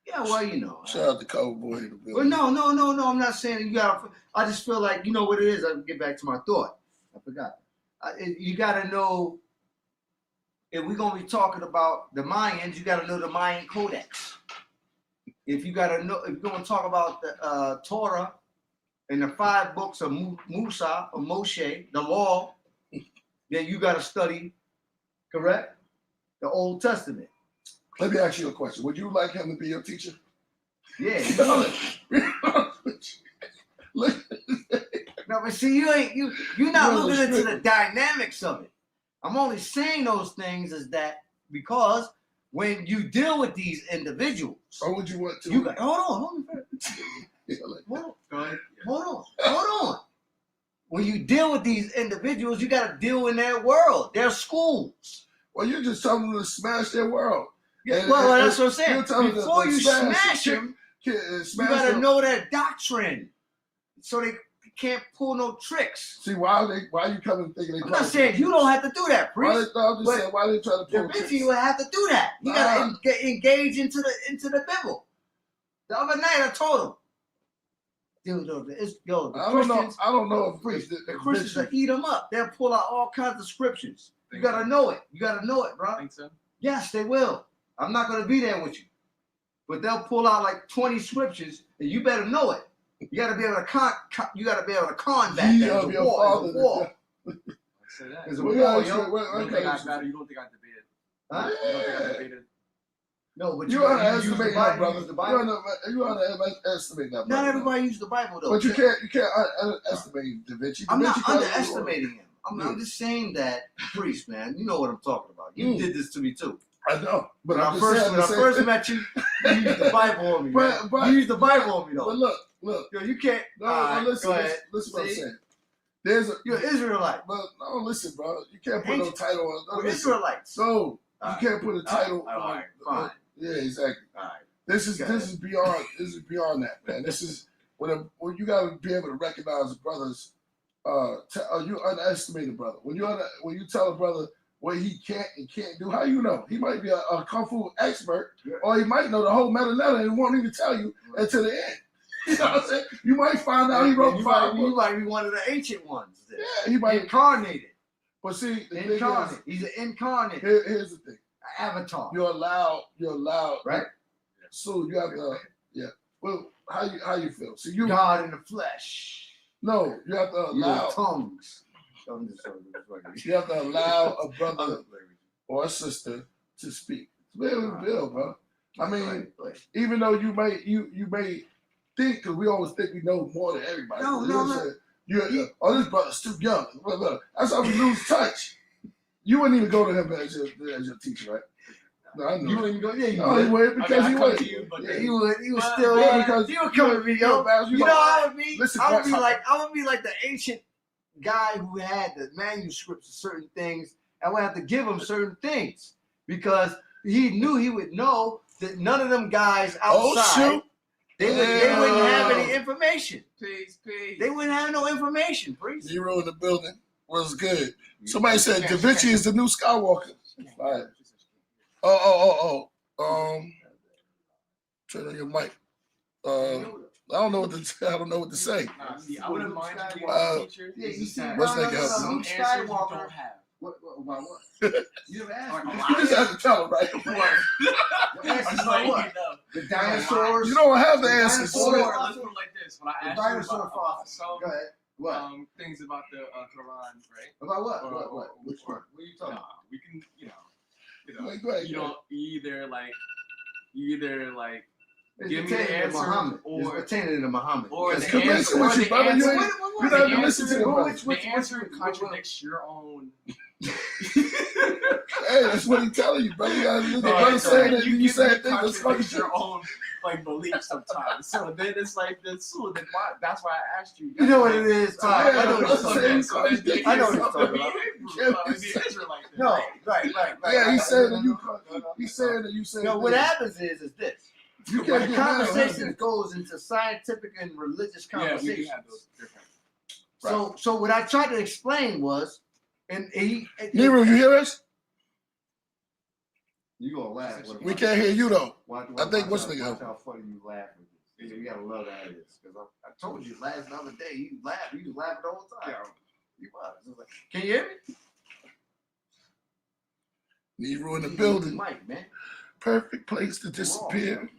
Yeah, well,
Shout out to Cowboy in the building.
Well, no. I'm not saying you gotta. I just feel like, you know what it is. I'll get back to my thought. I forgot. You gotta know, if we're gonna be talking about the Mayans, you gotta know the Mayan Codex. If you're gonna talk about the Torah and the 5 books of Musa or Moshe, the law, then you gotta study, correct? The Old Testament.
Let me ask you a question. Would you like him to be your teacher?
Yeah.
Look.
No, but see, you're not looking into the dynamics of it. I'm only saying those things is that because when you deal with these individuals,
or would you want to?
Hold on. When you deal with these individuals, you got to deal in their world, their schools.
Well, you're just telling them to smash their world.
Yeah, that's what I'm saying. Before you smash them, you got to know their doctrine, so they can't pull no tricks.
See, why you coming thinking?
I'm not saying you don't have to do that, Priest.
I'm just saying, why they try to pull tricks?
You have to do that. You got to engage into the Bible. The other night I told him, dude,
I don't know if
the Christians will eat them up. They'll pull out all kinds of scriptures. You got to know it. You got to know it, bro.
Think so?
Yes, they will. I'm not going to be there with you. But they'll pull out like 20 scriptures, and you better know it. You got to be able to combat that. There's a war.
Say that.
There's a war, yo.
You don't think I debated?
Huh?
You don't think I debated?
No, but
you underestimate that, brother. You underestimate that, brother.
Not everybody uses the Bible, though.
But you can't underestimate Da Vinci.
I'm not underestimating him. I'm just saying that, Priest, man, you know what I'm talking about. You did this to me, too.
I know. But
when I first met you, you used the Bible on me. You used the Bible on me, though.
But look.
Yo, you can't.
Listen what I'm saying.
You're an Israelite.
But no, listen, bro. You can't put no title on.
We're Israelites.
So you can't put a title on.
All right, fine.
Yeah, exactly.
All right.
This is beyond that, man. This is when you gotta be able to recognize the brothers. You underestimate a brother. When you tell a brother what he can't and can't do, how you know? He might be a kung fu expert, or he might know the whole meta and won't even tell you until the end. You know what I'm saying? You might find out he wrote 5 books.
You might be one of the ancient ones. Then.
Yeah, he might
incarnated.
But see,
incarnate. He's an incarnate.
Here's the thing.
An avatar.
You're allowed,
right?
So you have to, yeah. Well, how you feel? So you
God in the flesh.
No, you have to allow
tongues.
You have to allow a brother or a sister to speak. It's very real, bro. I mean, even though you may think, because we always think we know more than everybody.
No.
This brother's too young. That's how we lose touch. You wouldn't even go to him as your teacher, right? No, I know.
You wouldn't go. Yeah, you
would. He would because he would.
He would. He was still there because you would come to me, yo. You know, I would be. I would be like the ancient guy who had the manuscripts of certain things, and would have to give him certain things because he knew he would know that none of them guys outside They wouldn't have any information.
Peace.
They wouldn't have no information, Priest.
Nero in the building was good. Somebody said Da Vinci is the new Skywalker. Right. Turn on your mic. I don't know what to say.
I wouldn't mind if you teacher.
Yeah, you see,
What's that guy?
Some answers you don't have.
What? You never asked me.
You just have to tell him, right?
What answers about what? The dinosaurs.
You don't have the answers.
Let's put it like this. When I asked you about
Go ahead. What?
things about the Quran, right?
About what? What? Which one? What are you talking about?
We can,
Wait, go ahead,
you know, you either
It's
give me the
pertaining to
answer
Muhammad.
or
It's pertaining to Muhammad.
or
It's
the
convincing
answer,
with
or
you,
the
brother.
answer,
You're not even listening to the brother.
the answer contradicts your own.
Hey, that's what he's telling you, brother. You gotta listen. The brother saying that you saying things that's
contradicts
fucking
your own beliefs sometimes. So then it's like that's why I asked you.
You know what it is?
Yeah,
I know what you're talking about. I know what you're talking about. No, right.
Yeah, he's saying that you saying.
No, what happens is this.
You
When
can't
the
get mad at
conversation
him.
goes into scientific and religious
Yeah, we do
conversations.
have those different.
So what I tried to explain was, and
Nero, you hear us?
You gonna laugh?
We can't hear you though.
Watch
what's the
how funny you laugh with this. You gotta love that is because I told you last the other day you laughed. You was laughing the whole time. You was. Like, can you hear me?
Nero in the building.
Mike, man.
Perfect place to disappear.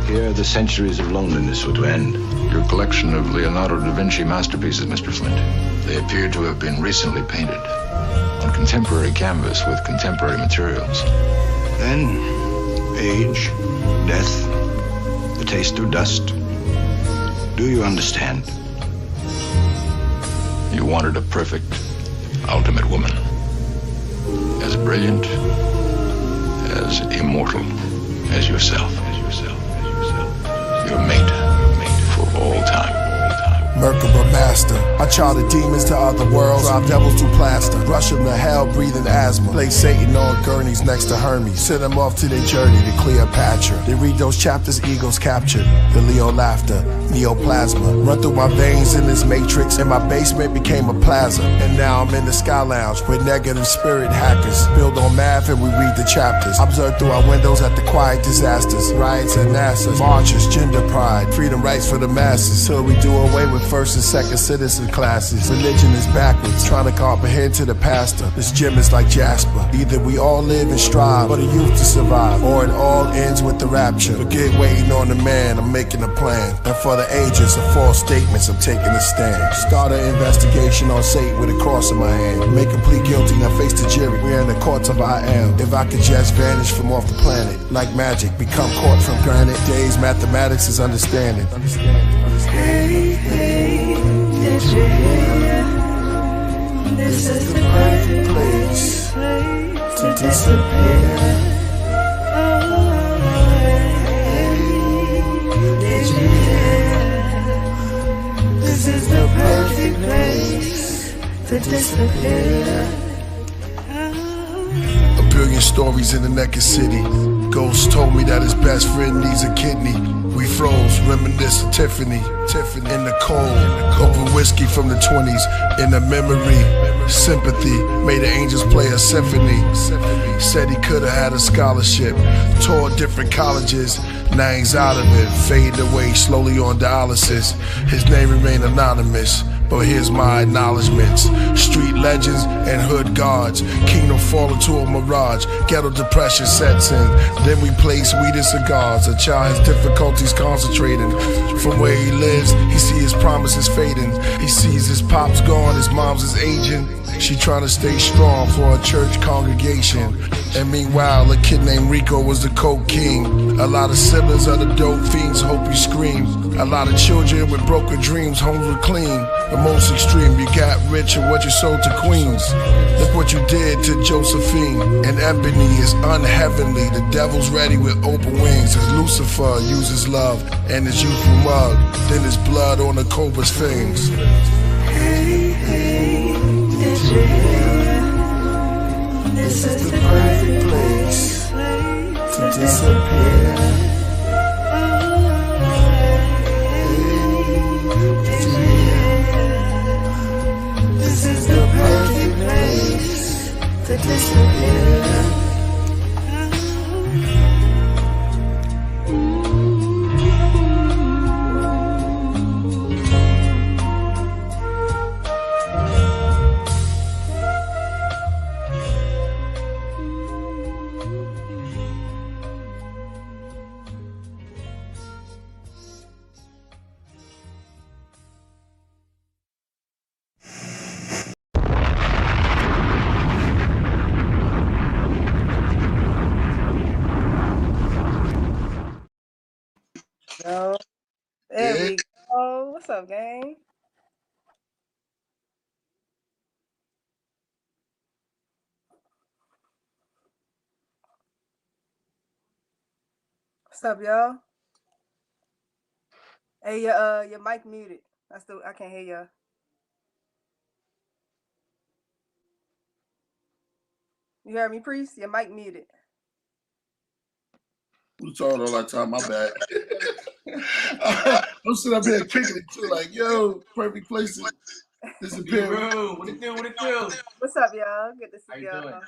Here, the centuries of loneliness were to end. Your collection of Leonardo da Vinci masterpieces, Mr. Flint. They appear to have been recently painted on contemporary canvas with contemporary materials. Then, age, death, the taste of dust. Do you understand? You wanted a perfect, ultimate woman. As brilliant, as immortal as yourself. Your mate for all time.
Merkaba master, I charter demons to other worlds, drive devils to plaster, rush them to hell, breathing asthma, place Satan on gurneys next to Hermes, send them off to their journey to Cleopatra. They read those chapters, egos captured, the Leo laughter, neoplasma, run through my veins in this matrix, and my basement became a plaza. And now I'm in the Sky Lounge with negative spirit hackers, build on math and we read the chapters, observe through our windows at the quiet disasters, riots at NASA, marches, gender pride, freedom rights for the masses, till we do away with first and second citizen classes. Religion is backwards, trying to comprehend to the pastor. This gym is like Jasper. Either we all live and strive for the youth to survive, or it all ends with the rapture. Forget waiting on the man, I'm making a plan. And for the ages of false statements, I'm taking a stand. Start an investigation on Satan with a cross in my hand. Make him plead guilty, now face the jury. We're in the courts of I am. If I could just vanish from off the planet, like magic, become caught from granite. Days mathematics is understanding.
Hey, hey, did you hear? This is the perfect place to disappear. Hey, did you hear? This is the perfect place to disappear.
A billion stories in the naked city. Ghost told me that his best friend needs a kidney. We froze, reminisce of Tiffany in the cold. Open whiskey from the 20s, in the memory. Sympathy, made the angels play a symphony. Said he could've had a scholarship. Toured different colleges, now he's out of it. Faded away slowly on dialysis. His name remained anonymous, but here's my acknowledgements. Street legends and hood guards. Kingdom fall into a mirage. Ghetto depression sets in. Then we place weed and cigars. A child has difficulties concentrating. From where he lives, he sees his promises fading. He sees his pops gone, his mom's is aging. She trying to stay strong for a church congregation. And meanwhile, a kid named Rico was the coke king. A lot of siblings of the dope fiends hope you scream. A lot of children with broken dreams, homes were clean. The most extreme, you got rich and what you sold to queens. Look what you did to Josephine. And Ebony is unheavenly. The devil's ready with open wings. As Lucifer uses love and his youthful mug. Then his blood on the cobra's fangs.
Hey, hey, did you
This is the perfect place to disappear. This is the perfect place to disappear.
No. There we go. What's up, gang? What's up, y'all? Hey, your mic muted. I can't hear y'all. You heard me, Priest? Your mic muted.
We talking all that time. My bad. I'm sitting up here kicking it too, like, yo, perfect place to disappear.
What it do? What it do?
What's up, y'all? Good to see
How you
y'all.
doing?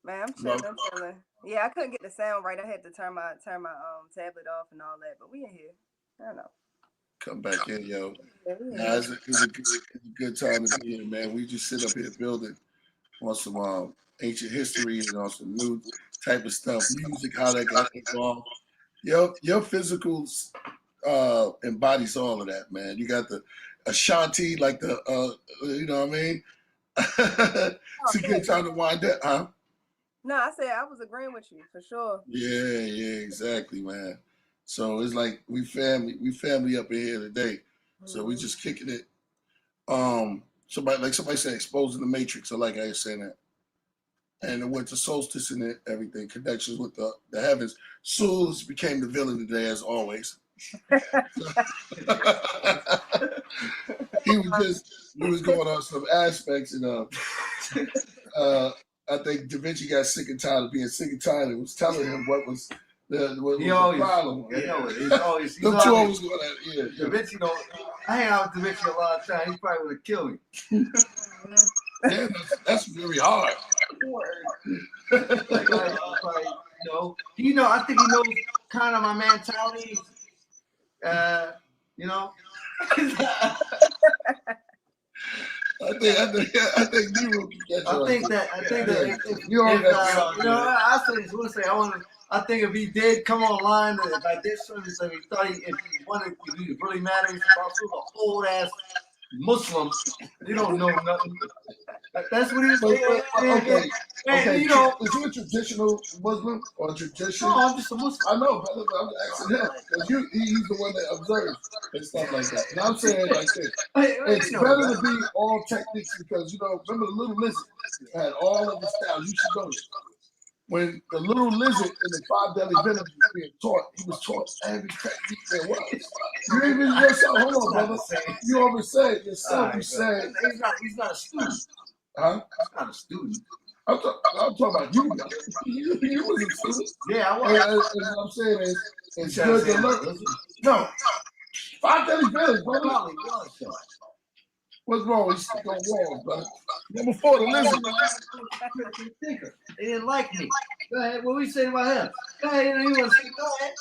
Man, I'm chilling. Yeah, I couldn't get the sound right. I had to turn my tablet off and all that. But we in here. I don't know.
Come back in, yo.
Yeah,
It's a good time to be here, man. We just sit up here building on some ancient history and on some new type of stuff, music, how that got involved. Your physicals embodies all of that, man. You got the Ashanti, like the you know what I mean? It's a good time to wind up, huh?
No, I said I was agreeing with you for sure.
Yeah, exactly, man. So it's like we family up in here today. So we just kicking it. Somebody said exposing the matrix. I like how you're saying that. And the winter solstice and everything, connections with the heavens. Souls became the villain today, as always. We was going on some aspects, and I think Da Vinci got sick and tired of being sick and tired and was telling him what was the problem.
He's always
Da
Vinci I hang out with Da Vinci a lot of times. He probably would have killed me.
Yeah, that's very hard.
I think he knows kind of my mentality.
I think Nero can catch on.
I think if he did come online, if I did something, if he was really mad at me about an old ass Muslim, you don't know nothing. That's what he's saying.
Okay. Is he a traditional Muslim or tradition?
No, I'm just a Muslim.
I know, brother, but I'm asking him because he's the one that observes and stuff like that. And I'm saying like this: it's better to be all techniques because remember the little lizard had all of the styles. You should know this. When the little lizard in the 5 deadly venoms was being taught, he was taught every technique there was. You even yourself, hold on, brother. You always said yourself. You said
he's not a student.
Huh?
He's not a student.
I'm talking about you. You was a student.
Yeah, I was.
And what I'm saying is, it's good to learn. No, 5 deadly venoms, brother. What's wrong? He's stuck on walls, brother. Number 4, the lizard.
They didn't like me. Go ahead. What we say about him? Go ahead. You want to say? Go ahead.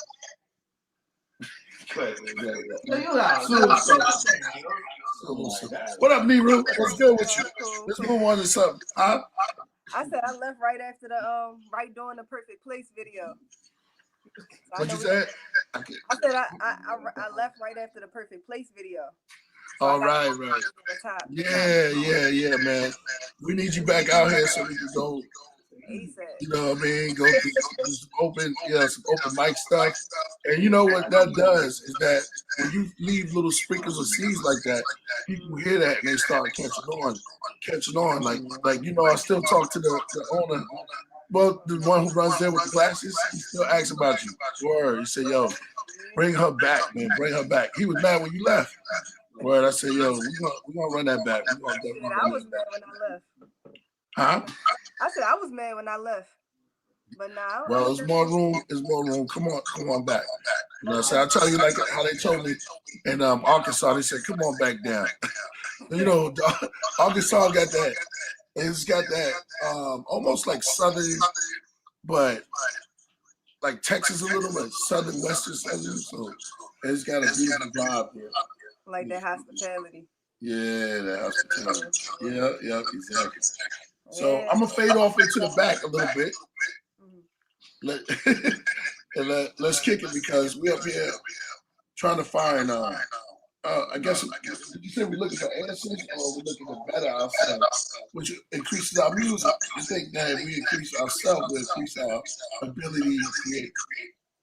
What up, Nero? What's good with you? Let's move on to something. Huh?
I said I left right after the right doing the perfect place video.
What you said?
I said I left right after the perfect place video.
All right. Yeah, man. We need you back out here so we can go. You know what I mean? Go through some open mic stuff. And you know what that does is that when you leave little sprinkles of seeds like that, people hear that and they start catching on. Like I still talk to the owner. Well, the one who runs there with the glasses, he still asks about you. Word. He said, yo, bring her back, man. Bring her back. He was mad when you left. Well, I said, yo, we gonna run that back. We gonna definitely
I
run
was
that
mad
back.
when I left.
Huh?
I said I was mad when I left. But now,
well, there's more room. There's more room. Come on back. You know, so I tell you like how they told me in Arkansas. They said, "Come on back down." You know, Arkansas got that. It's got that almost like southern, but like Texas a little, but southern, western, southern. So it's got a beautiful vibe here.
Like that hospitality.
Yeah, that hospitality. Yeah, exactly. So I'm gonna fade off into the back a little bit. Let's kick it because we up here trying to find. I guess did you say we're looking for answers or we're looking to better ourselves, which increases our music. I think that if we increase ourselves, we increase our ability to create.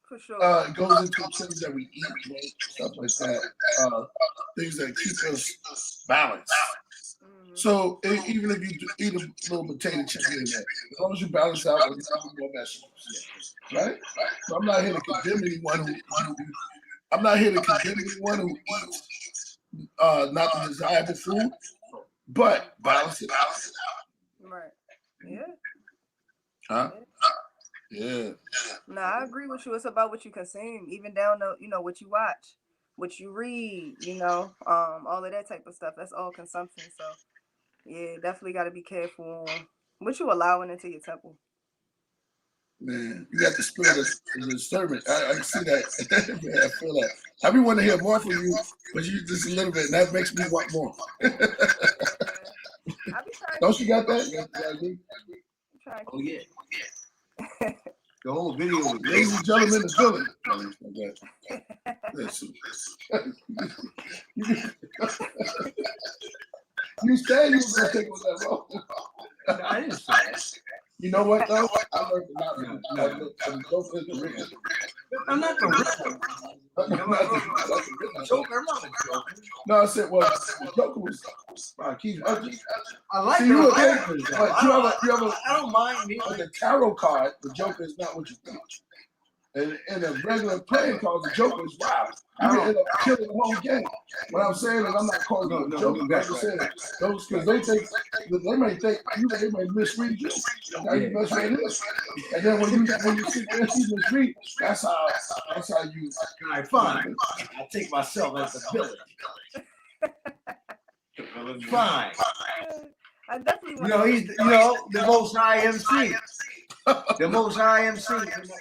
For sure.
It goes into things that we eat, right? Stuff like that. Things that keep us balanced. So even if you eat a little potato chip in there, as long as you balance out, you're eating more vegetables, right? So I'm not here to condemn anyone who eats not the desirable food, but balance it out.
Right. Yeah.
Huh? Yeah.
No, I agree with you. It's about what you consume, even down to what you watch, what you read, all of that type of stuff. That's all consumption. So yeah, definitely got to be careful on what you allowing into your temple.
Man, you got the spirit of the servant. I see that. Man, I feel that. I be wanting to hear more from you, but you just a little bit, and that makes me want more. Don't you got that?
Oh yeah. The whole video was
ladies and gentlemen, the villain. You said you was gonna take on that role.
No, I didn't say that.
You know what though? I learned a lot from you.
I'm not the real. Joker, I'm not the Joker.
No, I said, well, the Joker was Keith Hudgens.
I like
See,
the
you
characters.
I
don't mind me.
But the tarot card, the Joker is not what you think. And in a regular playing card, the Joker is wild. You can end up killing the whole game. What I'm saying is, I'm not calling you a Joker. I'm just saying those because they may think they may misread you. Now you misread this, and then when you sit there and you misread, that's how you.
All right, fine. I take myself as a villain. Fine.
I definitely.
He's the most high MC. The most high MC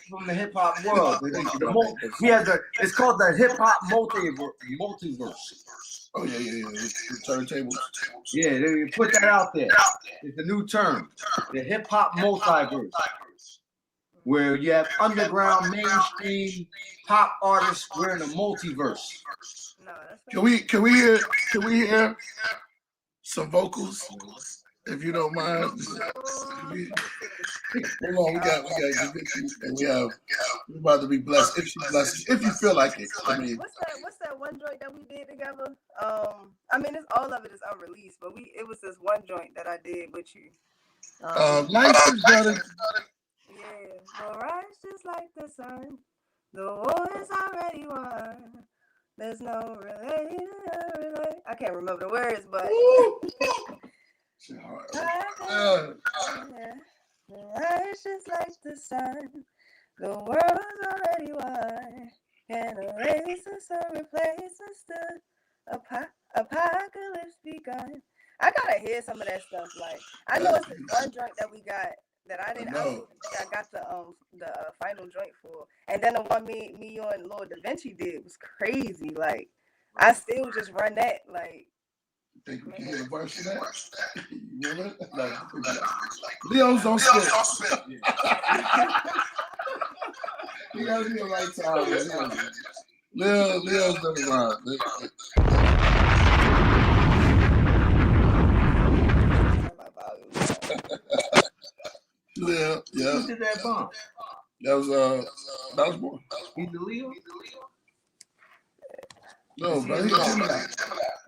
from the hip hop world. It's called the hip hop multiverse.
Oh yeah. The turntables.
Yeah, they put that out there. It's a new term. The hip hop multiverse. Where you have underground, mainstream pop artists. We're in a multiverse.
Can we hear some vocals? If you don't mind, hold on, we got and we're about to be blessed. If she's blessed, if you feel like it. I mean,
what's that one joint that we did together? I mean, all of it is unreleased, but it was this one joint that I did with you.
Life is better.
Yeah, the rise just like the sun. The war is already won. There's no relay. I can't remember the words, but. It's just like the sun. The world's already won. And a race is a replaces the apocalypse begun. I gotta hear some of that stuff. Like I know it's the one joint that we got that I didn't. I got the final joint for, and then the one me, you, and Lord Da Vinci did was crazy. Like I still just run that. Like.
Think we can get a verse of that? You remember? Leos don't spit. You gotta be the right time. Leo's doesn't rhyme. Leo, yeah.
Who did that bomb?
That was more.
He's the Leo?
No, but he's Gemini.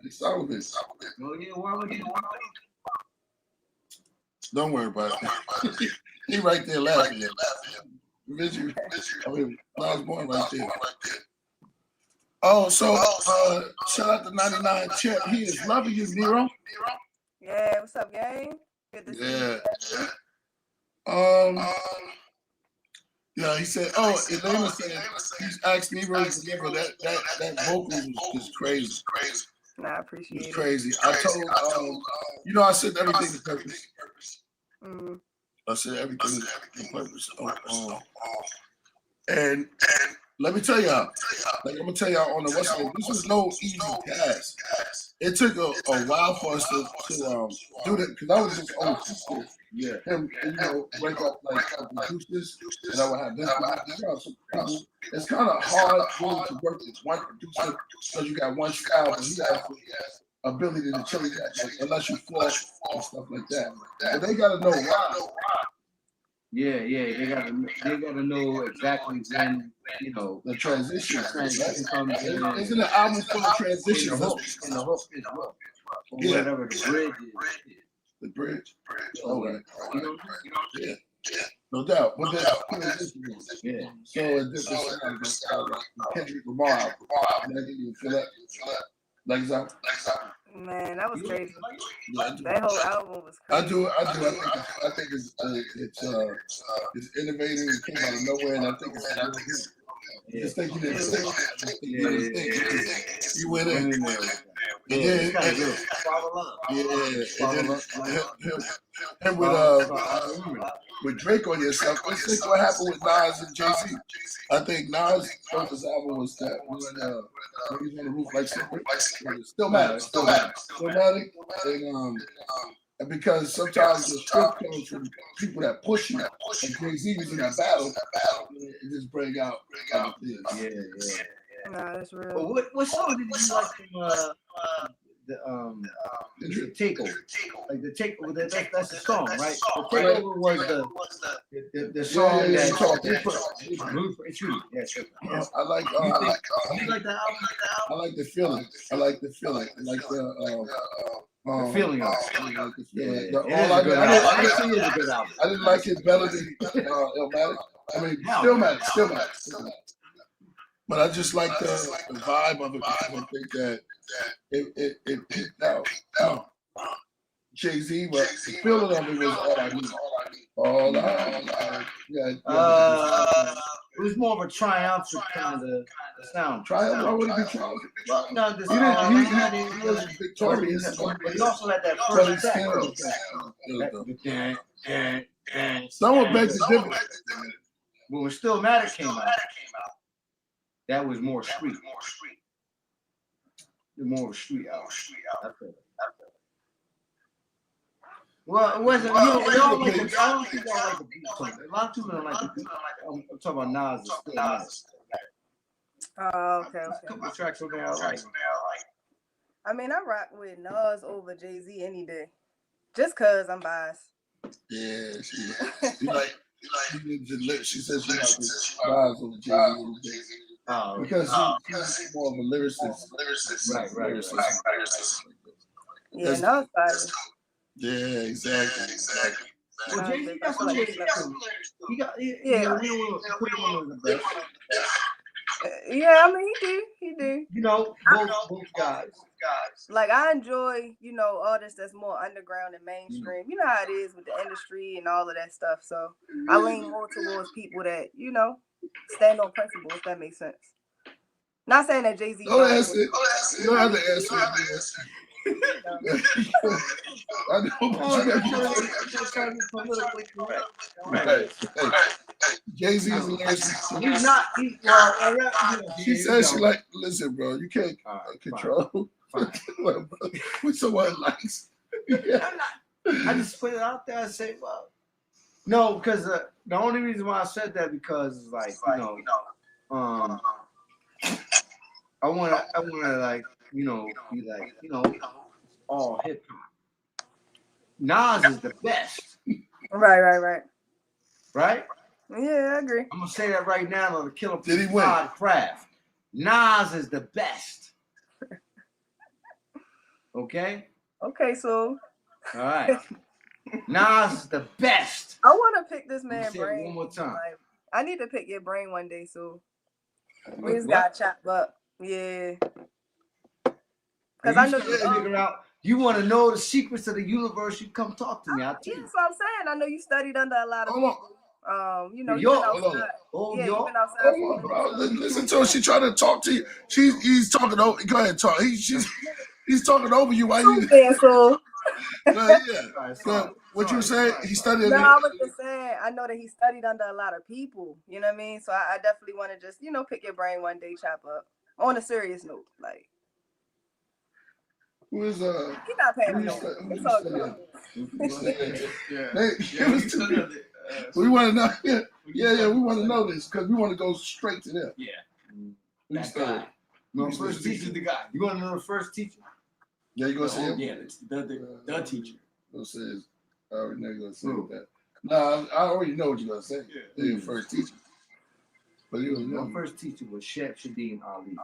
He's Solomon.
Oh yeah, why would you?
Don't worry about it. He right there laughing. I mean, I was born right there. Oh, so shout out to 99 Chet. He is loving you, Nero.
Yeah, what's up, gang? Good to see you.
Yeah, he said, Elena said he's asked Nero to deliver that vocal is crazy.
Nah, I appreciate it.
It's crazy. I told I said everything to purpose.
Mm-hmm.
I said everything to purpose. And let me tell y'all, like I'm gonna tell y'all on the West Coast, this was no easy task. It took a while for us to do that because I was just on school. Yeah, him, break up like producers, and I would have this. It's kind of hard really to work with one producer because you got one style, but he has the ability to change that, like, unless you force and stuff like that. But they gotta know why.
Yeah, they gotta know exactly when
the transition
comes in.
Isn't an album full of transitions?
And the hook is what? Whatever the bridge is.
The bridge. All right. Yeah. No doubt. But there's transitions. Yeah. So it's just Kendrick Lamar. You feel that? Like that?
Man, that was crazy. That whole album was crazy.
I do. I think it's innovative. It came out of nowhere, and I think it's really good. Just think you didn't think. You went in. And with Drake on yourself, let's think what happened with Nas and Jay-Z. I think Nas' first album was that when he's on the roof like Stillmatic. And because sometimes the script comes from people that push you, and Jay-Z was in that battle, it just bring out things.
Yeah. Nah, that's real.
Well, what song did you like from the Takeover? Like the Takeover, that's the song, right? The Takeover was the song that Blueprint.
I like.
You like that album?
I like the feeling. I like the feeling. I like
the feeling of it.
I didn't like it better than Illmatic. I mean, Stillmatic. But I just like the vibe of it because I think that it peaked out. Jay-Z, but the feeling of it was all I need. All I need.
It was more of a triumphant kind of sound.
Triumph? Why would it be triumphant?
Well, no,
he wasn't victorious.
But he also had that first
Someone begged the difference.
But when Stillmatic came out, that was more street. More of a street album. Well, it wasn't. I don't think I like the beat song. A lot of people don't like the beat. I'm talking about Nas and Stillmatic.
Oh, okay.
A couple of tracks over there I like.
I mean, I rock with Nas over Jay-Z any day, just cause I'm biased.
Yeah, she says she likes Nas over Jay-Z. Because he's more of a lyricist. Right.
Yeah, Nas biased.
Yeah, exactly.
Well, Jay-Z got some lyrics. We don't want to put him on the best.
Yeah, I mean, he do.
Both guys.
Like, I enjoy, artists that's more underground and mainstream. You know how it is with the industry and all of that stuff. So I lean more towards people that, stand on principle, if that makes sense. Not saying that Jay-Z.
Don't answer it. You don't have to answer it. I know. Jay-Z is a lyricist.
He's not.
She says she like. Listen, bro. You can't control what someone likes.
I just put it out there and say, well, no, because the only reason why I said that because like I wanna like be like all hip hop. Nas is the best.
Right.
Right?
Yeah, I agree.
I'm gonna say that right now on the Killah Priest Craft. Nas is the best. Okay?
Okay, so.
All right. Nas is the best.
I want to pick this man's brain
one more time.
Like, I need to pick your brain one day, so we just got chopped up. Yeah.
Because
I know
figure out. You want to know the secrets of the universe? You come talk to me. I'll tell you.
That's what I'm saying. I know you studied under a lot of people. You know,
Yo,
you've been outside.
you've
been outside.
Hold on, bro. Listen to her. She's trying to talk to you. He's talking over. Go ahead, talk. He's talking over you. Why you?
So.
Yeah. What you were saying? He studied.
No, I was just saying. I know that he studied under a lot of people. You know what I mean? So I definitely want to just pick your brain one day, chop up. On a serious note, like.
Who is
He's not paying me. It's all good.
We want to know. Yeah. We want to know this because we want to go straight to them.
Yeah.
That guy. No, first teacher's the guy. You want to know the first teacher?
Yeah, you gonna say him?
Yeah, the teacher.
Who says? I already know you're gonna say that. No, I already know what you're gonna say. Yeah. Your first teacher. But you don't know.
My first teacher was Chef Shadim Ali.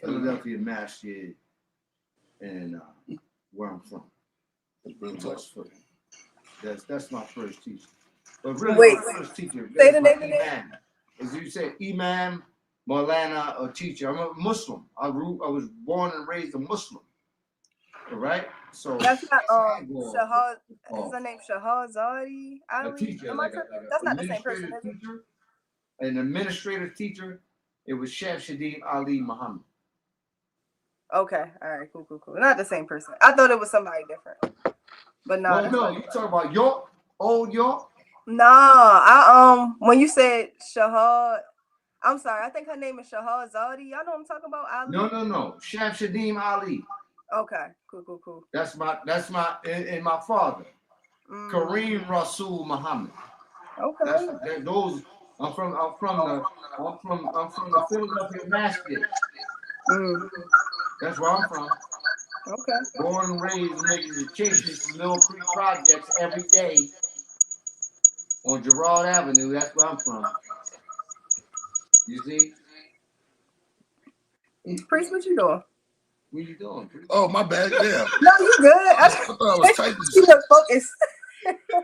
Philadelphia Masjid, and where I'm from. That's my first teacher. But really, my first teacher.
Say the name again.
As you said, Imam, Maulana, or teacher. I'm a Muslim. I was born and raised a Muslim. All right. So
that's not Shahad. Is her name Shahazadi Ali?
A teacher,
that's not the same person.
Teacher, an administrative teacher. It was Chef Shadim Ali Muhammad.
Okay. All right. Cool. Not the same person. I thought it was somebody different. But no.
No, you talking about York? Old York?
No, when you said Shahad, I'm sorry. I think her name is Shahazadi. Y'all know what I'm talking about? Ali?
No. Chef Shadim Ali.
Okay. Cool.
That's my and my father. Kareem Rasul Muhammad.
Okay.
Those I'm from the Philadelphia Masjid. That's where I'm from.
Okay.
Born and raised making the Chases Mill Creek projects every day on Girard Avenue. That's where I'm from. You see?
Priest, what you doing?
What you doing, Priest?
Oh, my bad. Yeah.
No, you good.
I thought I was typing.
You look focused.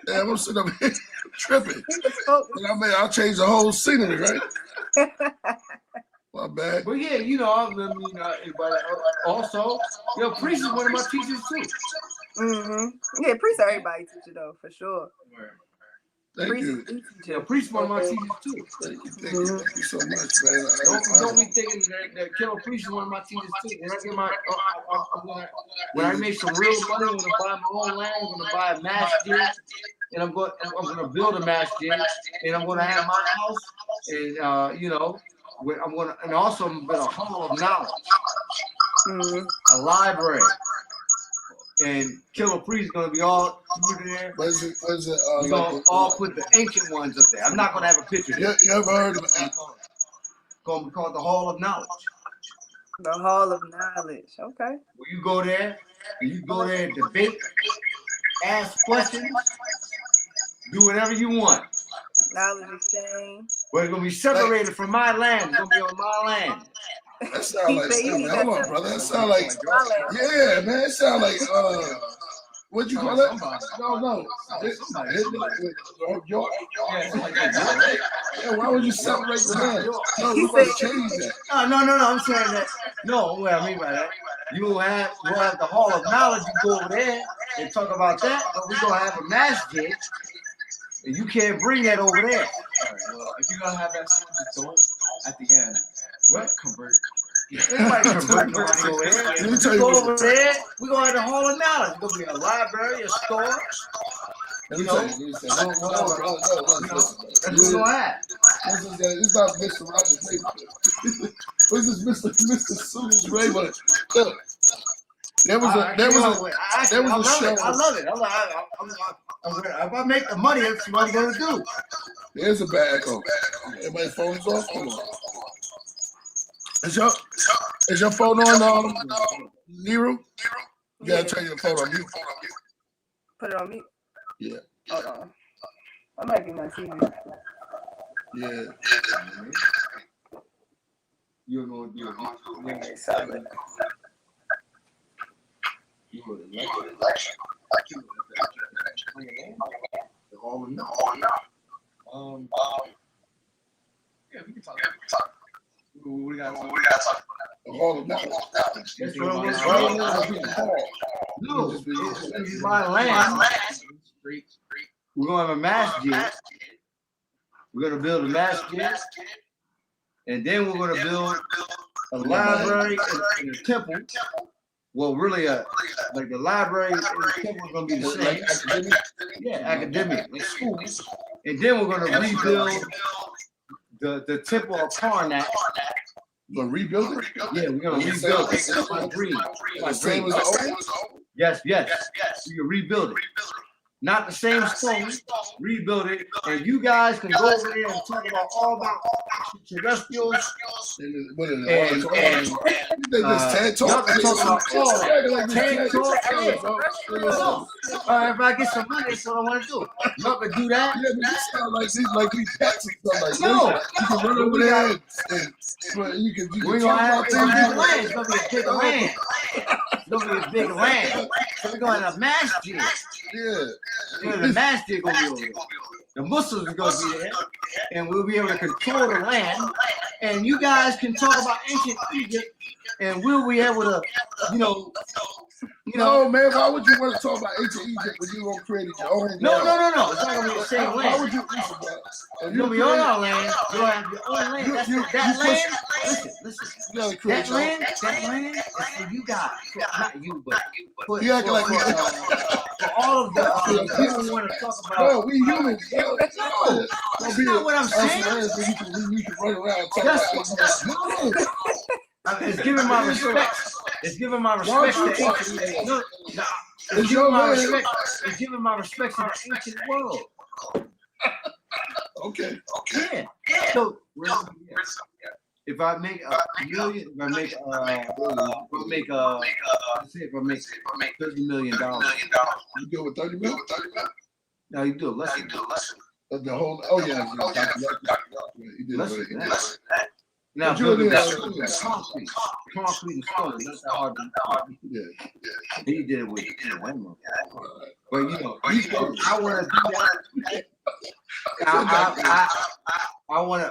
Yeah, I'm sitting up here tripping. I'll change the whole scenery, right? My bad.
But yeah, but also, Priest is one of my teachers too.
Yeah, Priest everybody teacher though, for sure.
Thank you.
Priest one of my teachers too.
Thank you so much, man.
Don't be thinking that Killah Priest is one of my teachers too. When I make some real money, I'm gonna buy my own land, I'm gonna buy a masjid, and I'm gonna build a masjid, and I'm gonna have my house, and I'm gonna, and also build a hall of knowledge, a library. And Killah Priest is gonna be all through there.
What is it?
We're gonna all put the ancient ones up there. I'm not gonna have a picture.
You ever heard of it?
It's gonna be called the Hall of Knowledge.
The Hall of Knowledge. Okay.
Well, you go there and debate, ask questions, do whatever you want.
Knowledge exchange.
But it's gonna be separated from my land. It's gonna be on my land.
That sound like, hold on, brother. That sound like, yeah, man. It sound like, what'd you call it? No. Yeah, why would you separate the land? No, we must change that.
No. I'm saying that. No, what I mean by that, we'll have the Hall of Knowledge. You go over there and talk about that, but we're gonna have a masjid, and you can't bring that over there.
All right, well, if you're gonna have that, just don't at the end. What? Convert.
Everybody convert over there.
Let me tell you
over there. We're gonna have the Hall of Knowledge. It's gonna be a library, a store.
That's what
we're gonna have.
It's not Mr. Rogers neighborhood. This is Mr. Sue's Raymond. Look, there was a show.
I love it. If I make the money, that's what I'm gonna do.
There's a bad echo. Everybody's phone's off. Come on. Is your phone on, Nero? You gotta turn your phone on mute.
Put it on mute.
Yeah.
Hold on. I might be my TV.
Yeah.
You're gonna do it.
Silent.
Election.
Yeah, we can talk.
We got to talk.
The Hall of Knowledge.
That's what I'm
No,
this is my land. We're going to have a masjid. We're going to build a masjid. And then we're going to build a library and a temple. Well, really, like the library and the temple are going to be the same.
Like academic?
Yeah, academic, like school. And then we're going to rebuild the temple of Karnak.
You're going to rebuild it?
Yeah, we're going to rebuild it. Like green.
Like same as the old?
Yes. We can rebuild it. Not the same stone, rebuild it, and you guys can go over there and talk about all about extraterrestrials.
And
y'all can talk about all TED Talk. If I get some money, that's what I want to do. Y'all can do that.
Yeah, but you sound like we taxing something.
No,
you can run over there and you can
we're going to have big land. It's going to be a big land. It's going to be a big land. So we're going to masjid.
Yeah.
The masjid going to be over there. The Muslims are going to be there, and we'll be able to control the land. And you guys can talk about ancient Egypt, and we'll be able to,
No, man, why would you want to talk about ancient Egypt when you gonna create your own?
No. It's not gonna be the same land.
Why would you listen, bro?
It's gonna be on our land. You'll have your own land. That land. Listen. That land is for you guys. Not you, but for all of the people who want to talk about.
No, we humans.
No, that's not what I'm saying.
We can run around and talk about
it's giving my respect. It's giving my respect to ancient. It's giving my respect to the ancient world.
Okay.
Yeah. So if I make a million, let's say if I make $30 million,
you do it with 30 million?
No, you do it less.
The whole you did less than that.
Now, building concrete and stone, that's not hard to do. Yeah. He did it with one. But I want to do that. I want to.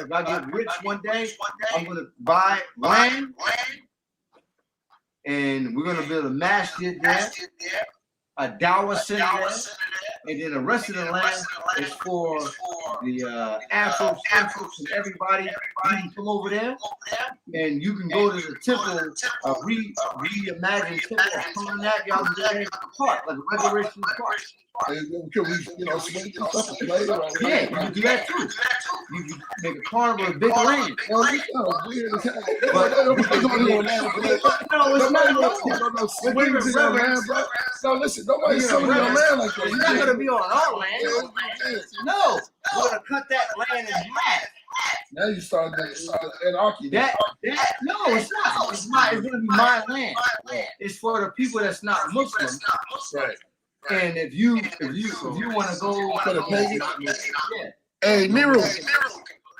If I get rich one day, I'm going to buy land, and we're going to build a masjid there, a dawah center there, and then the rest of the land is for the Afros and everybody. You can come over there, and you can go to the temple, reimagined temple of Karnak. Y'all can do that in the park, like a recreation park.
Can we, swing and stuff and play?
Yeah, you can do that too. You can make a carnival with big land.
No, it's not. No, listen, nobody's selling your land like that.
It's not going to be on our land. No, we're going to cut that land in half.
Now you start anarchy.
No, it's not. It's going to be my land. It's for the people that's not Muslim.
Right.
And if you want to go
for the pagan,
yeah.
Hey, Nero.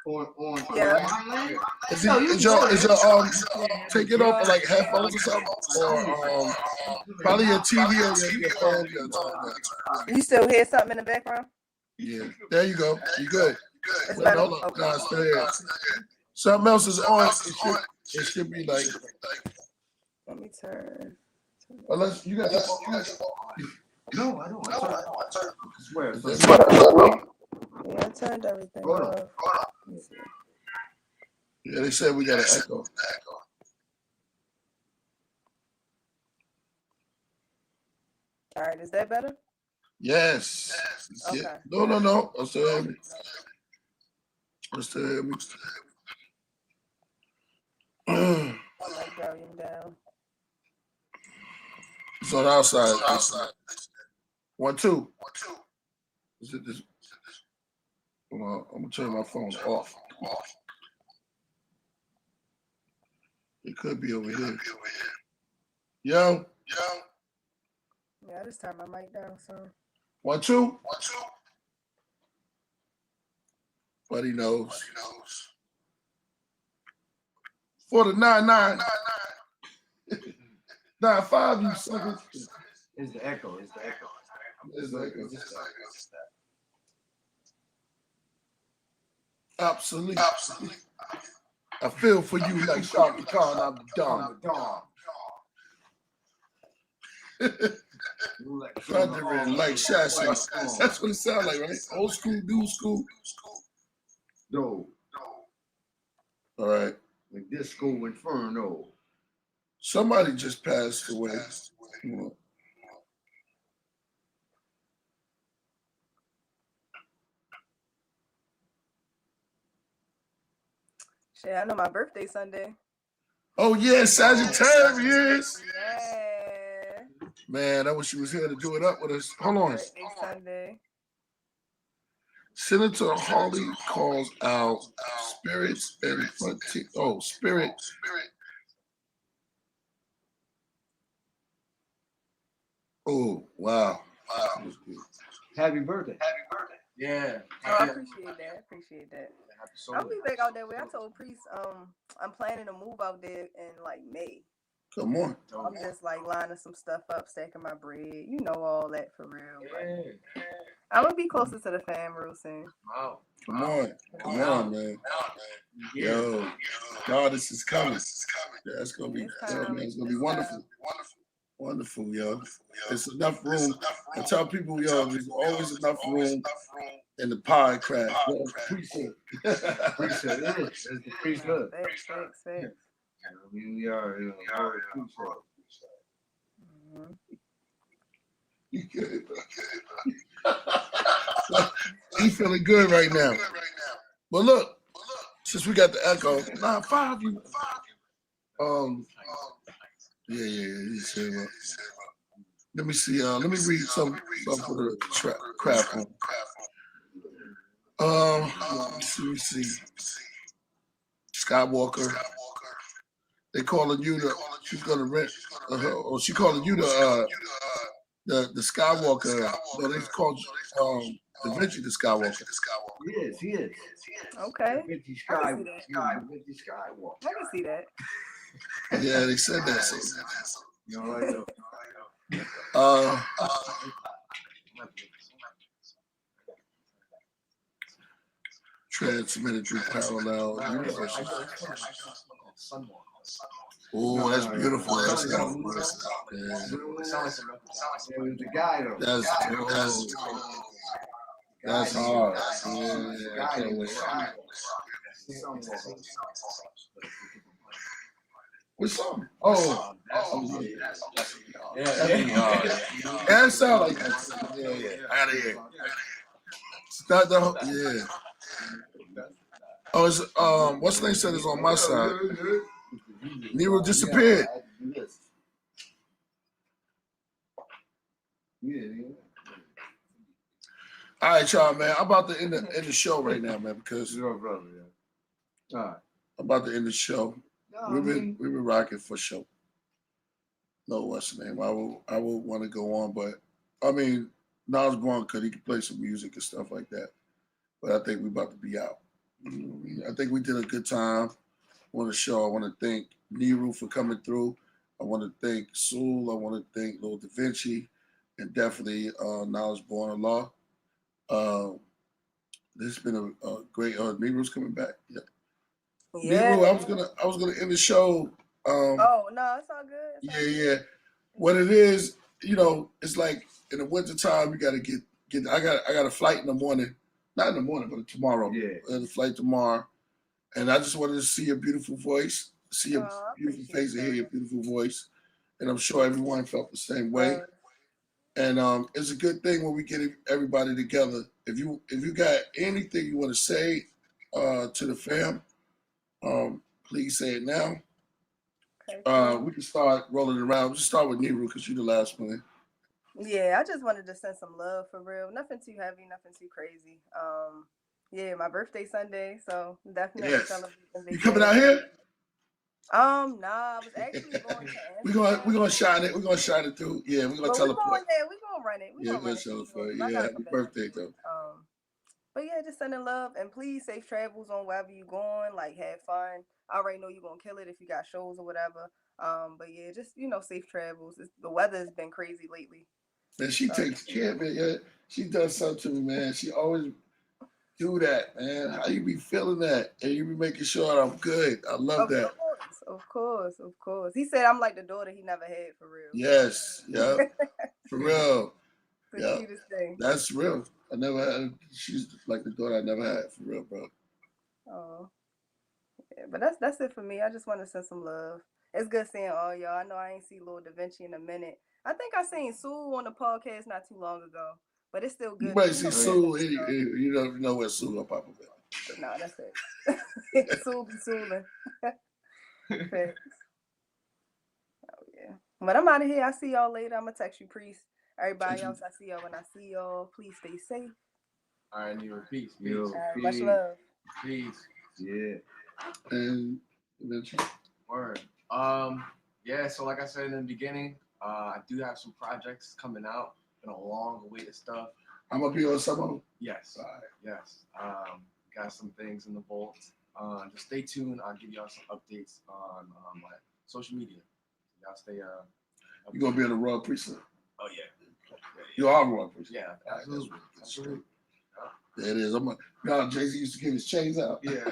On
yeah.
my land.
Is your take it off for like headphones or something, or probably your TV or your phone?
You still hear something in the background?
Yeah, there you go. You good?
It's
Wait, hold on. No, it's still here. Something else is on. It should be like.
Let me turn.
Unless you got that.
No, I don't. I swear.
Yeah, I turned everything off.
Yeah, they said we got an echo.
All right, is that better?
Yes.
Okay.
Yeah. No. I'm still hearing me.
I like volume down.
It's on our side. 1, 2. Is it this? I'm gonna turn my phone off. It could be over here. Yo.
Yeah, I just turned my mic down. So
1, 2. Buddy knows. For the 9-9. 9-5, you suckers.
It's the echo.
Absolutely. I feel for you like Shaka Khan, I'm the Don. Thundering like Shasta. That's what it sounds like, right? Old school, new school.
No.
All right.
Like Disco Inferno.
Somebody just passed away.
Shit, I know my birthday Sunday.
Oh yeah, Sagittarius.
Yeah.
Man, I wish you was here to do it up with us. Hold on.
Birthday Sunday.
Senator Hawley calls out spirits and spirit. Oh, wow.
Happy birthday.
Yeah.
Oh, I appreciate that. I'll be back out that way. I told Priest, I'm planning to move out there in like May.
Come on.
I'm just like lining some stuff up, stacking my bread. You know all that for real.
Yeah.
I'm gonna be closer to the fam real soon.
Wow.
Come on, man. Yo, Goddess is coming. Yeah, it's gonna be wonderful. Wonderful, yo. There's enough room. I tell people, yo, there's always enough room in the pie craft.
Appreciate it. It's the priesthood.
Thanks.
I mean, we are,
You good? He feeling good right now. But look, since we got the echo, 9-5 you. Yeah. He said, well, let me see. Let me read some for the craft room. Let me see. Skywalker. They calling you she's gonna rent or she calling you the Skywalker. No, they called Da Vinci the Skywalker.
He is.
Okay.
Da Vinci Skywalker.
I can see that.
Yeah, they said that. Transmitted through parallel universes. Oh, that's beautiful. That's
the guy though.
That's hard. Yeah, I can't wait. What song? Oh, yeah. That sound like that. Yeah. Out of here. It's not the Oh, it's what's the name said is on my side. Nero disappeared. All right, y'all, man. I'm about to end the show right now, man, because
your brother, All right.
I'm about to end the show. We've been rocking for sure. No, what's the name? I will want to go on, but I mean, Nas Brown he can play some music and stuff like that. But I think we're about to be out. I think we did a good time on the show. I want to thank Nero for coming through. I want to thank Soul. I want to thank Lil Da Vinci, and definitely Knowledge Born Law. This has been a great. Nero's coming back. Yeah. Nero, I was gonna end the show.
Oh no, it's all good.
Yeah. What it is, it's like in the wintertime, you gotta get. I got a flight in the morning. Not in the morning, but tomorrow.
Yeah.
The flight tomorrow. And I just wanted to see your beautiful voice, see your beautiful face, and hear your beautiful voice. And I'm sure everyone felt the same way. And it's a good thing when we get everybody together. If you got anything you want to say to the fam, please say it now. Okay. We can start rolling around. We'll just start with Nero because you're the last one.
Yeah, I just wanted to send some love for real. Nothing too heavy, nothing too crazy. Yeah, my birthday Sunday, so definitely celebrating.
You coming out here?
Nah, I was actually going to.
We're gonna shine it. We're gonna shine it through. Yeah, we're gonna tell her.
Yeah, we're gonna run it.
We're gonna show it. Yeah, happy birthday though.
But yeah, just sending love and please safe travels on wherever you going. Like have fun. I already know you're gonna kill it if you got shows or whatever. But yeah, just safe travels. The weather has been crazy lately.
And she takes care of it. Yeah, she does something to me, man. She always do that, man? How you be feeling that? And you be making sure I'm good. I love that.
Of course. He said I'm like the daughter he never had for real.
Yes, yeah, for real.
The cutest thing.
That's real. I never had. She's like the daughter I never had for real, bro.
Oh, yeah, but that's it for me. I just want to send some love. It's good seeing all y'all. I know I ain't seen Lil Da Vinci in a minute. I think I seen Sue on the podcast not too long ago, but it's still good.
You might see Sue. You don't know where Sue will pop up at.
No, that's it. Sue be Sueing. Thanks. Oh yeah. But I'm out of here. I see y'all later. I'm gonna text you, Priest. Everybody else, I see y'all when I see y'all. Please stay safe.
All right, Nero, peace.
Much love.
Peace.
Yeah.
And
word. Yeah, so like I said in the beginning, I do have some projects coming out. Been a long awaited stuff.
I'm gonna be on some of them.
Yes.
All right.
Yes. Got some things in the vault. Just stay tuned. I'll give y'all some updates on my social media. Y'all stay
You gonna be in the Royal Priesthood?
Oh yeah.
You are Royal Priesthood.
Yeah, absolutely. Absolutely.
There it is. Now Jay-Z used to give his chains out.
Yeah.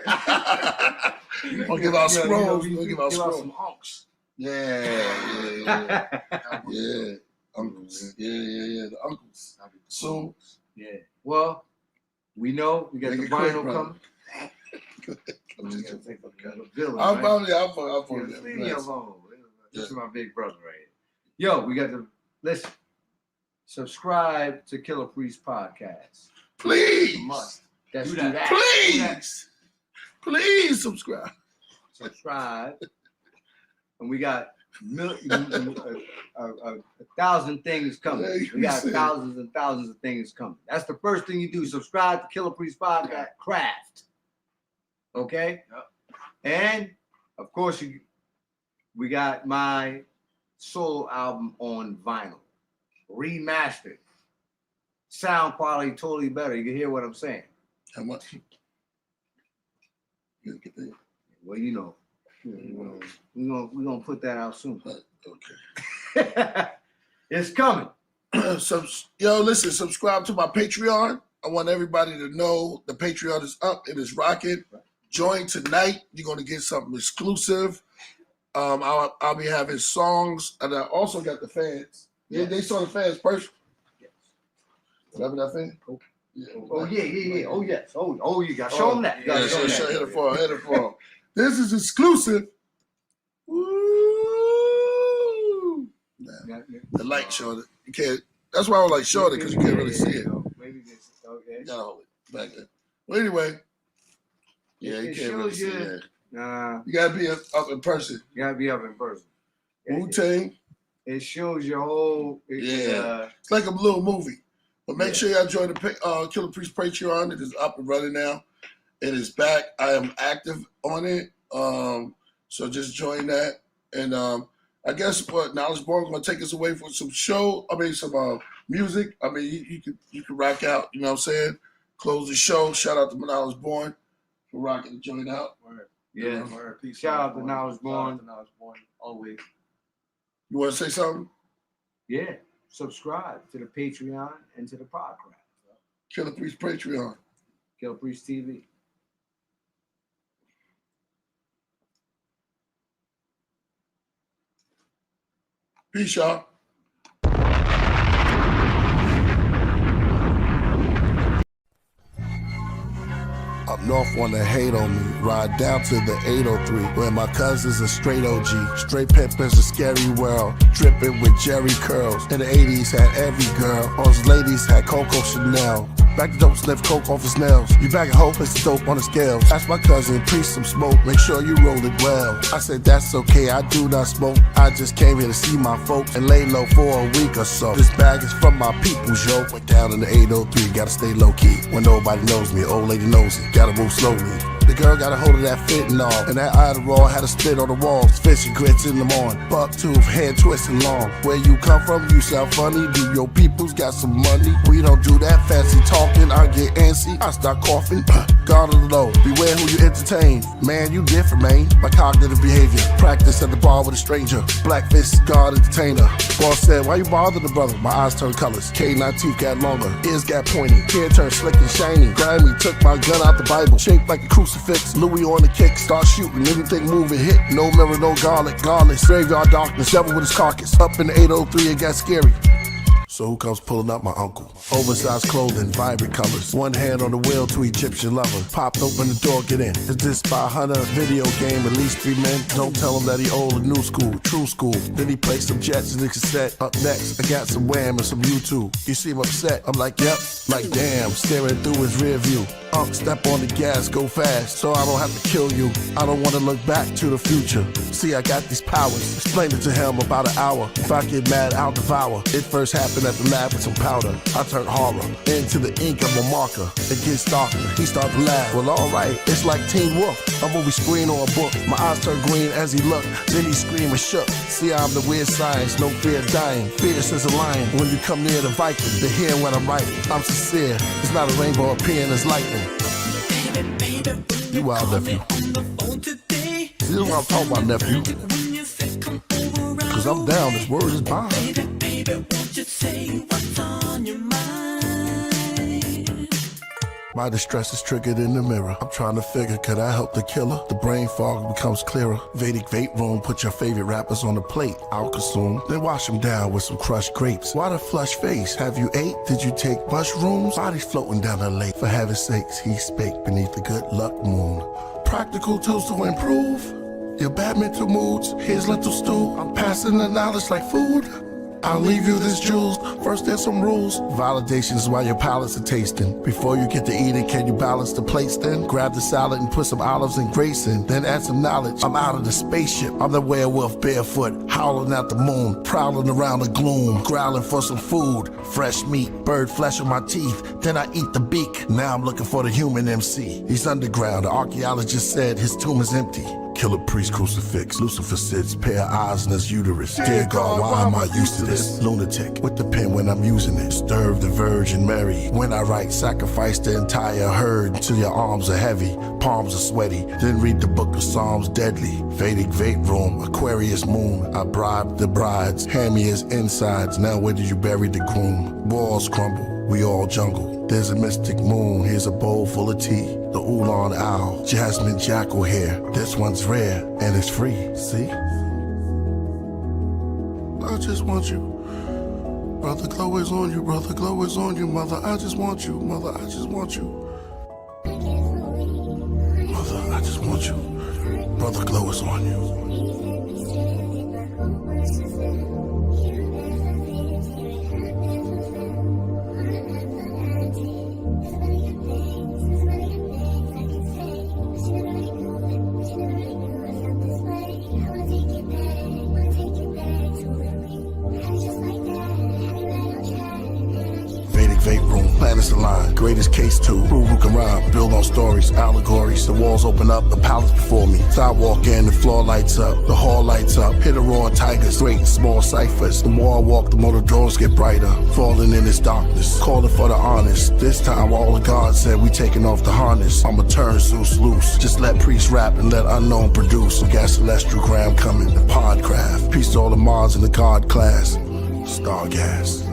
I'll give out scrolls. We'll give out
some
scrolls.
hunks.
Yeah. Uncles. Yeah. The uncles. So
yeah. Well, we know we got the vinyl coming.
I'm just joking.
Leave me alone. This is my big brother right here. Yo, we got to listen. Subscribe to Killah Priest podcast.
Please.
Let's
do
that.
Please subscribe.
Subscribe. And we got 1,000 things coming. We got thousands and thousands of things coming. That's the first thing you do. Subscribe to Killah Priest podcast. Craft. Okay?
Yep.
And of course, we got my solo album on vinyl, remastered, sound quality totally better. You can hear what I'm saying.
How much? You get that?
Well, you know, we're gonna put that out soon.
Okay.
It's coming.
Listen, subscribe to my Patreon. I want everybody to know the Patreon is up. It is rocking. Join tonight. You're gonna get something exclusive. I'll be having songs, and I also got the fans. Yeah, they saw the fans first.
Yes.
Remember that fan?
Okay. Yeah. Oh yeah. Oh yes. Oh, you got show them that.
Hit it for him. This is exclusive. Woo! Nah, the light showed it. You can't. That's why I was like showed it because you can't really see it.
Maybe this. Okay.
You gotta hold it back there. Well, anyway. Yeah, you can't really see it. You gotta be up in person.
You gotta be up in person.
Wu-Tang.
It shows your whole.
It's like a little movie. But make sure y'all join the Killah Priest Patreon. It is up and running now. It is back. I am active on it. So just join that. And I guess what Knowledge Born is gonna take us away for some music. I mean, you can rock out, you know what I'm saying? Close the show. Shout out to Knowledge Born for rocking the joint out.
Yeah. Shout out to Knowledge Born.
Always.
You wanna say something?
Yeah. Subscribe to the Patreon and to the podcast.
Killah Priest Patreon.
Killah Priest TV.
Peace, y'all. Up north wanna hate on me. Ride down to the 803 where my cousins are straight OG. Straight pimpins a scary world. Dripping with Jerry curls. In the 80s had every girl. All those ladies had Coco Chanel. Back to dope, sniff coke off his nails. You back at home, place the dope on the scales. Ask my cousin, Priest some smoke. Make sure you roll it well. I said that's okay, I do not smoke. I just came here to see my folk and lay low for a week or so. This bag is from my peoples, yo. Went down in the 803, gotta stay low key. When nobody knows me, old lady knows it. Gotta move slowly.
The girl got a hold of that fentanyl, and that Adderall had a spit on the walls. Fish and grits in the morning, buck tooth, head twisting long. Where you come from, you sound funny. Do your peoples got some money? We don't do that fancy talking. I get antsy, I start coughing. God of the low, beware who you entertain. Man, you different, man. My cognitive behavior, practice at the bar with a stranger. Black fist, God entertainer. Boss said, why you bother the brother? My eyes turned colors. K9 teeth got longer, ears got pointy, hair turned slick and shiny. Grimy took my gun out the Bible, shaped like a crucifix. Louis on the kick, start shooting, anything moving, hit. No mirror, no garlic, garlic. Graveyard darkness, devil with his carcass. Up in the 803, it got scary. So who comes pulling up? My uncle. Oversized clothing, vibrant colors. One hand on the wheel to Egyptian lover. Popped open the door, get in. Is this by Hunter? Video game, at least 3 men. Don't tell him that he old or new school, true school. Then he played some Jets and the cassette. Up next, I got some Wham and some YouTube. You seem upset, I'm like, yep. Like damn, staring through his rear view. Step on the gas, go fast, so I don't have to kill you. I don't want to look back to the future. See, I got these powers. Explain it to him about an hour. If I get mad, I'll devour. It first happened at the lab with some powder. I turned horror into the ink of a marker. It gets darker. He started to laugh. Well, alright, it's like Teen Wolf. A movie screen or a book. My eyes turned green as he looked. Then he screamed and shook. See, I'm the weird science, no fear of dying. Fierce as a lion. When you come near the Viking, to hear what I'm writing. I'm sincere. It's not a rainbow appearing as lightning. You wild, nephew. See, this is what I'm talking about, nephew. Cause I'm down, this word is bond. My distress is triggered in the mirror. I'm trying to figure, could I help the killer? The brain fog becomes clearer. Vedic vape room, put your favorite rappers on the plate. I'll consume, then wash them down with some crushed grapes. Why the flush face? Have you ate? Did you take mushrooms? Bodies floating down the lake. For heaven's sakes, he spake beneath the good luck moon. Practical tools to improve your bad mental moods. Here's lentil stew. I'm passing the knowledge like food. I'll leave you this jewels. First there's some rules. Validation is while your palates are tasting. Before you get to eating, can you balance the plates then? Grab the salad and put some olives and grapes in. Then add some knowledge. I'm out of the spaceship. I'm the werewolf barefoot, howling at the moon, prowling around the gloom, growling for some food. Fresh meat, bird flesh on my teeth. Then I eat the beak. Now I'm looking for the human MC. He's underground. The archaeologist said his tomb is empty. Killah Priest crucifix, Lucifer sits, pair of eyes in his uterus. Dear God, why am I used to this? Lunatic, with the pen when I'm using it. Stir the Virgin Mary. When I write, sacrifice the entire herd till your arms are heavy, palms are sweaty. Then read the book of Psalms deadly. Vedic vape room, Aquarius moon. I bribed the brides, hand me his insides. Now where did you bury the groom? Walls crumble, we all jungle. There's a mystic moon, here's a bowl full of tea. The Oolong owl, jasmine jackal hair. This one's rare, and it's free, see? I just want you. Brother Glow is on you, brother Glow is on you. Mother, I just want you, mother, I just want you. Mother, I just want you. Brother Glow is on you. Vape room, planets align, greatest case too. Prove who can rhyme, build on stories, allegories. The walls open up, the palace before me. Sidewalk in, the floor lights up, the hall lights up. Hit a roar of tigers, great and small ciphers. The more I walk, the more the doors get brighter. Falling in this darkness, calling for the honest. This time all the gods said we taking off the harness. I'ma turn Zeus loose. Just let Priest rap and let unknown produce. We got celestial gram coming, the podcraft. Peace to all the mods in the god class. Star gas.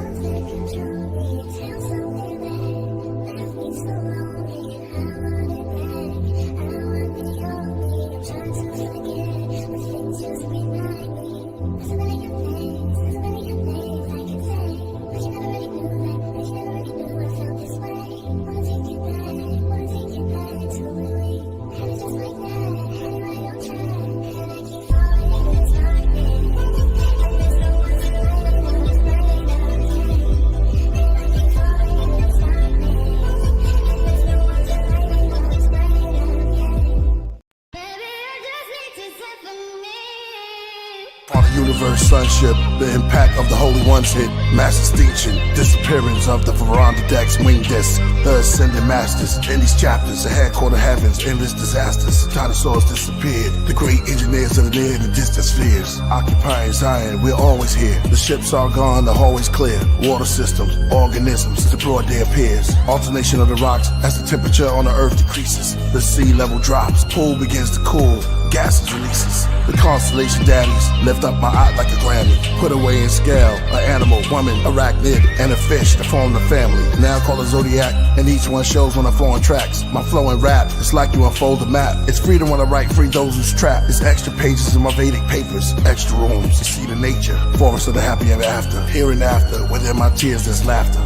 universe sonship, the impact of the holy ones hit, mass extinction, disappearance of the veranda decks, wing discs, the ascended masters. In these chapters, the headquarter heavens, endless disasters. Dinosaurs disappeared, the great engineers of the near and distant spheres. Occupying Zion, we're always here. The ships are gone, the hallways clear. Water systems, organisms, the broad day appears. Alternation of the rocks as the temperature on the earth decreases. The sea level drops, pool begins to cool, gases releases. The constellation daddies lift up my eye like a Grammy. Put away in scale, an animal, woman, arachnid, and a fish to form the family. Now call a zodiac, and each one shows on the flowing tracks. My flowing rap, it's like you unfold a map. It's freedom when I write, free those who's trapped. It's extra pages in my Vedic papers, extra rooms. You see the nature, forest of the happy ever after. Here and after, within my tears there's laughter.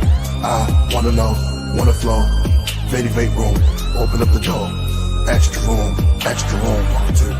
I wanna know, wanna flow. Vedic room, open up the door. Extra room, walk to.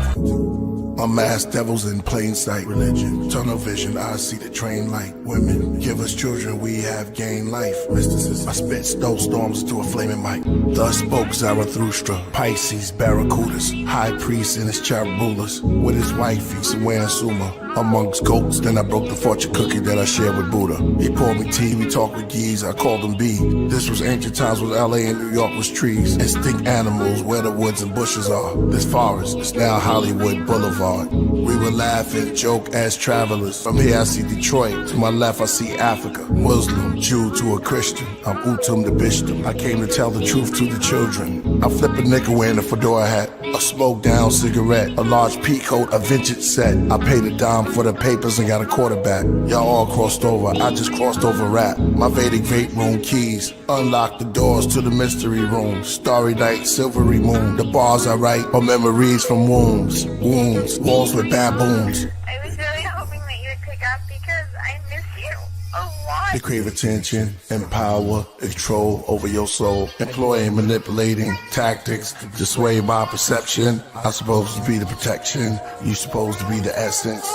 Unmasked devils in plain sight. Religion, tunnel vision, I see the train light. Women, give us children, we have gained life. Mysticism, I spit snowstorms to a flaming mic. Thus spoke Zarathustra. Pisces, barracudas. High priest and his charabulas. With his wifey, somewhere in Suma. Amongst goats, then I broke the fortune cookie that I shared with Buddha. He poured me tea, we talked with geese, I called them B. This was ancient times when LA and New York was trees. Instinct animals, where the woods and bushes are. This forest is now Hollywood Boulevard. We would laugh and joke as travelers. From here I see Detroit, to my left I see Africa. Muslim, Jew to a Christian, I'm Utum the Bishtum. I came to tell the truth to the children. I flip a nickel wearing a fedora hat, a smoke down cigarette, a large peacoat, a vintage set. I paid a dime for the papers and got a quarterback. Y'all all crossed over, I just crossed over rap. My Vedic vape room keys unlock the doors to the mystery room. Starry night, silvery moon. The bars I write are memories from wombs. Wombs, walls with baboons.
I was really hoping that you would pick up because I miss you a lot.
They crave attention and power, control over your soul. Employing manipulating tactics to sway my perception. I'm supposed to be the protection, you supposed to be the essence.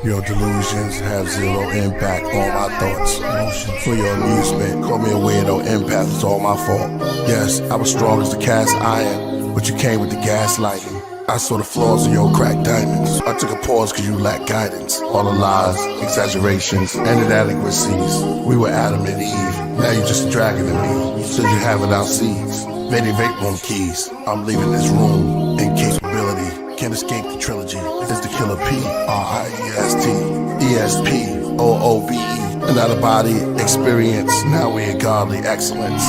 Your delusions have zero impact on my thoughts. For your amusement, call me a weirdo empath, it's all my fault. Yes, I was strong as the cast iron, but you came with the gaslighting. I saw the flaws in your cracked diamonds. I took a pause cause you lacked guidance. All the lies, exaggerations, and inadequacies. We were Adam and Eve, now you're just a dragon in me. So you have it out seeds. Many vape room keys. I'm leaving this room. Incapability. Can't escape the trilogy. It's the Killah Priest. ESP. Another body experience. Now we in godly excellence.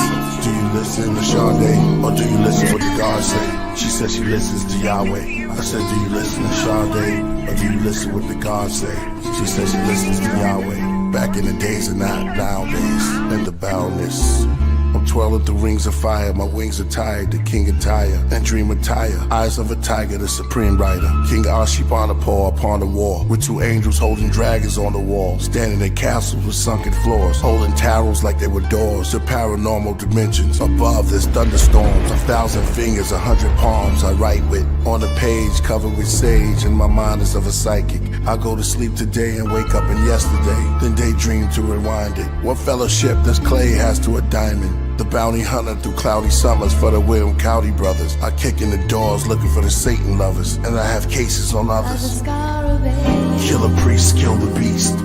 Do you listen to Sade, or do you listen what the gods say? She said she listens to Yahweh. I said, do you listen to Sade, or do you listen what the gods say? She said she listens to Yahweh. Back in the days and not nowadays. And the boundness. I'm twirling through rings of fire, my wings are tired, the king of Tyre, and dream attire. Eyes of a tiger, the supreme rider. King Ashurbanipal upon the wall, with two angels holding dragons on the wall. Standing in castles with sunken floors, holding tarots like they were doors to paranormal dimensions. Above there's thunderstorms, 1,000 fingers, 100 palms I write with. On a page covered with sage, and my mind is of a psychic. I go to sleep today and wake up in yesterday, then daydream to rewind it. What fellowship does clay has to a diamond? The bounty hunter through cloudy summers for the William County brothers. I kick in the doors looking for the Satan lovers, and I have cases on others. Killah Priest, kill the beast.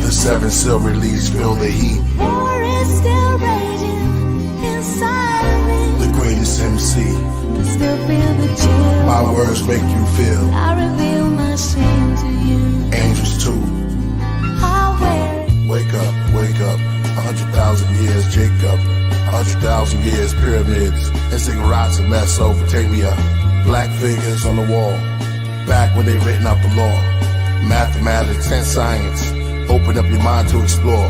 The 7 silver leaves feel the heat.
War is still raging inside of me.
The greatest MC.
Still feel the chill.
My words make you feel.
I reveal my shame to you.
Angels too.
I wear it.
Wake up, wake up. 100,000 years, Jacob. 100,000 years, pyramids. And ziggurats of Mesopotamia. Black figures on the wall. Back when they written out the law. Mathematics and science. Open up your mind to explore.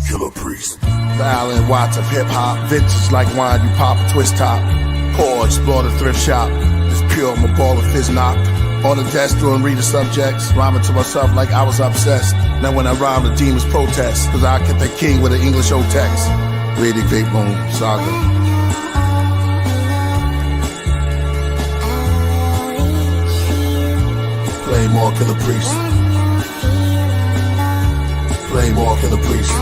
Killah Priest. Violent watts of hip-hop. Vintage like wine, you pop a twist top. Pour, explore the thrift shop. It's pure, I'm a ball of fizz knock. On the desk doing reader subjects, rhyming to myself like I was obsessed. Now when I rhyme, the demons protest, cause I get the king with an English old text. Vedic vape room saga. Play more Killah Priest. Play more Killah Priest.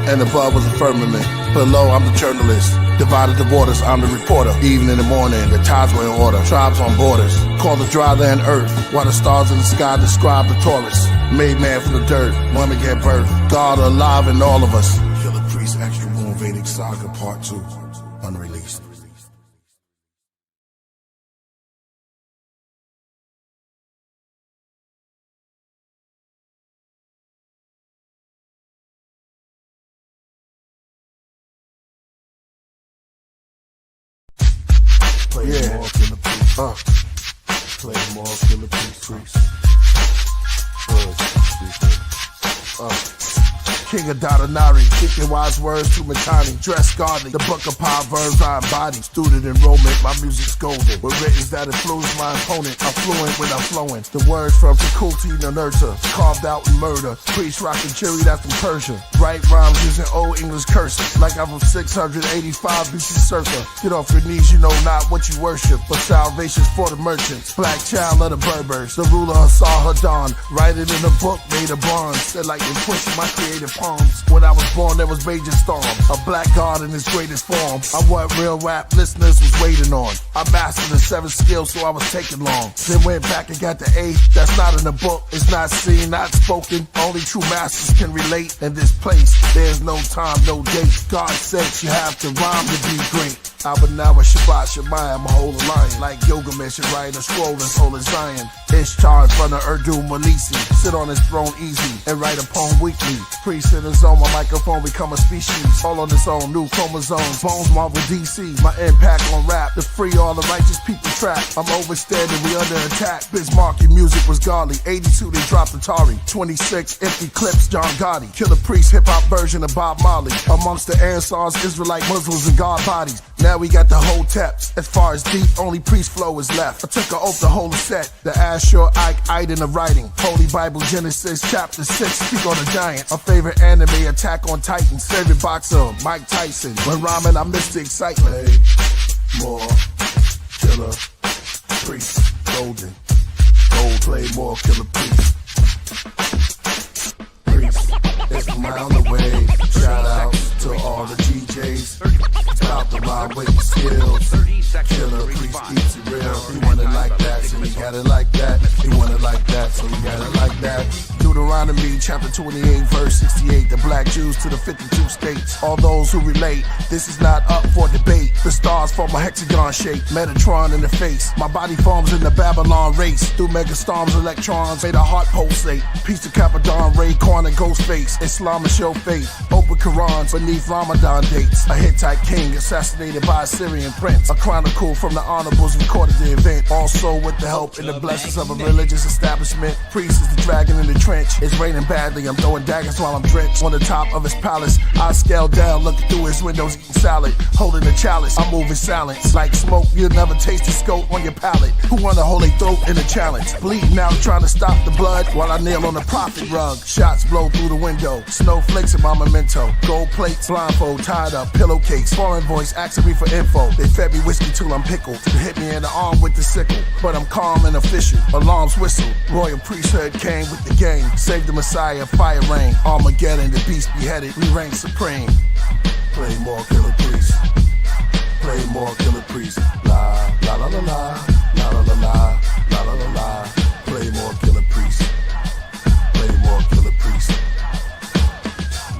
and above was a firmament. Below, I'm the journalist. Divided the waters, I'm the reporter. Even in the morning, the tides were in order. Tribes on borders, call the dry land earth. While the stars in the sky describe the Taurus. Made man from the dirt, women get birth. God alive in all of us. Killah Priest, Extra Moon Vedic Saga Part 2, unreleased. Play more Killah Priest. Play more Killah Priest. King of Dadanari, speaking wise words to Matani, dressed godly, the book of Proverbs I embody. Student enrollment, my music's golden. With writtens that influence my opponent, I'm fluent when I'm flowing. The words from faculty to nurture, carved out in murder. Priest rockin' jury, that's from Persia. Write rhymes using old English cursive, like I'm from 685 BC circa. Get off your knees, you know not what you worship, but salvation's for the merchants. Black child of the Berbers, the ruler saw her dawn. Write it in a book made of bronze, said like they pushing my creative palms. When I was born, there was raging storm, a black god in his greatest form. I'm what real rap listeners was waiting on. I mastered the 7 skills, so I was taking long. Then went back and got the 8th. That's not in the book, it's not seen, not spoken. Only true masters can relate. In this place, there's no time, no date. God said you have to rhyme to be great. Abanawa Shabbat Shemayim, I'm a whole lion. Like Gilgamesh and write a scroll and soul of Zion. Ishtar in front of Urdu Malisi. Sit on his throne easy and write a poem weekly. Priest in his own, my microphone become a species. All on its own, new chromosomes. Bones Marvel DC, my impact on rap. To free all the righteous people trapped. I'm overstanding, we under attack. Bismarcky music was godly. 82 they dropped Atari. 26 empty clips, John Gotti. Killah Priest hip hop version of Bob Marley. Amongst the Ansars, Israelite Muslims and God bodies. Now we got the whole teps. As far as deep, only priest flow is left. I took an oath to hold a set. The Ashur Ike in the writing. Holy Bible Genesis chapter 6. Speak on the giants. My favorite anime, Attack on Titans. Favorite boxer, Mike Tyson. When rhyming, I miss the excitement. Play more Killah Priest. Golden. Gold play more Killah Priest. Priest is from around the way. Shout out to all the DJs. Stop the rhyme with the skills. Killah Priest keeps it real. He want it like that, so we got it like that. He want it like that, so we got it like that. Deuteronomy chapter 28 verse 68. The black Jews to the 52 states. All those who relate, this is not up for debate. The stars form a hexagon shape. Metatron in the face. My body forms in the Babylon race. Through megastorms, electrons made a heart pulsate. Piece of Capadon, Ray Kwan and Ghostface. Islam is your faith. Open Qurans beneath Ramadan dates. A Hittite king assassinated by a Syrian prince. A chronicle from the honorables recorded the event. Also with the help and the blessings of a religious establishment. Priest is the dragon in the trench. It's raining badly, I'm throwing daggers while I'm drenched. On the top of his palace, I scale down, looking through his windows, eating salad. Holding a chalice, I'm moving silence. Like smoke, you'll never taste the scope on your palate. Who wanna hold a throat in a challenge? Bleeding out, trying to stop the blood while I kneel on the prophet rug. Shots blow through the window, snowflakes in my memento. Gold plates, blindfold, tied up, pillowcase. Foreign voice asking me for info. They fed me whiskey till I'm pickled. They hit me in the arm with the sickle, but I'm calm and official. Alarms whistle, royal priesthood came with the game. Save the Messiah, fire rain. Armageddon, the beast beheaded, we reign supreme. Play more Killah Priest. Play more Killah Priest. La la la la la, la la la la, la la la la. Play more Killah Priest. Play more Killah Priest.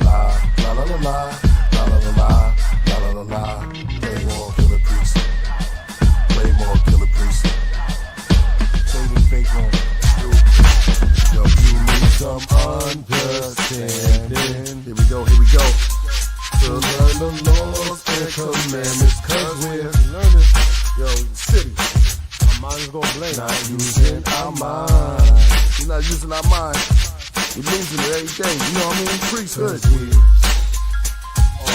La la la la la, la la la la, la la la la. Play more Killah Priest. Play more Killah Priest. Say the fake one. Yo, you need some understanding. Here we go, here we go. To learn the laws and commandments, cause we're learning. Yo, city. Our mind is gonna blame. Not using our mind. We're not using our mind. We're losing it every day. You know what I mean? Priesthood. We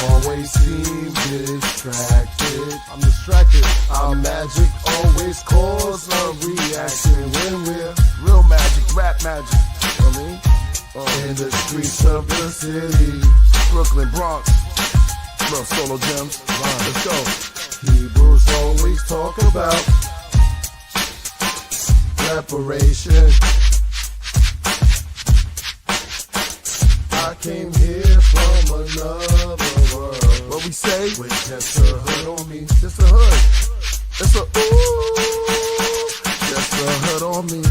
always seem distracted. I'm distracted. Our magic always cause a reaction when we're real magic, rap magic. You know what I mean? In the streets of the city, Brooklyn, Bronx, real solo gems. Let's go. Hebrews always talk about reparation. I came here from another world. What we say? With just a hood on me. Just a hood. It's a ooh. Just a hood on me.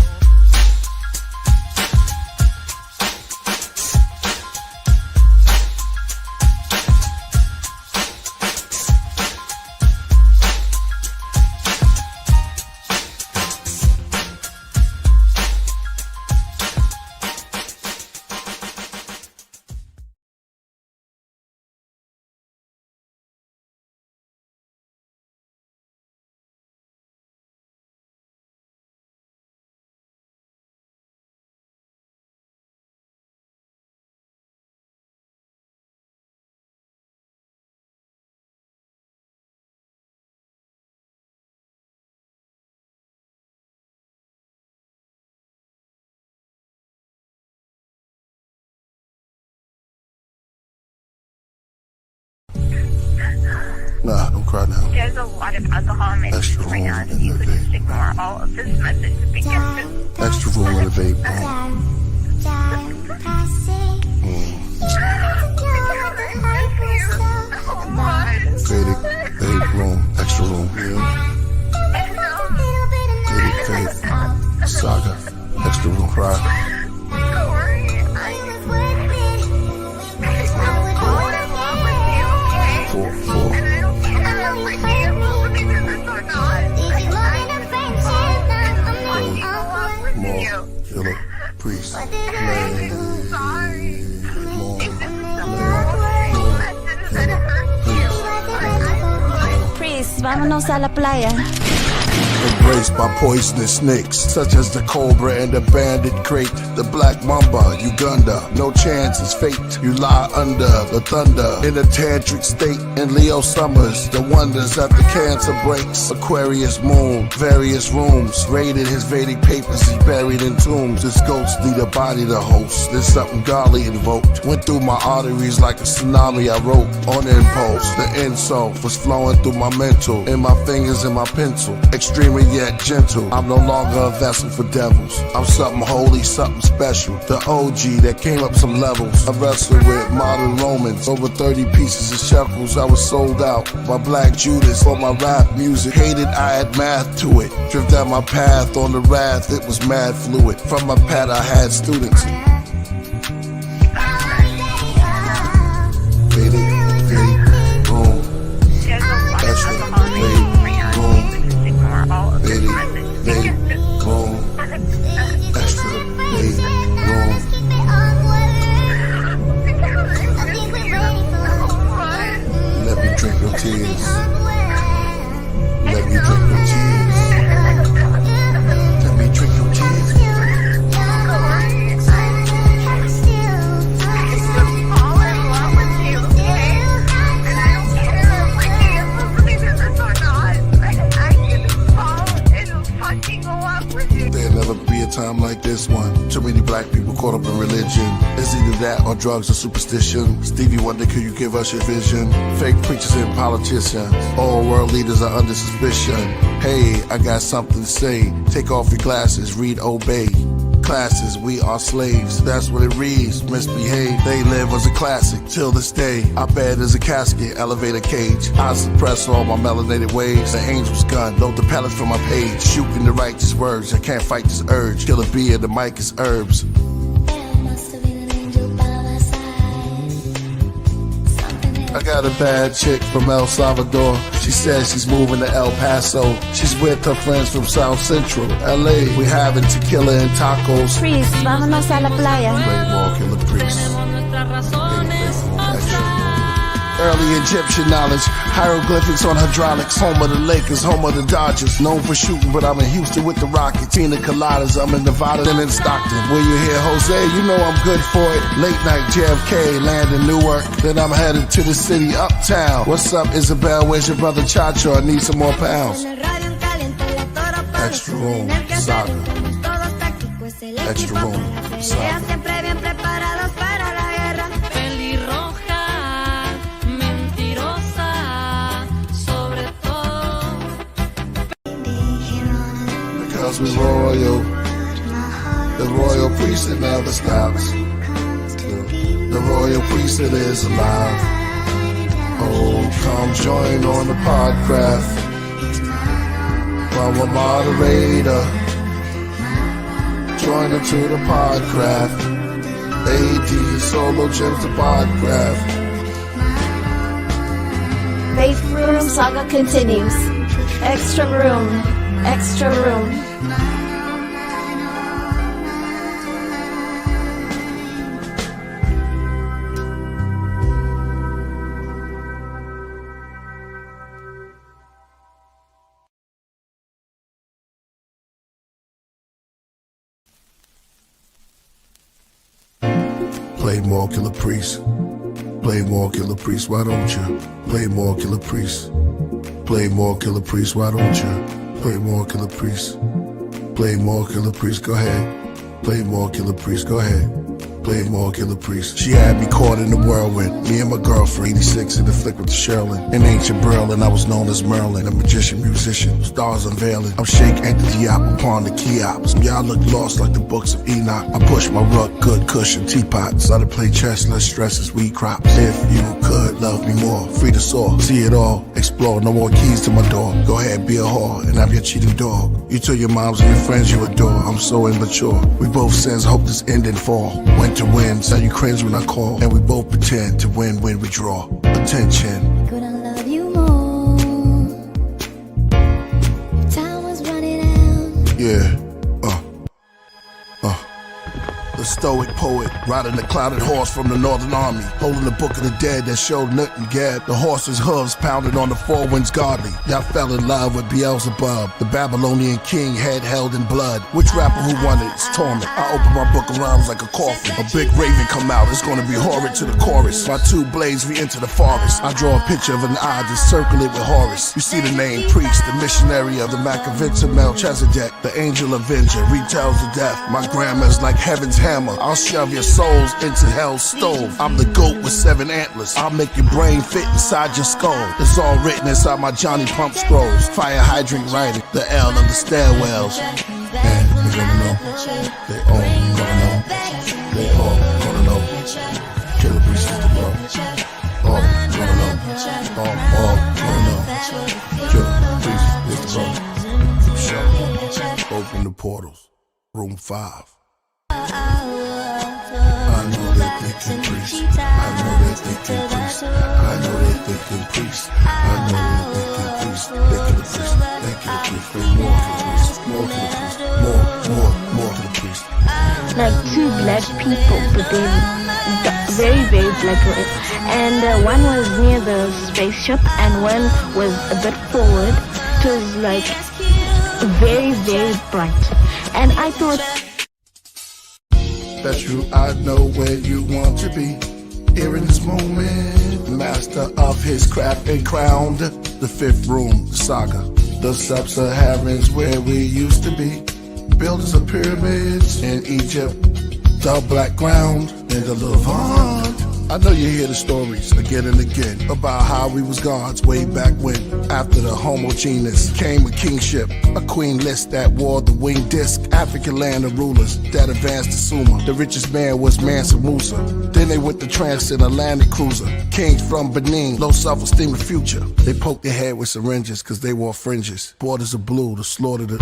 Nah, don't cry now.
There's a lot of alcohol in my
Extra
system right now.
room
If you
in the
could just
vape.
ignore all of this message to begin with.
Extra room in the vape room. Vape, vape room, extra room, yeah. Vape, vape, saga, extra room, cry. Four. More, Killah Priest,
Priest, vámonos a la playa.
Embraced by poisonous snakes, such as the cobra and the bandit crate, the black mamba, Uganda. No chance, it's fate. You lie under the thunder in a tantric state. In Leo summers, the wonders that the cancer breaks. Aquarius moon, various rooms. Raided his Vedic papers, he's buried in tombs. This ghost need a body to host. There's something godly invoked. Went through my arteries like a tsunami. I wrote on impulse. The insult was flowing through my mental, in my fingers and my pencil. Extremely yet gentle. I'm no longer a vessel for devils. I'm something holy, something special. The OG that came up some levels. I wrestled with modern Romans. Over 30 pieces of shekels. I was sold out by Black Judas for my rap music. Hated I had math to it. Drift down my path on the wrath. It was mad fluid. From my pad I had students. Like this one. Too many black people caught up in religion. It's either that or drugs or superstition. Stevie Wonder, could you give us your vision? Fake preachers and politicians. All world leaders are under suspicion. Hey, I got something to say. Take off your glasses, read, obey. Classes, we are slaves. That's what it reads. Misbehave. They live as a classic till this day. I bed as a casket, elevator cage. I suppress all my melanated ways. The angel's gun, load the pellets from my page. Shooting the righteous words. I can't fight this urge. Kill a bee and the mic is herbs. I got a bad chick from El Salvador. She says she's moving to El Paso. She's with her friends from South Central LA. We having tequila and tacos.
Priest, vámonos a la playa.
Play more Killah Priest. Early Egyptian knowledge, hieroglyphics on hydraulics. Home of the Lakers, home of the Dodgers. Known for shooting, but I'm in Houston with the Rockets. Pina coladas, I'm in Nevada and in Stockton. When you hear Jose, you know I'm good for it. Late night JFK, land in Newark. Then I'm headed to the city, uptown. What's up, Isabel? Where's your brother Chacho? I need some more pounds. Extra room, saga. Extra room, saga. Because we royal, the royal priest never stops. The the royal priesthood is alive. Oh, come join on the podcraft. From a moderator, join into the podcraft. AD solo gems to podcraft.
Faith Room saga continues. Extra room, extra room.
Play more Killah Priest. Play more Killah Priest, why don't you? Play more Killah Priest. Play more Killah Priest, why don't you? Play more Killah Priest. Play more Killah Priest, go ahead. Play more Killah Priest, go ahead. Play more Killah Priest. She had me caught in the whirlwind. Me and my girlfriend, 86 in the flick with the Sherlin. In ancient Berlin, I was known as Merlin, a magician, musician, stars unveiling. I'm Sheikh Anthony Diop upon the Keops. Y'all look lost like the books of Enoch. I push my rug, good cushion, teapot. Started to play chess, less stress as weed crops. If you could love me more, free to soar, see it all, explore. No more keys to my door. Go ahead, be a whore, and I'm your cheating dog. You tell your moms and your friends you adore. I'm so immature. We both sins, hope this end in fall. To win, so you cringe when I call, and we both pretend to win when we draw. Attention.
Couldn't love you more. Time was running out.
Yeah. The stoic poet, riding the clouded horse from the Northern Army, holding the book of the dead that showed nothing gab. The horse's hooves pounded on the four winds godly. Y'all fell in love with Beelzebub, the Babylonian king head held in blood. Which rapper who won it? It's torment. I open my book of rhymes like a coffin. A big raven come out, it's gonna be horrid to the chorus. My two blades re-enter the forest. I draw a picture of an eye, just circle it with Horus. You see the name Priest, the missionary of the Macavita Melchizedek, the angel avenger, retells the death. My grammar's like heaven's hammer. I'll shove your souls into hell's stove. I'm the goat with 7 antlers. I'll make your brain fit inside your skull. It's all written inside my Johnny Pump scrolls. Fire hydrant writing, the L of the stairwells. And they're gonna know. They all gonna know. They all gonna know. Killah Priest is the bro. All gonna know. All gonna know. Killah Priest is the bro. Open the portals. Room 5. I know that they can priest. I know that they can priest. I know that they can priest. I know that they can priest. They can priest. They can priest. They more to the priest. More to the priest. More to the priest.
Like 2 black people, but then very, very black. And one was near the spaceship, and one was a bit forward. It was like very, very bright. And I thought,
that's true, I know where you want to be. Here in this moment, master of his craft and crowned. The 5th room, the saga. The sub-Saharans where we used to be. Builders of pyramids in Egypt. The black ground in the Levant. I know you hear the stories again and again about how we was gods way back when. After the Homo genus came a kingship, a queen list that wore the winged disc. African land of rulers that advanced to Sumer. The richest man was Mansa Musa. Then they went to transatlantic cruiser. Kings from Benin, low self-esteem, the future. They poked their head with syringes cause they wore fringes. Borders of blue to slaughter the...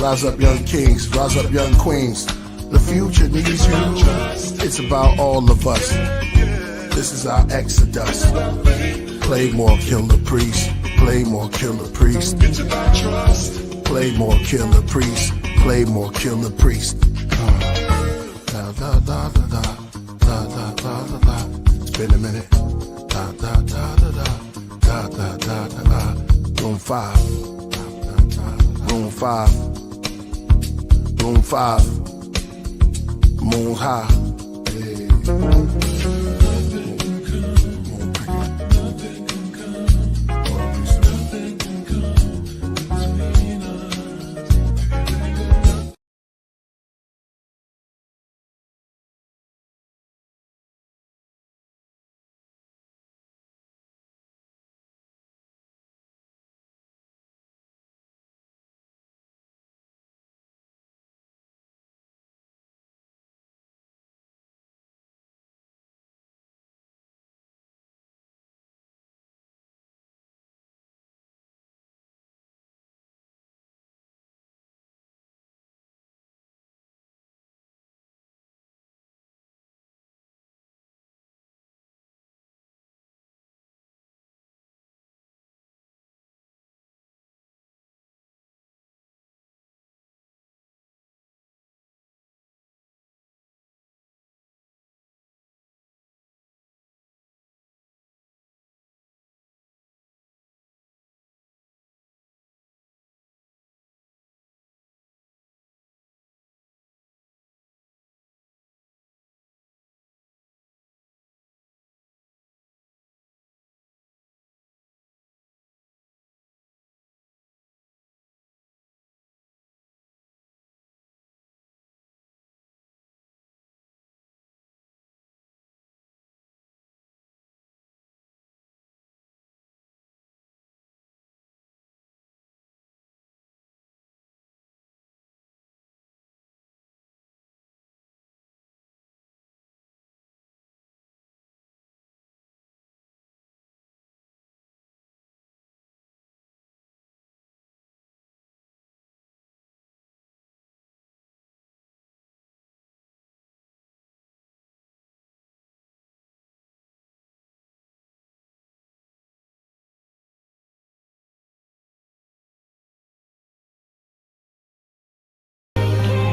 Rise up young kings, rise up young queens. The future needs you. It's about all of us. This is our exodus. Play more Killah Priest. Play more Killah Priest. Play more Killah Priest. Play more Killah Priest. Da da da da da da da da da. It's been a minute. Da da da da da da da da da. Room 5. Room 5. Room 5. Moon high.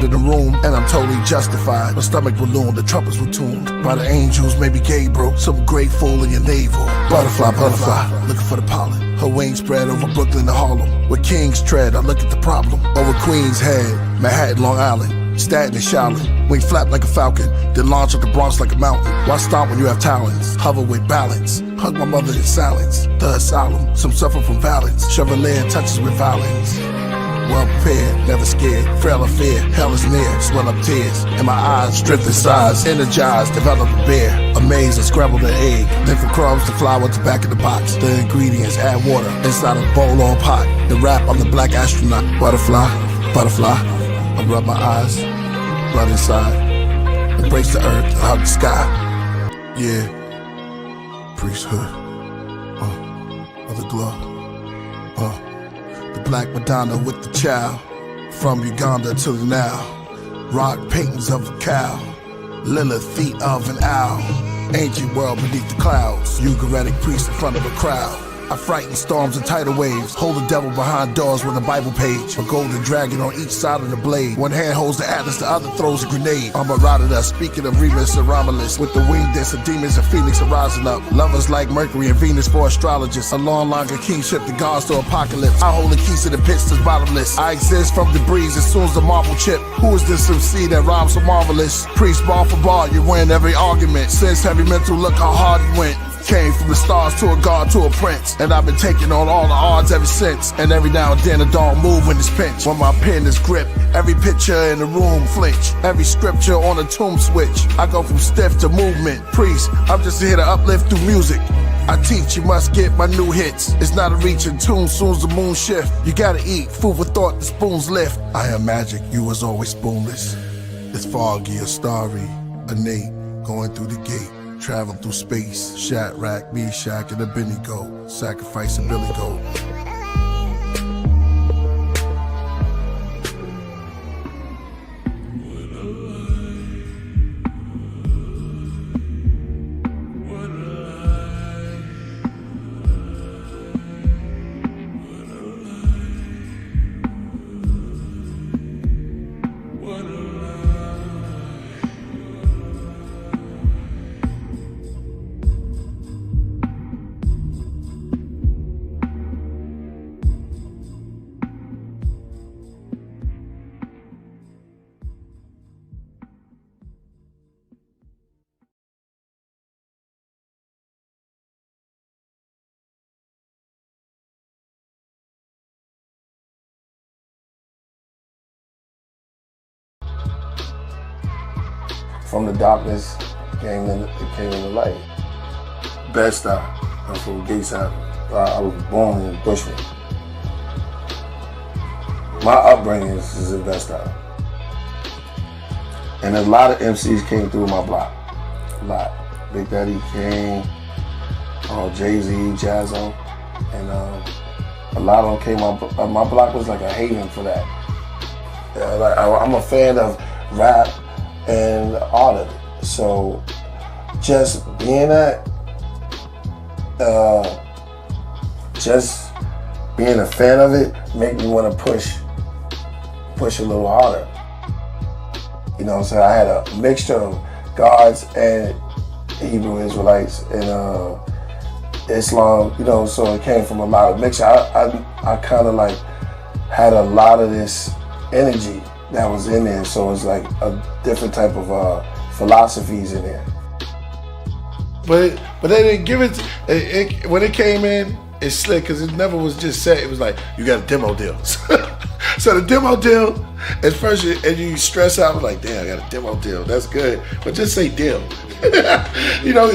walked in the room, and I'm totally justified. My stomach ballooned, the trumpets were tuned by the angels, maybe Gabriel, some grateful in your navel. Butterfly, butterfly, looking for the pollen. Her wings spread over Brooklyn to Harlem. Where kings tread, I look at the problem. Over Queens Head, Manhattan, Long Island, Staten and Shaolin. Wing flap like a falcon, then launch up the Bronx like a mountain. Why stomp when you have talents? Hover with balance. Hug my mother in silence. The asylum, some suffer from violence. Chevalier touches with violence. Well prepared, never scared, frail or fear. Hell is near, swell up tears. In my eyes, strength and size, energized, develop a bear. Amazed and scrambled an egg. Then from crumbs to flour to back in the box. The ingredients, add water inside a bowl or pot. Then wrap, I'm the black astronaut. Butterfly, butterfly. I rub my eyes, blood inside. Embrace the earth, hug the sky. Yeah, priesthood. Of the glow. The black Madonna with the child. From Uganda till now. Rock paintings of a cow. Lilith feet of an owl. Ancient world beneath the clouds. Eucharistic priest in front of a crowd. I frighten storms and tidal waves. Hold the devil behind doors with a Bible page. A golden dragon on each side of the blade. One hand holds the atlas, the other throws a grenade. I'm a Herodotus, speaking of Remus and Romulus. With the winged dance of demons and Phoenix are rising up. Lovers like Mercury and Venus for astrologists. A long line of kingship, the gods to apocalypse. I hold the keys to the pits that's bottomless. I exist from debris as soon as the marble chip. Who is this MC that rhymes so marvelous? Priest bar for bar, you win every argument. Since heavy mental, look how hard you went. Came from the stars to a god to a prince. And I've been taking on all the odds ever since. And every now and then I don't move when it's pinch. When my pen is gripped, every picture in the room flinch. Every scripture on a tomb switch. I go from stiff to movement. Priest, I'm just here to uplift through music. I teach, you must get my new hits. It's not a reaching tune, soon as the moon shift. You gotta eat, food for thought, the spoons lift. I am magic, you was always spoonless. It's foggy or starry, innate, going through the gate. Travel through space, Shadrach, Meshach, and Abednego, sacrificing Billy Goat.
From the darkness came in the light.
Bed-Stuy. I'm from Gateside. I was born in Bushwick. My upbringing is in Bed-Stuy. And a lot of MCs came through my block. A lot. Big Daddy Kane, Jay-Z, Jazzo. And a lot of them came my block was like a haven for that. I'm a fan of rap and all of it. So just being that, just being a fan of it made me want to push a little harder. You know what I'm saying? I had a mixture of gods and Hebrew Israelites and Islam, you know, so it came from a lot of mixture. I kind of like had a lot of this energy that was in there, so it's like a different type of philosophies in there.
But they didn't give it when it came in, it's slick because it never was just set. It was like, you got a demo deal. So the demo deal, at first you stress out, like, damn, I got a demo deal. That's good. But just say deal. You know,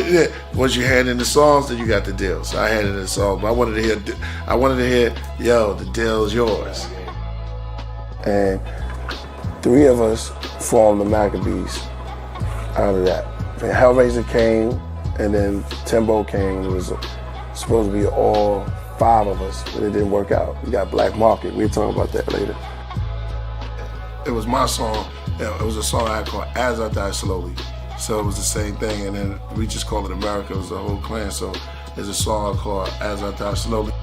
once you hand in the songs, then you got the deal. So I handed in the song, but I wanted to hear, yo, the deal's yours.
And 3 of us formed the Maccabees out of that. Hellraiser came, and then Timbo came, and it was supposed to be all 5 of us, but it didn't work out. We got Black Market. We'll talk about that later.
It was my song. It was a song I had called As I Die Slowly. So it was the same thing, and then we just called it America. It was the whole clan. So there's a song called As I Die Slowly.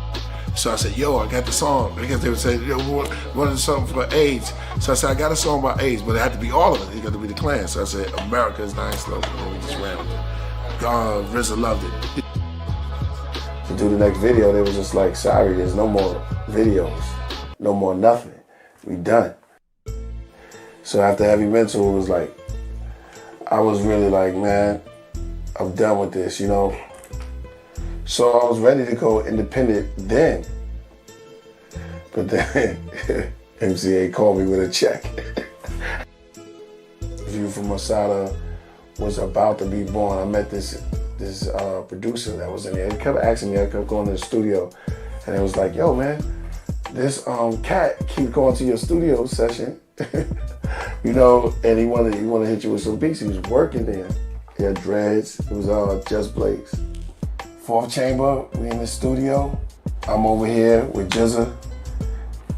So I said, yo, I got the song. Because they would say, yo, what is something for AIDS? So I said, I got a song about AIDS, but it had to be all of it. It had to be the Klan. So I said, America is dying slowly. And we just ran with it. RZA loved it.
To do the next video, they was just like, sorry, there's no more videos. No more nothing. We done. So after Heavy Mental, it was like, I was really like, man, I'm done with this, you know? So I was ready to go independent then. But then MCA called me with a check. View from Masada was about to be born. I met this producer that was in there. He kept asking me, I kept going to the studio, and it was like, yo man, this cat keep going to your studio session, you know, and he wanted to hit you with some beats. He was working there. He had dreads. It was Just Blaze. 4th Chamber, we in the studio. I'm over here with Jizza.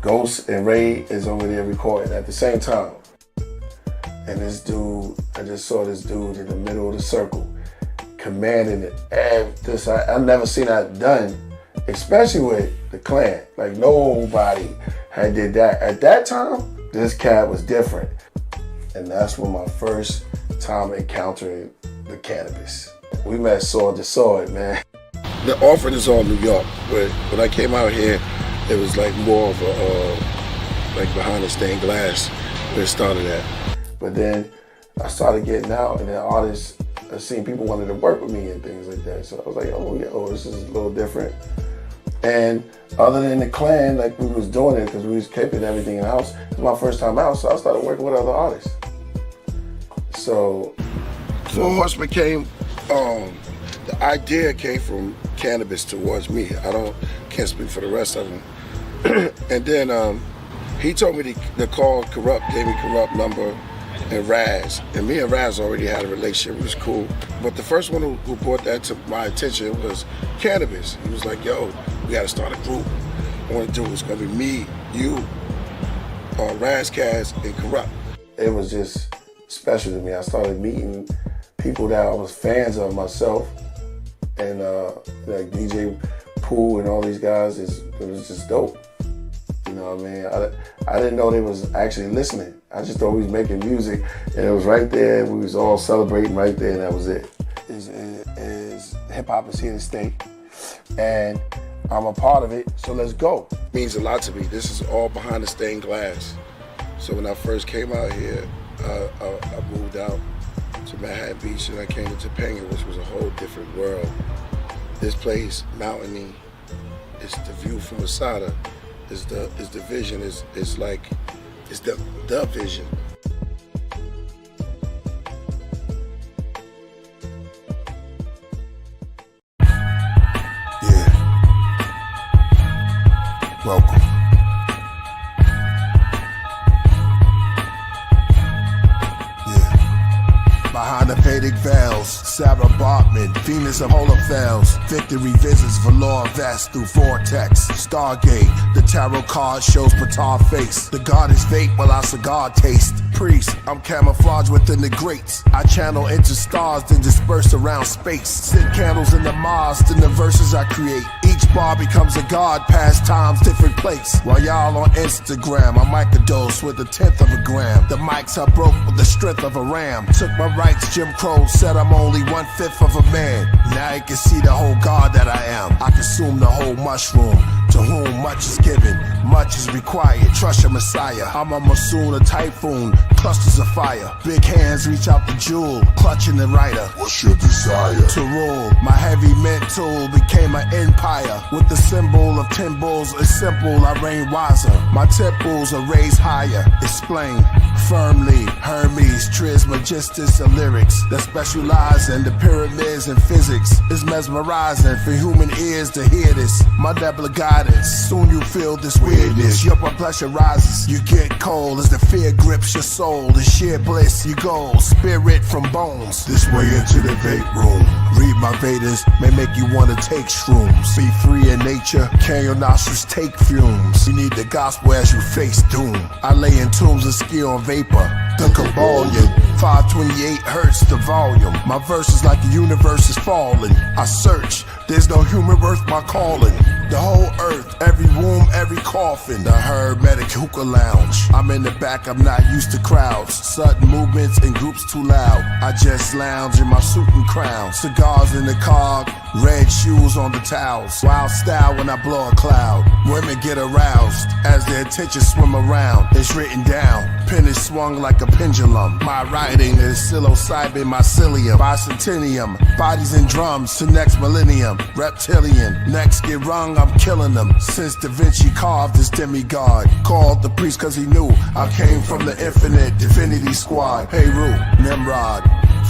Ghost and Ray is over there recording at the same time. And this dude, I just saw this dude in the middle of the circle, commanding it. And this, I never seen that done, especially with the Klan. Like nobody had did that. At that time, this cat was different. And that's when my first time encountering the cannabis. We met sword to sword, man.
The offering is all New York, but when I came out here, it was like more of a, like behind the stained glass where it started at.
But then I started getting out, and then artists, I seen people wanted to work with me and things like that. So I was like, oh, this is a little different. And other than the Klan, like we was doing it because we was keeping everything in the house. It was my first time out, so I started working with other artists. So
Four Horsemen came, the idea came from cannabis towards me. Can't speak for the rest of them. And then he told me to call Corrupt, gave me Corrupt number, and Raz. And me and Raz already had a relationship, it was cool. But the first one who brought that to my attention was cannabis. He was like, yo, we gotta start a group. I wanna do it, it's gonna be me, you, Raz, Kaz, and Corrupt.
It was just special to me. I started meeting people that I was fans of myself. And like DJ Pooh and all these guys, it was just dope. You know what I mean? I didn't know they was actually listening. I just thought we was making music, and it was right there. We was all celebrating right there, and that was it. Hip hop is here to stay, and I'm a part of it. So let's go.
It means a lot to me. This is all behind the stained glass. So when I first came out here, I moved out to Manhattan Beach, and I came to Topanga, which was a whole different world. This place, mountainy, it's the view from Masada. Is the vision, is the vision. Yeah. Welcome.
Behind the Vedic veils, Sarah Bartman, Venus of Holophels, victory visits velour vest through vortex. Stargate, the tarot card shows Ptah face. The god is vape while our cigar taste. Priest, I'm camouflaged within the grates. I channel into stars, then disperse around space. Send candles in the Mars, then the verses I create. Each bar becomes a god, past times, different place. While y'all on Instagram, I microdose with 1/10 of a gram. The mics I broke with the strength of a ram. Took my rights, Jim Crow said I'm only 1/5 of a man. Now you can see the whole god that I am. I consume the whole mushroom. To whom much is given, much is required. Trust your messiah. I'm a monsoon, a typhoon, clusters of fire. Big hands reach out the jewel, clutching the rider.
What's your desire?
To rule. My heavy mental became an empire. With the symbol of 10 bulls, it's simple, I reign wiser. My temples are raised higher. Explain firmly. Hermes, Trismegistus, and lyrics that specialize in the pyramids and physics. It's mesmerizing for human ears to hear this. My nebula guidance. Soon you feel this weirdness. Your blood pressure rises. You get cold as the fear grips your soul. The sheer bliss you go. Spirit from bones.
This way into the vape room.
Read my Vedas may make you want to take shrooms. Be free in nature. Can your nostrils take fumes? You need the gospel as you face doom. I lay in tombs and ski on vapor. The Kabbalion. 528 hertz the volume. My verse is like the universe is falling. I search. There's no human worth my calling. The whole earth, every womb, every coffin. The hermetic hookah lounge. I'm in the back, I'm not used to crowds. Sudden movements in groups too loud. I just lounge in my suit and crown. Cigars in the car, red shoes on the towels. Wild style when I blow a cloud. Women get aroused as their attention swim around. It's written down, pen is swung like a pendulum. My writing is psilocybin mycelium. Bicentennium, bodies and drums to next millennium. Reptilian, necks get rung, I'm killing them. Since Da Vinci carved this demigod. Called the priest cause he knew I came from the infinite divinity squad. Heru, Nimrod,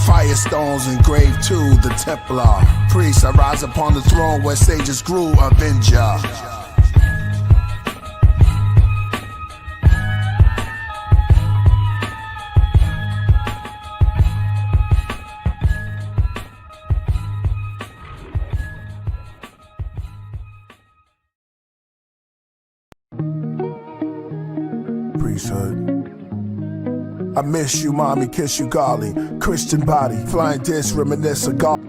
firestones engraved to the Templar. Priest, I rise upon the throne where sages grew, Avenger. Priesthood. I miss you, mommy, kiss you, golly. Christian body, flying disc, reminisce of God.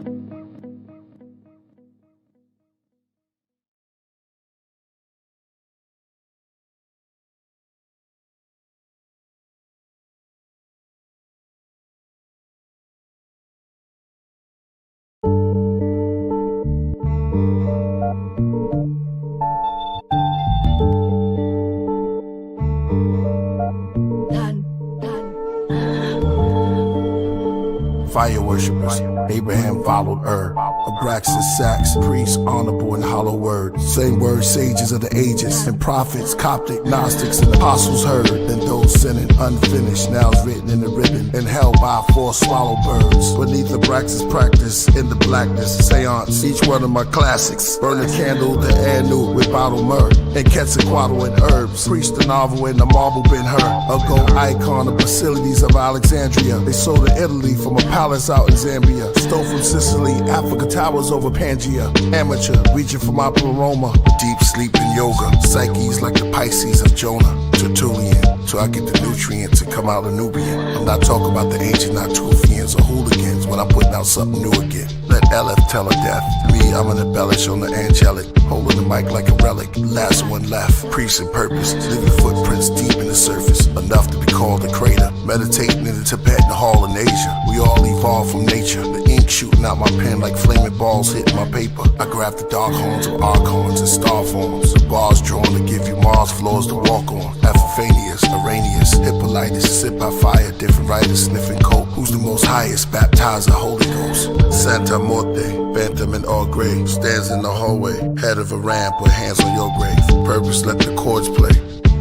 Fire worshippers, Abraham followed Abraxas, Sax, priests, honorable and hollow words. Same word, sages of the ages, and prophets, Coptic, Gnostics, and apostles heard. Then those sinning, unfinished, now it's written in the ribbon, and held by 4 swallow birds. Beneath Abraxas practice, in the blackness, seance, each one of my classics. Burn a candle, the anu with bottled myrrh, and Quetzalcoatl and herbs. Preach the novel in the marble Ben Hur, a gold icon of Basilides of Alexandria. They sold to Italy from a palace out in Zambia. Stole from Sicily, Africa towers over Pangea. Amateur, reaching for my pleroma. Deep sleep in yoga, psyches like the Pisces of Jonah. Tertullian, so I get the nutrients to come out of Nubian. I'm not talking about the ancient Natufians or hooligans when I'm putting out something new again. Let LF tell her death. Me, I'm an embellish on the angelic, holding the mic like a relic. Last one left, priest and purpose, living footprints deep in the surface, enough to be called a crater. Meditating in the Tibetan hall in Asia. We all evolved from nature. The ink shooting out my pen like flaming balls hitting my paper. I grab the dark horns of archons and star forms. The bars drawn to give you Mars floors to walk on. Epiphanius, Arrhenius, Hippolytus, sit by fire, different writers sniffing coke. Who's the most highest? Baptizer, Holy Ghost. Santa Morte, Phantom in all gray, stands in the hallway, head of a ramp with hands on your grave. Purpose, let the chords play.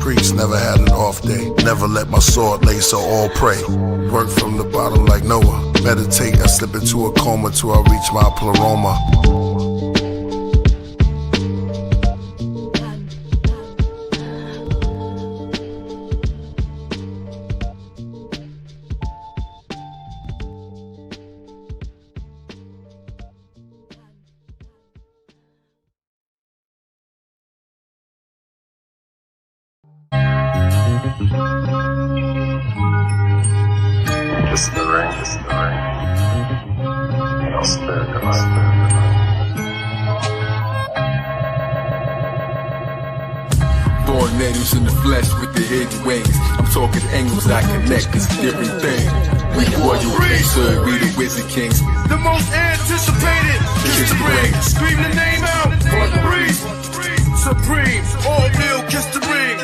Priest, never had an off day. Never let my sword lay, so all pray. Work from the bottom like Noah. Meditate, I slip into a coma till I reach my pleroma.
Kiss the ring, kiss the ring. I'll spare the life.
Tornadoes in the flesh with the hidden wings. I'm talking angles that connect, it's a different thing. We royal priesthood, we the wizard kings.
The most anticipated. Kiss the ring. Scream the name out. Priest. Supreme. All real, kiss the ring.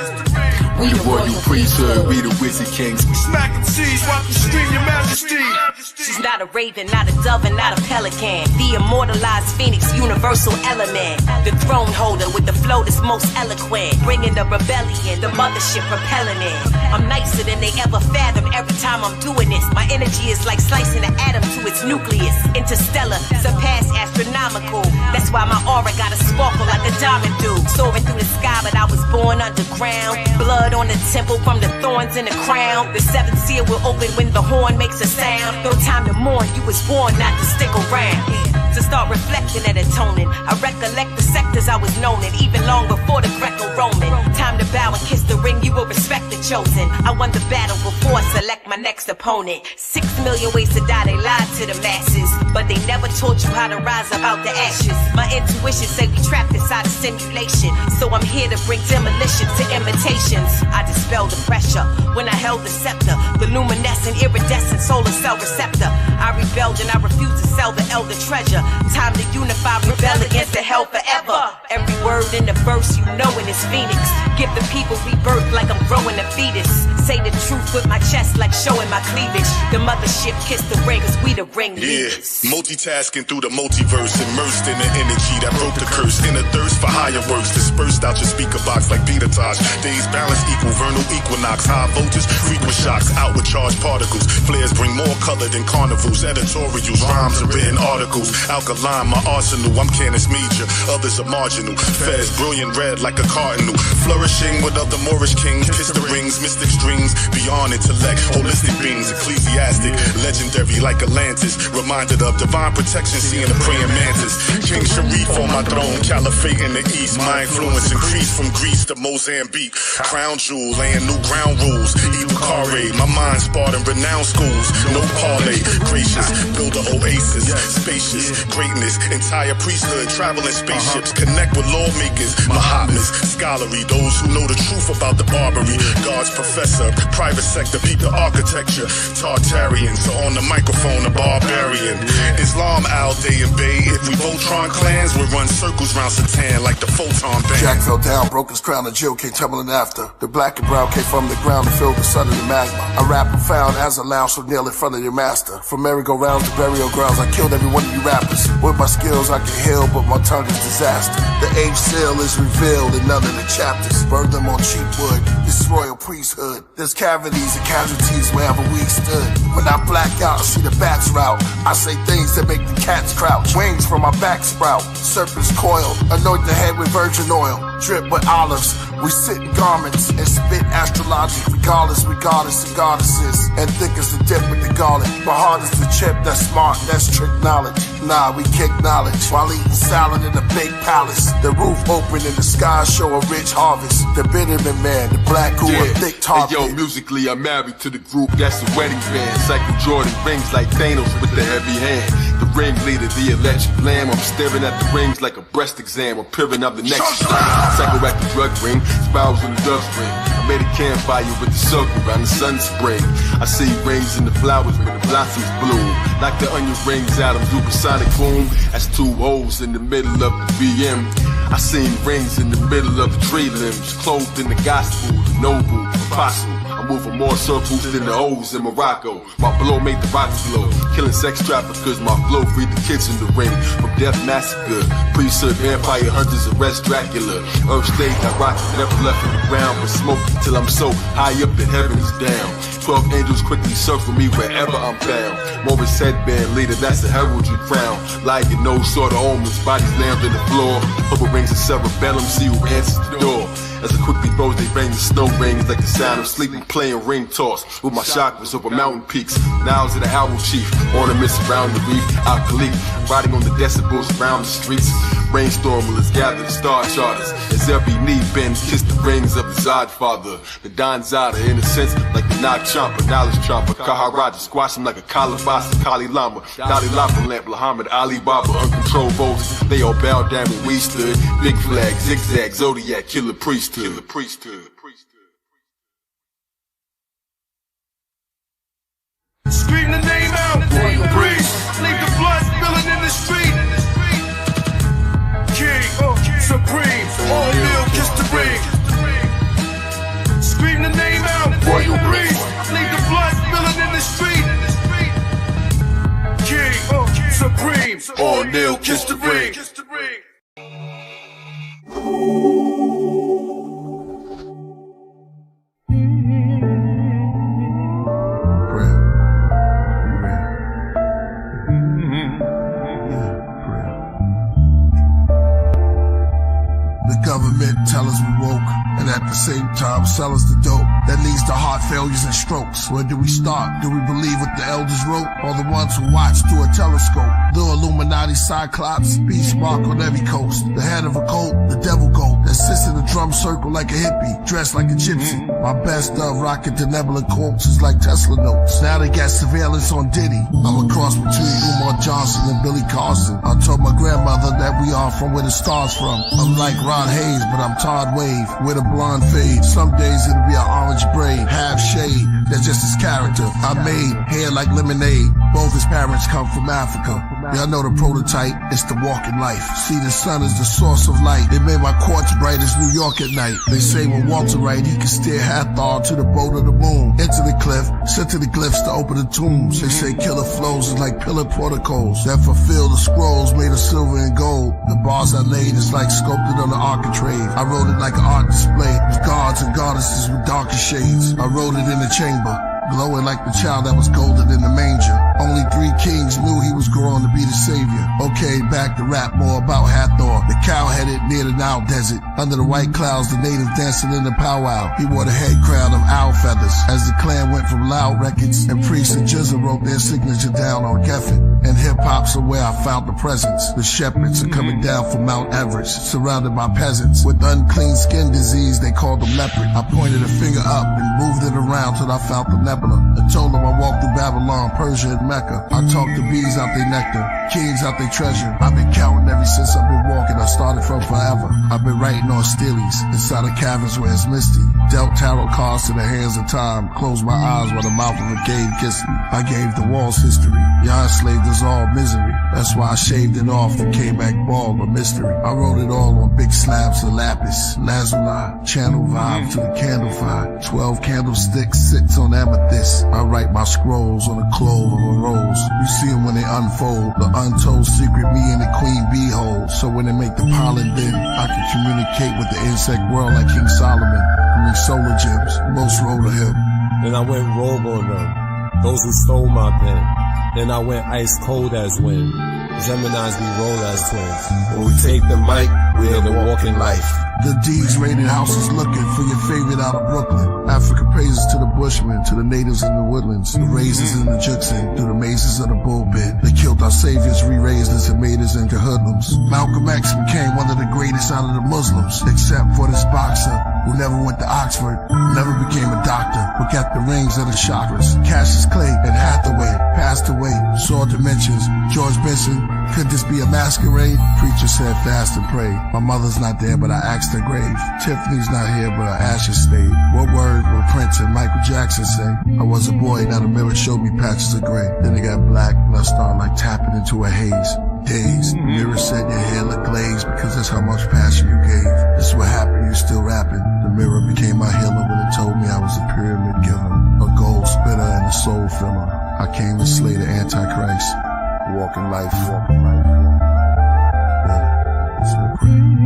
We the royal priesthood, we the wizard kings.
Smacking seas, watch you scream your majesty.
She's not a raven, not a dove, and not a pelican. The immortalized phoenix, universal element. The throne holder with the flow that's most eloquent. Bringing the rebellion, the mothership propelling it. I'm nicer than they ever fathomed every time I'm doing this. My energy is like slicing an atom to its nucleus. Interstellar, surpass astronomical. That's why my aura got a sparkle like a diamond do. Soaring through the sky, but I was born underground. Blood on the temple from the thorns in the crown. The seventh seal will open when the horn makes a sound. No time to mourn, you was born not to stick around. To start reflecting and atoning, I recollect the sectors I was known in, even long before the Greco-Roman. Time to bow and kiss the ring, you will respect the chosen. I won the battle before I select my next opponent. 6 million ways to die, they lied to the masses, but they never taught you how to rise up out the ashes. My intuition say we trapped inside a a simulation. So I'm here to bring demolition to imitations. I dispel the pressure when I held the scepter, the luminescent, iridescent solar cell receptor. I rebelled and I refuse to sell the elder treasure. Time to unify, rebel against the hell forever. Every word in the verse, you know it is Phoenix. Give the people rebirth like I'm growing a fetus. Say the truth with my chest like showing my cleavage. The mothership kiss the ring, cause we the ring leaders.
Multitasking through the multiverse, immersed in the energy that broke the curse. In a thirst for higher works, dispersed out your speaker box like beta touch. Days balance equal vernal equinox. High voltage, frequent shocks, outward charged particles. Flares bring more color than carnivals. Editorials, rhymes and written articles. Alkaline, my arsenal, I'm Canis Major. Others are marginal. Fez, brilliant red like a cardinal. Flourishing with other Moorish kings. Kiss the rings, mystic strings. Beyond intellect, holistic beings. Ecclesiastic, legendary like Atlantis. Reminded of divine protection, seeing the praying mantis. King Sharif on my throne, caliphate in the east. My influence increased from Greece to Mozambique. Crown jewel, laying new ground rules. Ibukare, my mind sparred in renowned schools. No parlay, gracious, build a oasis. Spacious, greatness, entire priesthood, traveling spaceships. Connect with lawmakers, Mahatmas, scholarly, those who know the truth about the Barbary. God's professor, private sector, peep the architecture. Tartarian, so on the microphone, a barbarian. Islam, Al Day and Bay. If we Voltron clans, we run circles round Satan like the photon band.
Jack fell down, broke his crown, and Jill came tumbling after. The black and brown came from the ground to fill the sun of the magma. I rap profound as a lounge so kneel in front of your master. From merry-go-rounds to burial grounds, I killed every one of you rappers. With my skills, I can heal, but my tongue is disaster. The age seal is revealed in none of the chapters. Burn them on cheap wood, this is royal priesthood. There's cavities and casualties wherever we stood. When I black out, I see the bats route. I say things that make the cats crouch. Wings from my back sprout, serpents coil. Anoint the head with virgin oil, drip with olives. We sit in garments and spit astrologic. Regardless, we goddess and goddesses. And thick as the dip with the garlic. But hard as the chip, that's smart, that's trick knowledge. Nah, we kick knowledge while eating salad in a big palace. The roof open and the sky show a rich harvest. The Bitterman man, the black who a thick target.
Hey, yo, musically, I'm married to the group, that's the wedding band. Cycle Jordan rings like Thanos with the heavy hand. The ringleader, the electric lamb. I'm staring at the rings like a breast exam. I'm peering up the next cycle at the drug ring, spirals in the dove spring. I made a campfire with the circle around the sun spring. I see rings in the flowers when the blossoms bloom. Like the onion rings out of supersonic boom. That's two holes in the middle of the BM. I seen rings in the middle of the tree limbs. Clothed in the gospel, the noble, apostle. I'm moving more circles than the O's in Morocco. My blow made the rocks glow. Killing sex traffickers, my flow freed the kids in the ring. From death massacre, priesthood, vampire hunters, arrest Dracula. Earth state, I rock, never left in the ground. But smoke till I'm so high up that heaven is down. 12 angels quickly circle me wherever I'm bound. Morris headband leader, that's the heraldry crown. Lion, no sort of omens, bodies lammed on the floor. Purple rings of cerebellum, see who answers the door. As I quickly rose, they bang the snow rings like the sound of sleeping, playing ring toss with my chakras over mountain peaks. Now to the owl chief, ornaments around the reef, alkali, riding on the decibels around the streets. Brainstorm will let's gather the star charters. As every knee bends, kiss the rings of the Zod father. The Don Zada, in a sense, like the Nog Chomper, knowledge chomper, Kaharaja, squash him like a Kalabasa, Kali Lama, Dalai Lama lamp, Muhammad Ali Baba, uncontrolled votes. They all bowed down when we stood. Big flag, zigzag, Zodiac, Killah Priest. Killah Priesthood.
Scream the name out, Killah Priest. Leave the blood spilling in the street. King, supreme, all meal, kiss the ring. Scream the name out, Killah Priest. Leave the blood spilling in the street. King, supreme, all meal, kiss the ring.
Government tell us we woke, and at the same time sell us the dope that leads to heart failures and strokes. Where do we start? Do we believe what the elders wrote, or the ones who watch through a telescope? The Illuminati Cyclops, beast mark on every coast. The head of a cult, the devil goat.
Assisted a drum circle like a hippie, dressed like a gypsy. My best of rocking the nebula corpses like Tesla notes. Now they got surveillance on Diddy. I'm a cross between Umar Johnson and Billy Carson. I told my grandmother that we are from where the stars from. I'm like Ron Hayes, but I'm Todd Wave with a blonde fade. Some days it'll be an orange braid, half shade. That's just his character. I made hair like lemonade. Both his parents come from Africa. Y'all know the prototype, it's the walking life. See, the sun is the source of light. It made my quartz bright as New York at night. They say when Walter Wright, he could steer Hathor to the boat of the moon. Into the cliff, sent to the glyphs to open the tombs. They say killer flows is like pillar protocols that fulfill the scrolls made of silver and gold. The bars I laid is like sculpted on the architrave. I wrote it like an art display with gods and goddesses with darker shades. I wrote it in the chamber, glowing like the child that was golden in the manger. Only 3 kings knew he was growing to be the savior. Okay, back to rap more about Hathor, the cow-headed near the Nile desert. Under the white clouds, the native dancing in the powwow. He wore the head crown of owl feathers. As the clan went from loud records, and priests and Jizza wrote their signature down on Geffen. And hip-hop's are where I found the presence. The shepherds are coming down from Mount Everest, surrounded by peasants. With unclean skin disease, they called them leopard. I pointed a finger up and moved it around till I found the nebula. I told them I walked through Babylon, Persia, and Mecca. I talked to bees out their nectar, kings out their treasure. I've been counting ever since I've been walking. I started from forever. I've been writing on steelies, inside of caverns where it's misty. Dealt tarot cards to the hands of time. Closed my eyes while the mouth of a cave kissed me. I gave the walls history. Y'all enslaved us all misery. That's why I shaved it off and came back bald, a mystery. I wrote it all on big slabs of lapis, lazuli, channel vibe to the candle fire. 12 candlesticks sits on amethyst. I write my scrolls on the clove of a rose. You see them when they unfold, the untold secret me and the queen bee hold. So when they make the pollen then, I can communicate with the insect world like King Solomon. I mean solar gems, most roll to him.
Then I went rogue on them, those who stole my pen. Then I went ice cold as wind. Geminis we roll as twins. When we take the mic, we're the walking life.
The D's raided houses looking for your favorite out of Brooklyn. Africa praises to the bushmen, to the natives in the woodlands, the raisins in the Juxin, through the mazes of the bullpit. They killed our saviors, re-raised us and made us into hoodlums. Malcolm X became one of the greatest out of the Muslims, except for this boxer who never went to Oxford, never became a doctor, but got the rings of the chakras. Cassius Clay and Hathaway passed away, saw dimensions. George Benson, could this be a masquerade? Preacher said fast and pray. My mother's not there, but I asked her grave. Tiffany's not here, but her ashes stayed. What word will Prince and Michael Jackson say? I was a boy, now the mirror showed me patches of gray. Then it got black, and I started like tapping into a haze. Days, the mirror said your hair looked glazed because that's how much passion you gave. This is what happened, you still rapping. The mirror became my healer when it told me I was a pyramid giver, a gold spitter and a soul filler. I came to slay the Antichrist. Walking life, walking life. Yeah, it's so great.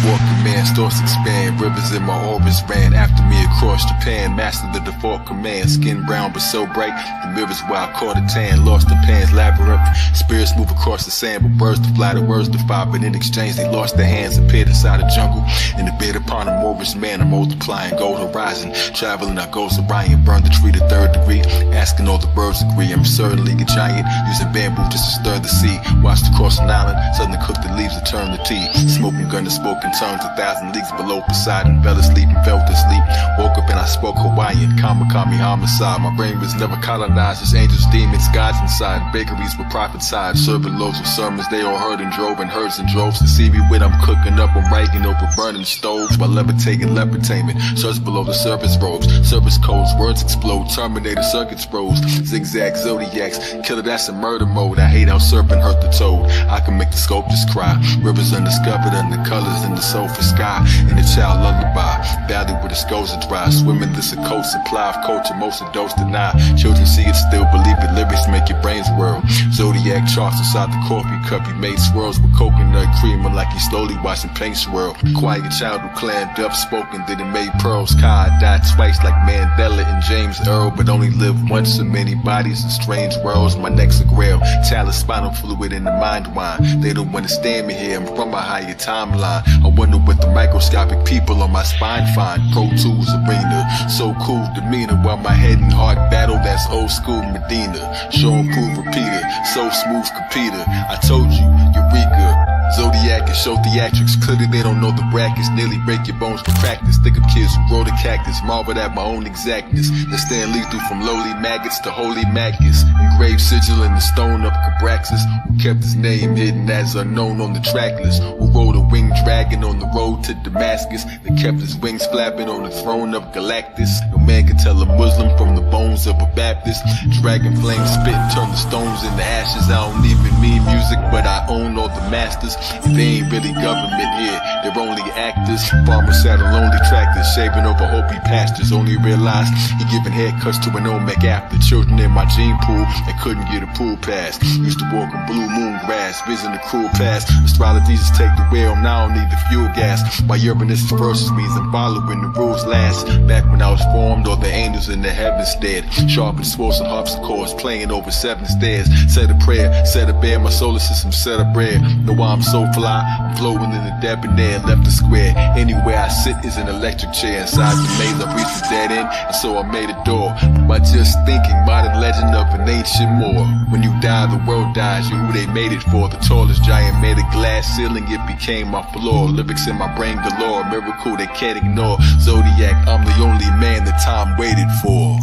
Walking man, stores expand, rivers in my orbits ran after me across Japan. Mastered the default command, skin brown but so bright. The mirrors where I caught a tan, lost the pan's labyrinth. Spirits move across the sand, but birds to fly, the words defy. But in exchange, they lost their hands, appeared inside a jungle. In the bed upon a Moorish man, I'm multiplying gold horizon. Traveling, I go Orion, burn the tree to 3rd degree. Asking all the birds agree, I'm certainly a giant. Using bamboo just to stir the sea. Watched across an island, suddenly cooked the leaves to turn to tea. Smoking gun to spoken tongues, 1,000 leagues below Poseidon. Fell asleep and fell asleep. Woke up and I spoke Hawaiian. Kamakami homicide. My brain was never colonized. There's angels, demons, gods inside. Bakeries with prophesied. Serving loads of sermons. They all heard and drove in herds and droves. To see me when I'm cooking up, I'm writing over burning stoves while levitating lepertainment. Search below the surface robes. Service codes, words explode. Terminator circuits froze. Zigzag zodiacs. Killer, that's a murder mode. I hate how serpent hurt the toad. I can make the sculptors cry. Rivers undiscovered under colors in the sulfur sky. In the child lullaby. Valley where the skulls are dry. Swimming this a coat supply of culture. Most of those deny. Children see it still believe it. Lyrics make your brains whirl. Zodiac charts inside the coffee cup. He made swirls with coconut creamer like he slowly watching paint swirl. Quiet child who clammed up, spoken, then it made pearls. Kai died twice like Mandela and James Earl, but only lived once in many bodies in strange worlds. My neck's a grail. Talent, spinal fluid in the mind wine. They don't understand me here. I'm from a higher timeline. I wonder what the microscopic people on my spine find. Pro Tools arena, So cool demeanor while my head and heart battle, that's old school Medina. Show and prove repeater, so smooth competer. I told you, Eureka. Zodiac and show theatrics, clearly they don't know the brackets. Nearly break your bones for practice. Think of kids who grow the cactus, marveled at my own exactness. That stand lethal from lowly maggots to holy maggots. Engraved sigil in the stone of Cabraxis, who kept his name hidden as unknown on the track list. Who rode a winged dragon on the road to Damascus, that kept his wings flapping on the throne of Galactus. No man can tell a Muslim from the bones of a Baptist. Dragon flame spit and turn the stones into ashes. I don't even mean music, but I own all the masters. They ain't really government here, they're only actors. Farmers sat on lonely tractors, shaving over Hopi pastures. Only realized he giving haircuts to an Olmec after. Children in my gene pool and couldn't get a pool pass. Used to walk on blue moon grass, vision the cruel past. Astrologies just take the wheel, now I don't need the fuel gas. My Uranus versus means I'm following the rules last. Back when I was formed, all the angels in the heavens stared. Sharp and swords and harpsichords playing over 7 stairs. Said a prayer, said a bear, my solar system set up rare. Know why I'm so fly, I'm flowing in the debonair, left the square. Anywhere I sit is an electric chair. Inside the maze I reached the dead end, and so I made a door. By just thinking, modern legend of an ancient Moor. When you die, the world dies, you're who they made it for. The tallest giant made a glass ceiling, it became my floor. Lyrics in my brain galore, miracle they can't ignore. Zodiac, I'm the only man that time waited for.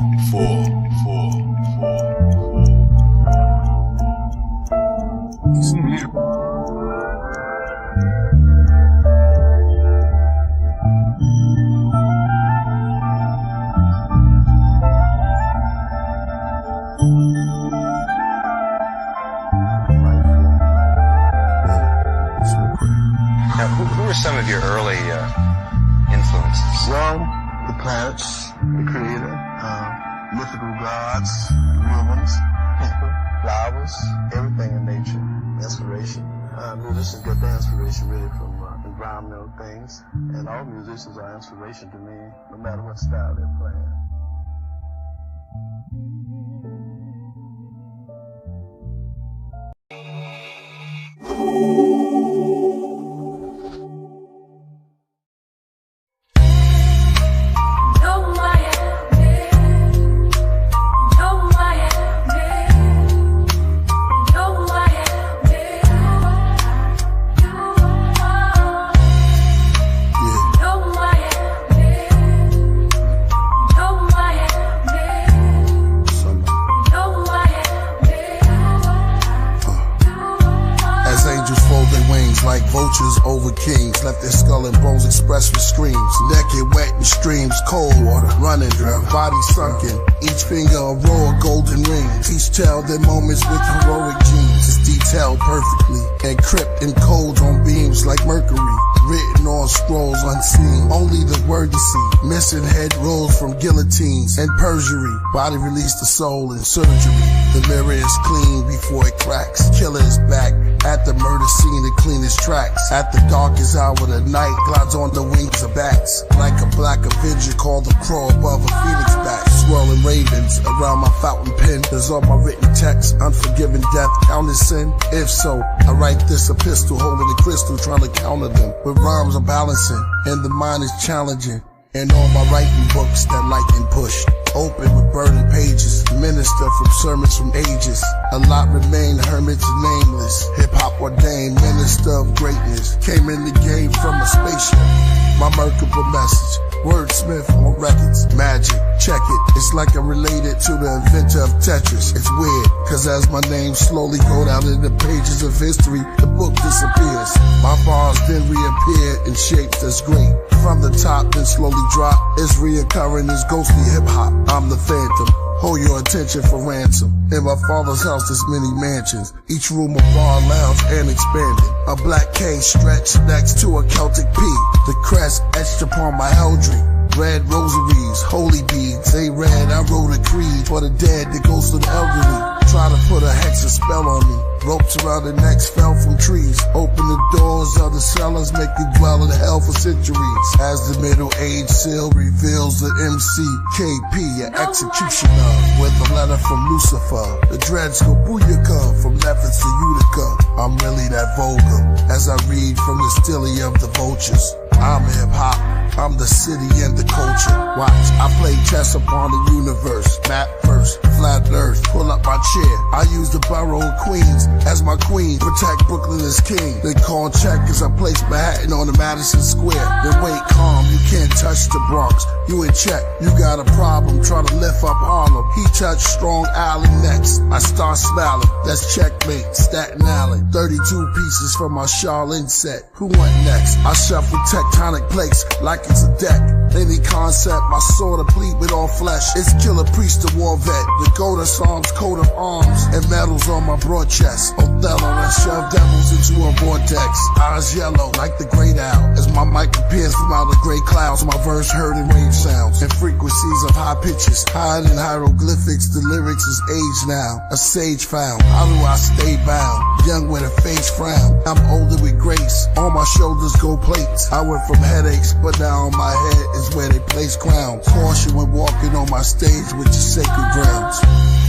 Now, who were some of your early influences?
Well, the planets, the creator, mythical gods, real ones, people, flowers, everything in nature, inspiration. Musicians get their inspiration really from environmental things, and all musicians are inspiration to me, no matter what style they're playing. Like vultures over kings, left their skull and bones expressed with screams. Naked, wet in streams, cold water, running dry, body sunken. Each finger a row of golden rings. Each tell their moments with heroic genes. It's detailed perfectly, encrypt in codes on beams like mercury. Written on scrolls unseen, only the word to see. Missing head rolls from guillotines and perjury. Body release the soul in surgery. The mirror is clean before it cracks. Killer is back at the murder scene to clean his tracks. At the darkest hour of the night, glides on the wings of bats. Like a black avenger called the crow above a phoenix bat. Swirling ravens around my fountain pen. There's all my written text, unforgiven death, counted sin. If so, I write this epistle, holding the crystal, trying to counter them. With rhymes I'm balancing, and the mind is challenging. And all my writing books that lightning pushed. Open with burning pages, minister from sermons from ages. A lot remain hermits nameless. Hip-hop ordained minister of greatness. Came in the game from a spaceship. My merkable message, wordsmith on records. Magic, check it, it's like I'm related to the inventor of Tetris. It's weird, cause as my name slowly go down in the pages of history, the book disappears. My bars then reappear in shapes that's great. From the top, then slowly drop. It's reoccurring as ghostly hip-hop. I'm the phantom. Hold your attention for ransom. In my father's house, there's many mansions. Each room a bar, lounge, and expanded. A black K stretched next to a Celtic P. The crest etched upon my eldry. Red rosaries, holy beads. They read, I wrote a creed for the dead that goes to the elderly. Try to put a hex or spell on me. Ropes around the necks fell from trees. Open the doors of the cellars, make you dwell in hell for centuries. As the middle age seal reveals the MC KP, an executioner, with a letter from Lucifer. The dreads go booyaka from Memphis to Utica. I'm really that vulgar as I read from the stilly of the vultures. I'm hip hop. I'm the city and the culture. Watch, I play chess upon the universe. Map first, flat earth, pull up my chair. I use the borough of Queens as my queen. Protect Brooklyn as king. They call check as I place Manhattan on the Madison Square. Then wait calm, you can't touch the Bronx. You in check, you got a problem trying to lift up Harlem. He touched Strong Island next. I start smiling, that's checkmate, Staten Island. 32 pieces from my Charlene set. Who went next? I shuffle tectonic plates like it's a deck. Any concept, my sword complete with all flesh. It's Killah Priest, the war vet. The goat of Psalms, coat of arms, and medals on my broad chest. Othello and shove devils into a vortex. Eyes yellow like the great owl. As my mic appears from out of gray clouds, my verse heard in wave sounds and frequencies of high pitches. Hide in hieroglyphics, the lyrics is age now. A sage found. How do I stay bound? Young with a face frown. I'm older with grace. On my shoulders go plates. I went from headaches, but now on my head is where they place crowns. Caution when walking on my stage with your sacred grounds.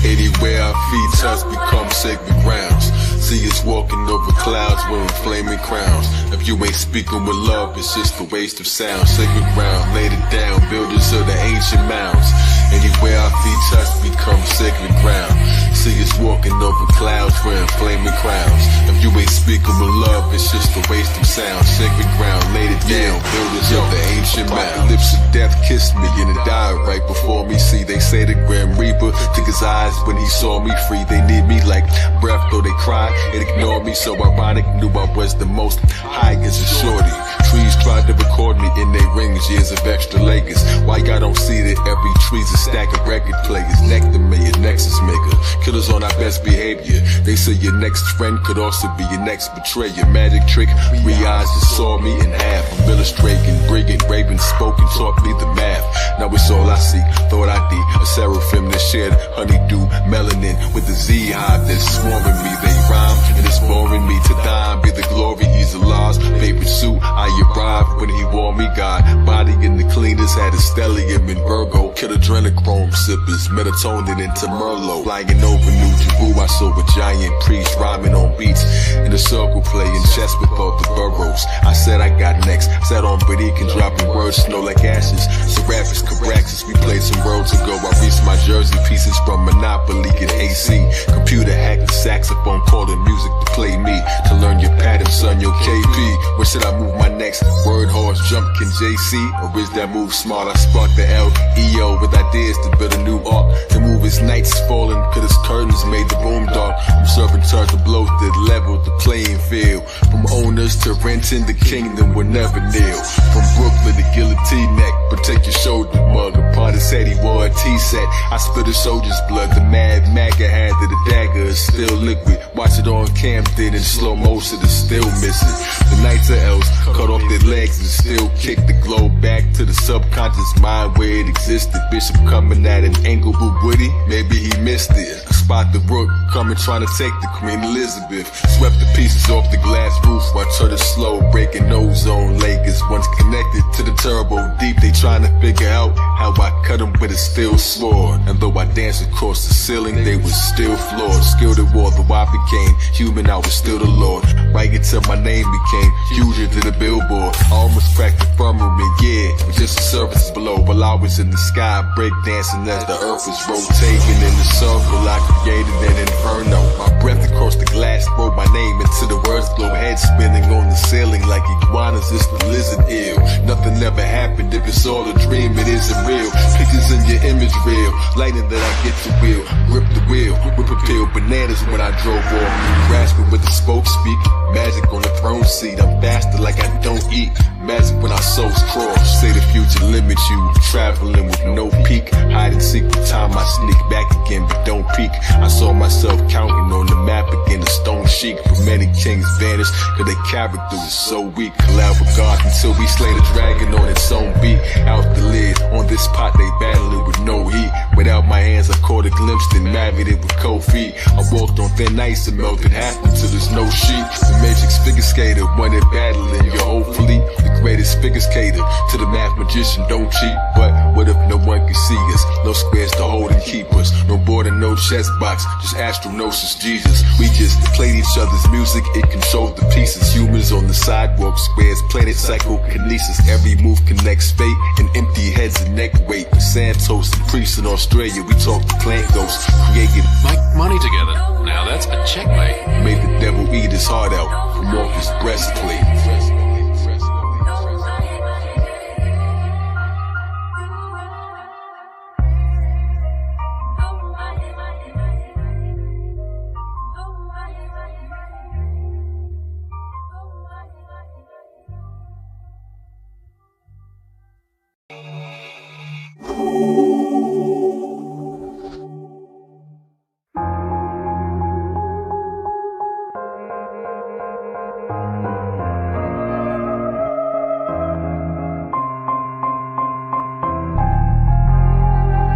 Anywhere our feet touch become sacred grounds. See us walking over clouds wearing flaming crowns. If you ain't speaking with love, it's just a waste of sound. Sacred ground, laid it down, builders of the ancient mounds. Anywhere our feet touch become sacred ground. See us walking over clouds wearing flaming crowns. If you ain't speaking with love, it's just a waste of sound. Sacred ground, laid it down, builders of the ancient mounds. Lips of death kissed me and it died right before me. See, they say the Grim Reaper took his eyes when he saw me free. They need me like breath, though they cried and ignored me. So ironic, knew I was the most high as a shorty. Trees tried to record me in their rings, years of extra Lakers. Why y'all don't see that every tree's a stack of record players? Nectar mayor, nexus maker, killers on our best behavior. They say your next friend could also be your next betrayer. Magic trick, 3 eyes that saw me in half. I'm illustrating, brilliant, raven spoken, taught me the math. Now it's all I see, thought I did. A seraphim that shared honeydew, melanin with the Z hive that's swarming me. They rhyme and it's boring me to dime. Be the glory, he's a lost vapor suit. I arrived when he wore me, God. Body in the cleaners, had a stellium in Virgo. Kid adrenochrome sippers, melatonin into Merlot. Flying over New Jeru, I saw a giant priest rhyming on beats in a circle playing chess with all the boroughs. I said I got next, sat on Badikin dropping words, snow like ashes. Seraphis, Caraxes, we played some worlds ago. I reached my jersey pieces from Monopoly and AC. Computer hacked the saxophone, calling music to play me. To learn your pattern, son, your KP. Where should I move my next? Word horse, jumpkin' JC, or is that move smart? I sparked the LEO with ideas to build a new art. The move is nights falling, cause his curtains made the room dark. I'm serving turns to blows that level the playing field. From owners to renting, the kingdom will never kneel. From Brooklyn to guillotine neck, protect your shoulder mug. Upon his head he wore a T-set. I spit a soldier's blood, the mad MAGA hand of the dagger is still liquid. Watch it on Camden in slow motion, it's still missing. The Knights of L's cut off their legs and still kick the globe back to the subconscious mind where it existed. Bishop coming at an angle but witty, maybe he missed it. I spot the rook coming trying to take the Queen Elizabeth. Swept the pieces off the glass roof, watch her slow breaking ozone layers. Once connected to the turbo deep, they trying to figure out how I cut them with a steel sword. And though I danced across the ceiling, they was still floored. Skilled at war, though I became human, I was still the Lord. Right until my name became huger than the billboard. I almost cracked the firmament, yeah, with just the surface below. While I was in the sky, breakdancing as the earth was rotating in the circle, I created an inferno. My breath across the glass wrote my name into the words glow. Head spinning on the ceiling like iguanas, it's the lizard ill. Nothing ever happened if it's all a dream, it isn't real. Pictures in your image real, lightning that I get to wheel. Grip the wheel, whip a pill, bananas when I drove off. Grasping with the spoke speak, magic on the throne seat. I'm faster like I don't eat, magic when our souls cross. Say the future limits you, traveling with no peak. Hide and seek the time I sneak back again, but don't peek. I saw myself counting on the map again, the stone chic. But many kings vanished, cause their character was so weak. Collab with God until we slay the dragon on its own beat. Out the lid, on this pot they battling with no heat. Without my hands I caught a glimpse, then married it with cold feet. I walked on thin ice and melted half until there's no sheet. The Matrix figure skater, when it battling your whole fleet. The greatest figure skater, to the math magician, don't cheat. But What if no one can see us? No squares to hold and keep us. No board and no chess box, just astronosis Jesus. We just played each other's music, it controlled the pieces. Humans on the sidewalk, squares, planet psychokinesis. Every move connects fate and empty heads and neck weight. With Santos and priests in Australia, we talk to plant ghosts. Created
like money together. Now that's a checkmate.
Made the devil eat his heart out from off his breastplate.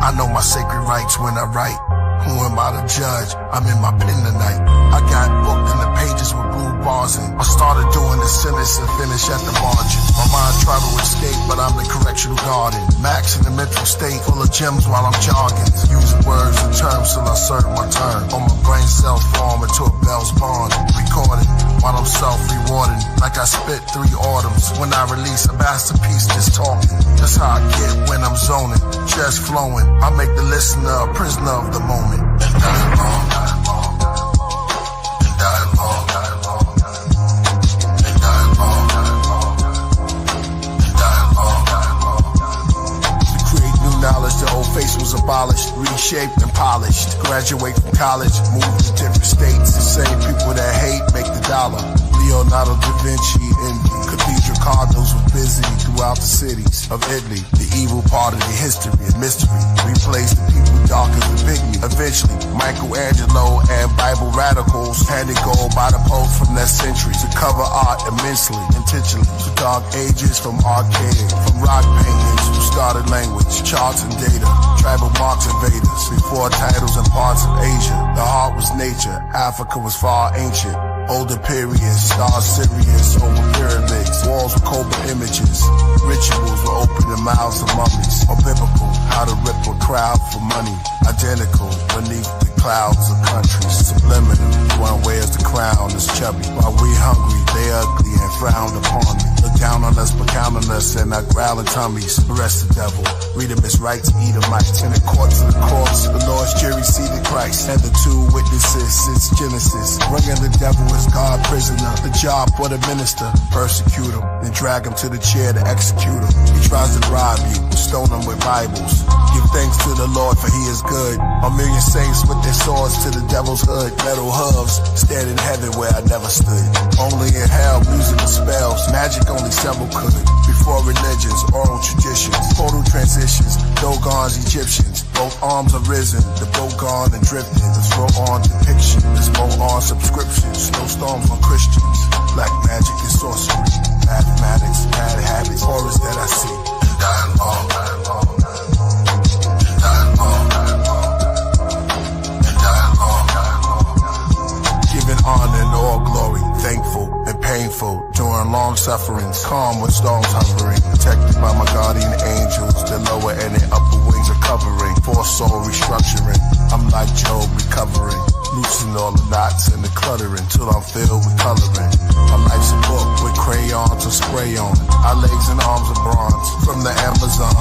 I know my sacred rights when I write. Who am I to judge? I'm in my pen tonight. I got booked in the pages with blue bars and I started doing the sentence and finish at the margin. My mind tried to escape, but I'm the correctional garden. Max in the mental state, full of gems while I'm jogging. Using words and terms till I serve my turn. On my brain cells form into a bell's bond. Recording while I'm self-rewarding. Like I spit 3 autumns. When I release a masterpiece, just talking. That's how I get when I'm zoning. Just flowing. I make the listener a prisoner of the moment. And dialogue. And dialogue. And dialogue. To create new knowledge, the old face was abolished, reshaped and polished. Graduate from college, move to different states. The same people that hate make the dollar. Leonardo da Vinci envy. Cathedral cardinals were busy throughout the cities of Italy. The evil part of the history and mystery. Replaced the people dark as the pygmy. Eventually, Michelangelo and Bible radicals handed gold by the Pope from that century to cover art immensely, intentionally. To dark ages from archaic, from rock paintings who started language, charts and data, tribal marks invaders. Before titles and parts of Asia, the heart was nature. Africa was far ancient. Older periods, stars Sirius over pyramids, walls with cobra images, rituals will open the mouths of mummies, or biblical, how to rip a crowd for money, identical, beneath the clouds of countries, subliminal, one wears the crown is chubby, while we hungry, they ugly and frowned upon me, look down on us but count on us and our growling tummies, arrest the devil, read him his rights, Edomites, in the courts of the cross, the Lord's jury seated Christ, and the 2 witnesses since Genesis, bringing the devil as God prisoner, the job for the minister, persecute him, then drag him to the chair to execute him. He tries to bribe you, stone him with Bibles. Give thanks to the Lord for he is good. A million saints with their swords to the devil's hood. Metal hooves, stand in heaven where I never stood. Only in hell, musical spells, magic only several could. Before religions, oral traditions, total transitions, Dogons, Egyptians, both arms are risen, the boat gone and drifting. Let's roll on depiction, let's roll on subscriptions, snowstorms on Christians, black magic and sorcery, mathematics, bad habits, horrors that I see, and dialogue, giving honor and all glory, thankful and painful, during long sufferings, calm with storms hovering, protected by my guardian angels, the lower and the upper wings are covering, for soul restructuring, I'm like Job recovering, loosen all the knots and the cluttering, till I'm filled with coloring, my life's a book with crayons or spray on, our legs and arms are bronze, from the Amazon,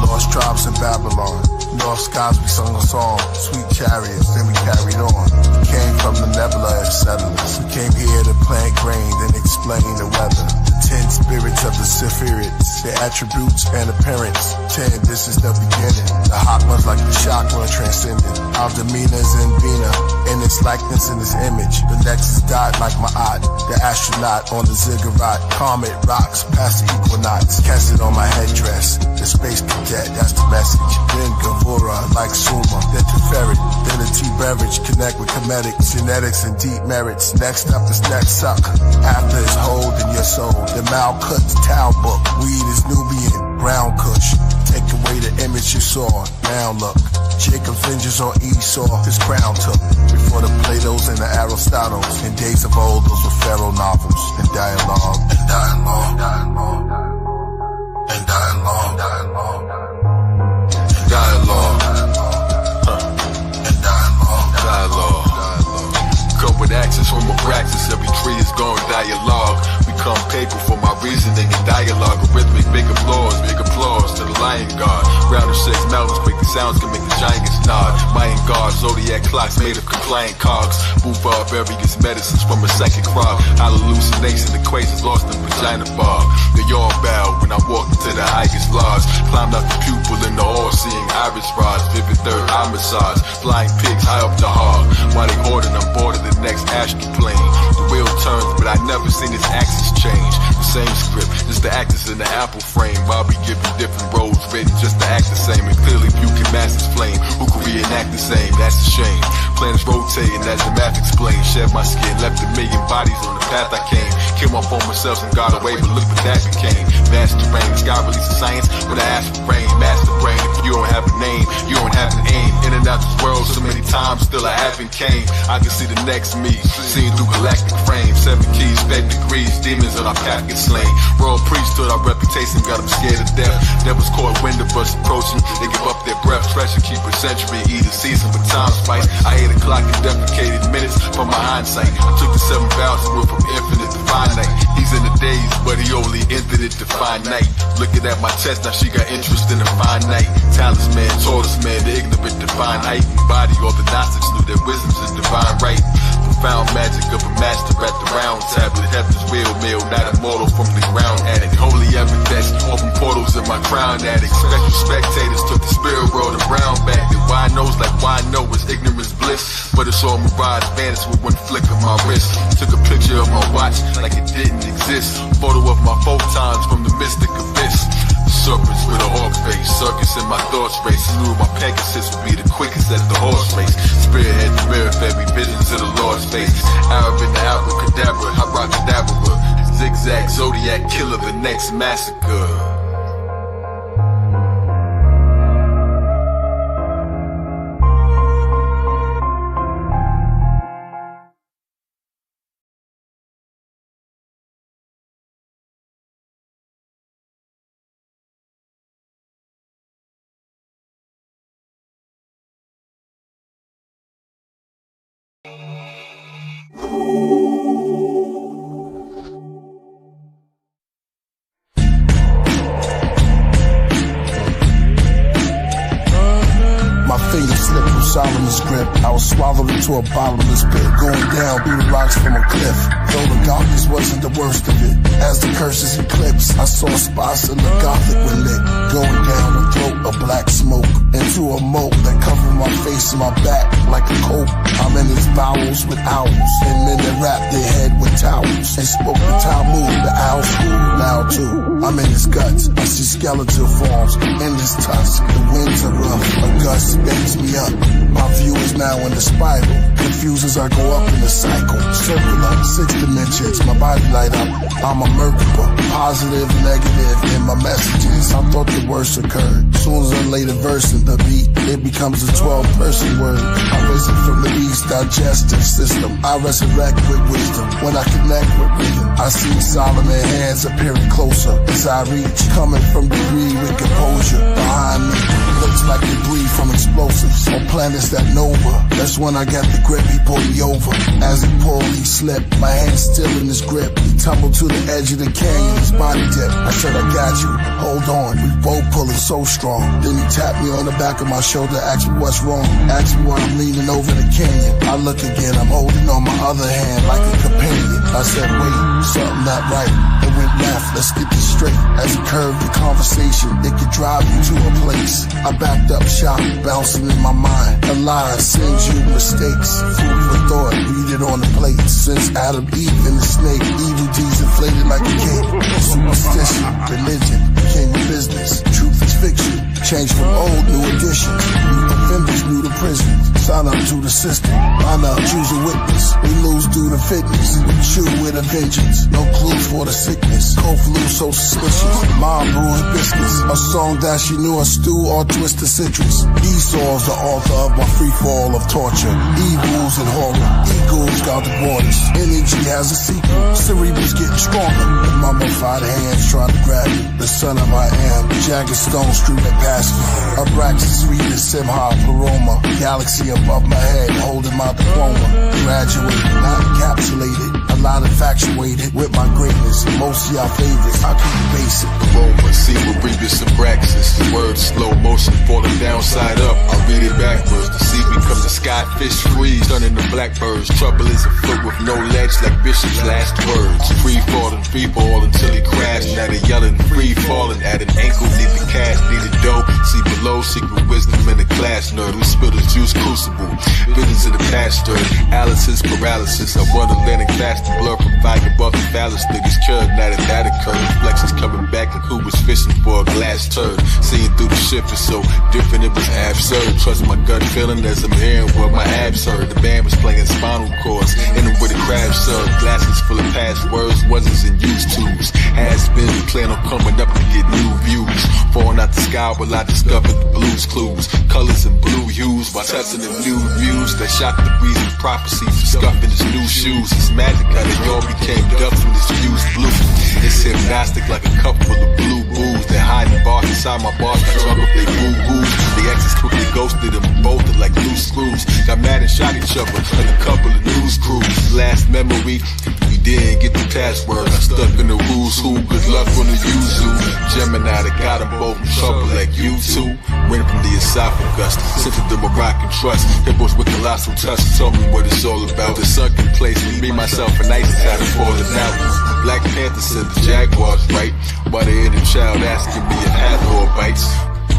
lost tribes in Babylon, north skies we sung a song, sweet chariots, then we carried on, we came from the nebula as settlers, we came here to plant grain, then explain the weather, the 10 spirits of the Sephiroths, their attributes and appearance, 10, this is the beginning, the hot ones like the chakra transcendent, our demeanors in Vina, in its likeness in its image, the nexus died like my eye, the astronaut on the ziggurat, comet rocks past the equinox, cast it on my headdress, the space cadet, that's the message, then Gavura like Suma, then Teferi, then the tea beverage, connect with comedics, genetics and deep merits, next up is next suck, after is hold in your soul, the Malkut, the Tao book, weed is Nubian, brown kush, take away the image you saw, now look, Jacob vengeance on Esau, his crown took, before the Platos and the Aristotles, in days of old those were pharaoh novels, and dialogue, and dialogue, and dialogue, and dialogue,
lion guard. Round the shakes, mountains break the sounds, can make the giants nod. Mayan guard, zodiac clocks made of compliant cogs. Move barbarians, medicines from a psychic frog. Hallucination equations lost in vagina bar. They all bow when I walk into the highest lodge. Climbed out the pupil in the all-seeing iris rods. Vivid third eye massage. Flying pigs high up the hog. While they hoarding on board of the next astral plane. The wheel turns, but I never seen its axis change. The same script, just the actors in the apple frame. While we give you different roles written just to act the same. And clearly you can master's flame. Who could reenact the same? That's a shame. Planets rotating as the math explains. Shed my skin, left a million bodies on the path I came. Killed my former selves and got away, but look what that became. Master brain, God releases science when I ask for rain. Master brain, if you don't have a name, you don't have an aim. In and out this world so many times, still I haven't came. I can see the next me, seen through galactic frames. 7 keys, 5 degrees, demons on our path get slain. Royal priesthood, our reputation got them scared to death. Devils caught wind of us approaching, they give up their breath. Treasure keep a century, either season with time spice. I hate the clock and defecated minutes from my hindsight. I took the 7 vows and went from infinite to finite. He's in the days, but he only entered it to finite. Looking at my chest, now she got interest in the finite. Talisman, talisman, the ignorant divine height and body. All the Gnostics knew that wisdom's a divine right. Profound magic of a master at the round tablet. Heaven's real meal, not immortal from the ground addict. Holy evidence, open portals in my crown addict. Special spectators took the spirit world around back. The why knows like why know is ignorance bliss. But it's all mirage, vanished with one flick of my wrist. Took a picture of my watch like it didn't exist. Photo of my photons from the mystic abyss. Serpents with a hawk face, circus in my thoughts race. Knew my Pegasus would be the quickest at the horse race. Spearhead the mirror fed me visions of the Lord's face. Arab in the abracadabra, abracadabra. Zigzag, zodiac killer, the next massacre.
Solomon's grip, I was swallowed into a bottomless pit, going down through the rocks from a cliff. Though the darkness wasn't the worst of it, as the curses eclipsed, I saw spots in the gothic were lit, going down the throat of black smoke, into a moat that covered my face and my back like a coat. I'm in his bowels with owls, and men that wrapped their head with towels, and spoke the Talmud, the owls screamed loud too. I'm in his guts, I see skeletal forms, in his tusk, the winds are rough, a gust bends me up. My view is now in the spiral. Confused as I go up in the cycle. Circular, 6 dimensions, my body light up. I'm a Merkaba, positive, negative in my messages. I thought the worst occurred. Soon as I lay the verse in the beat, it becomes a 12-person word. I raise it from the beast's digestive system. I resurrect with wisdom. When I connect with rhythm, I see Solomon hands appearing closer as I reach, coming from degree with composure. Behind me, looks like debris from explosives on planets that nova. That's when I got the grip, he pulled me over. As he pulled, he slipped, my hand still in his grip. He tumbled to the edge of the canyon, his body dipped. I said, I got you, hold on, we both pulling so strong. Then he tapped me on the back of my shoulder, asked me what's wrong, asked me why I'm leaning over the canyon. I look again, I'm holding on my other hand like a companion. I said, wait, something not right. It went left, let's get this straight. As he curved the conversation, it could drive you to a place. I backed up, shocked, bouncing in my mind. A lie sends you mistakes. Food for thought, read it on the plate. Since Adam, Eve, and the snake, evil deeds inflated like a cake. Superstition, religion, became a business. Truth is fiction, changed from old, new edition. New offenders, new to prison. Sign up to the system, line up, choose a witness. We lose due to fitness, we chew with a vengeance. No clues for the sickness, cold flu so suspicious. Mom brewing biscuits, a song that she knew, a stew or twisted citrus. Esau's the author of my free fall of torture. Evils and horror, eagles got the borders. Energy has a sequel, cerebral's getting stronger. The mummified hands trying to grab me, the son of I am. Jagged stone streaming past me. Abraxas reading Simha Paroma. Galaxy above my head, holding my diploma. Graduated, not encapsulated. I
lot infatuated with my greatness. Most of y'all favorites, I keep it basic.
Aroma, see with Rebus and Braxis. Words slow motion, falling down side up. I read it backwards. The sea becomes a skyfish freeze, turning to blackbirds. Trouble is afoot with no ledge like Bishop's last words. Free fall until he crashed. Now they yelling free falling at an ankle. Need the cash, need the dough. See below, secret wisdom in the class nerd. We spill the juice crucible. Visions of the past stirred. Alice's paralysis. I want Atlantic fast to blur from fire above the phallus. Niggas curd, now that occurred. Reflections coming back like who was fishing for a glass turd. Seeing through the shift is so different, it was absurd. Trust my gut feeling as I'm hearing what my abs heard. The band was playing spinal cords, in them with a crab served. Glasses full of passwords, wasn't in use tubes. Has been plan on coming up to get new views. Falling out the sky while I discovered the blues clues. Colors and blue hues while testing the new views that shot the breeze and prophecies. Scuffing his new shoes. It's magic how they all became ducks when this fused blue. It's hypnostic like a cup full of blue booze. They're hiding bars inside my bars. I drunk up they boo-boos. The exes quickly ghosted them, bolted like loose screws. Got mad and shot each other like a couple of news crews. Last memory, we didn't get the password. I stuck in the who's who. Good luck on the yuzu. Gemini that got them both in trouble like you two. Went from the esophagus, sent to the Moroccan trust. Hippos with colossal tusk told me what it's all about. The sunken place, me, myself, and ice had it falling out. Black Panther said the Jaguars right, while the inner child asking me if Hathor bites.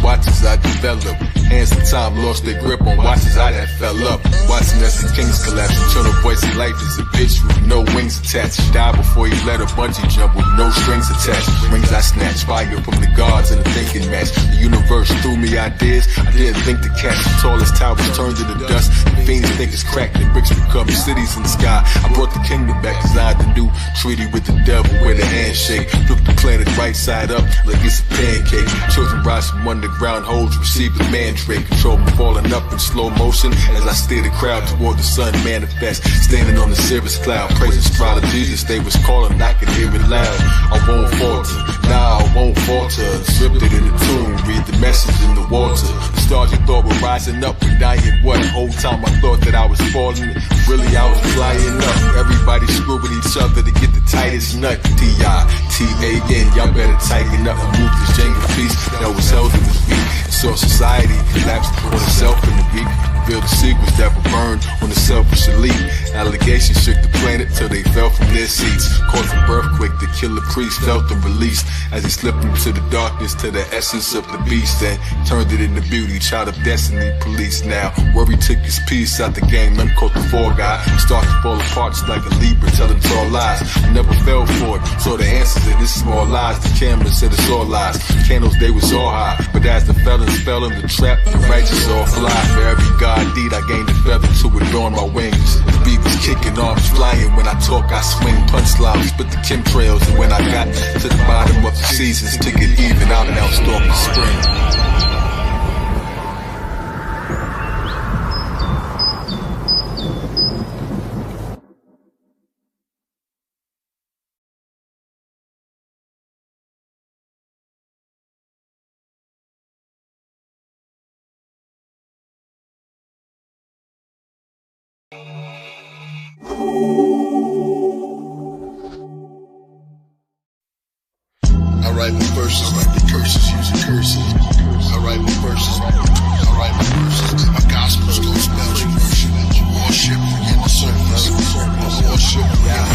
Watch as I develop. Hands of time lost their grip on watches I that fell up. Watching as the kings collapse. Eternal voice of life is a bitch with no wings attached. Die before you let a bungee jump with no strings attached. Rings I snatch, fire from the guards in a thinking match. The universe threw me ideas I didn't think to catch. The tallest towers turned into dust. The fiends think it's cracked. The bricks become cities in the sky. I brought the kingdom back, designed a new treaty with the devil with a handshake. Flip the planet right side up like it's a pancake. Children rise from underground holes, receive the mandrake. Control me falling up in slow motion as I steer the crowd toward the sun manifest. Standing on the cirrus cloud, praising astrology Jesus, they was calling, I could hear it loud. I won't falter, nah, I won't falter. Slipped it in the tomb, read the message in the water. The stars you thought were rising up, but dying what? Whole time I thought that I was falling, really I was flying up. Everybody screwing each other to get the tightest nut. T-I-T-A-N, y'all better tighten up and move this Jenga piece that was held in the feet. So society collapsed on itself in the week. Revealed the secrets that were burned on the selfish elite. Allegations shook the planet till they fell from their seats. Caused an earthquake, the Killah Priest felt and released as he slipped into the darkness to the essence of the beast and turned it into beauty. Child of destiny, police now. Worry took his piece out the game, none caught the fall guy. Started to fall apart just like a Libra telling tall lies. I never fell for it, so the answer to this is all lies. The camera said it's all lies. Candles, they was all high, but as the felons fell in the trap, the righteous all fly. For every God deed, I gained a feather to adorn my wings. The beat was kicking, arms flying. When I talk, I swing punchlines, spit the chemtrails. And when I got to the bottom of the seasons, to get even, I'll now storm the spring.
I write my verses like the curses using curses. I write my verses. I write my verses. My gospels go spelling. Worship in the surface. Worship in the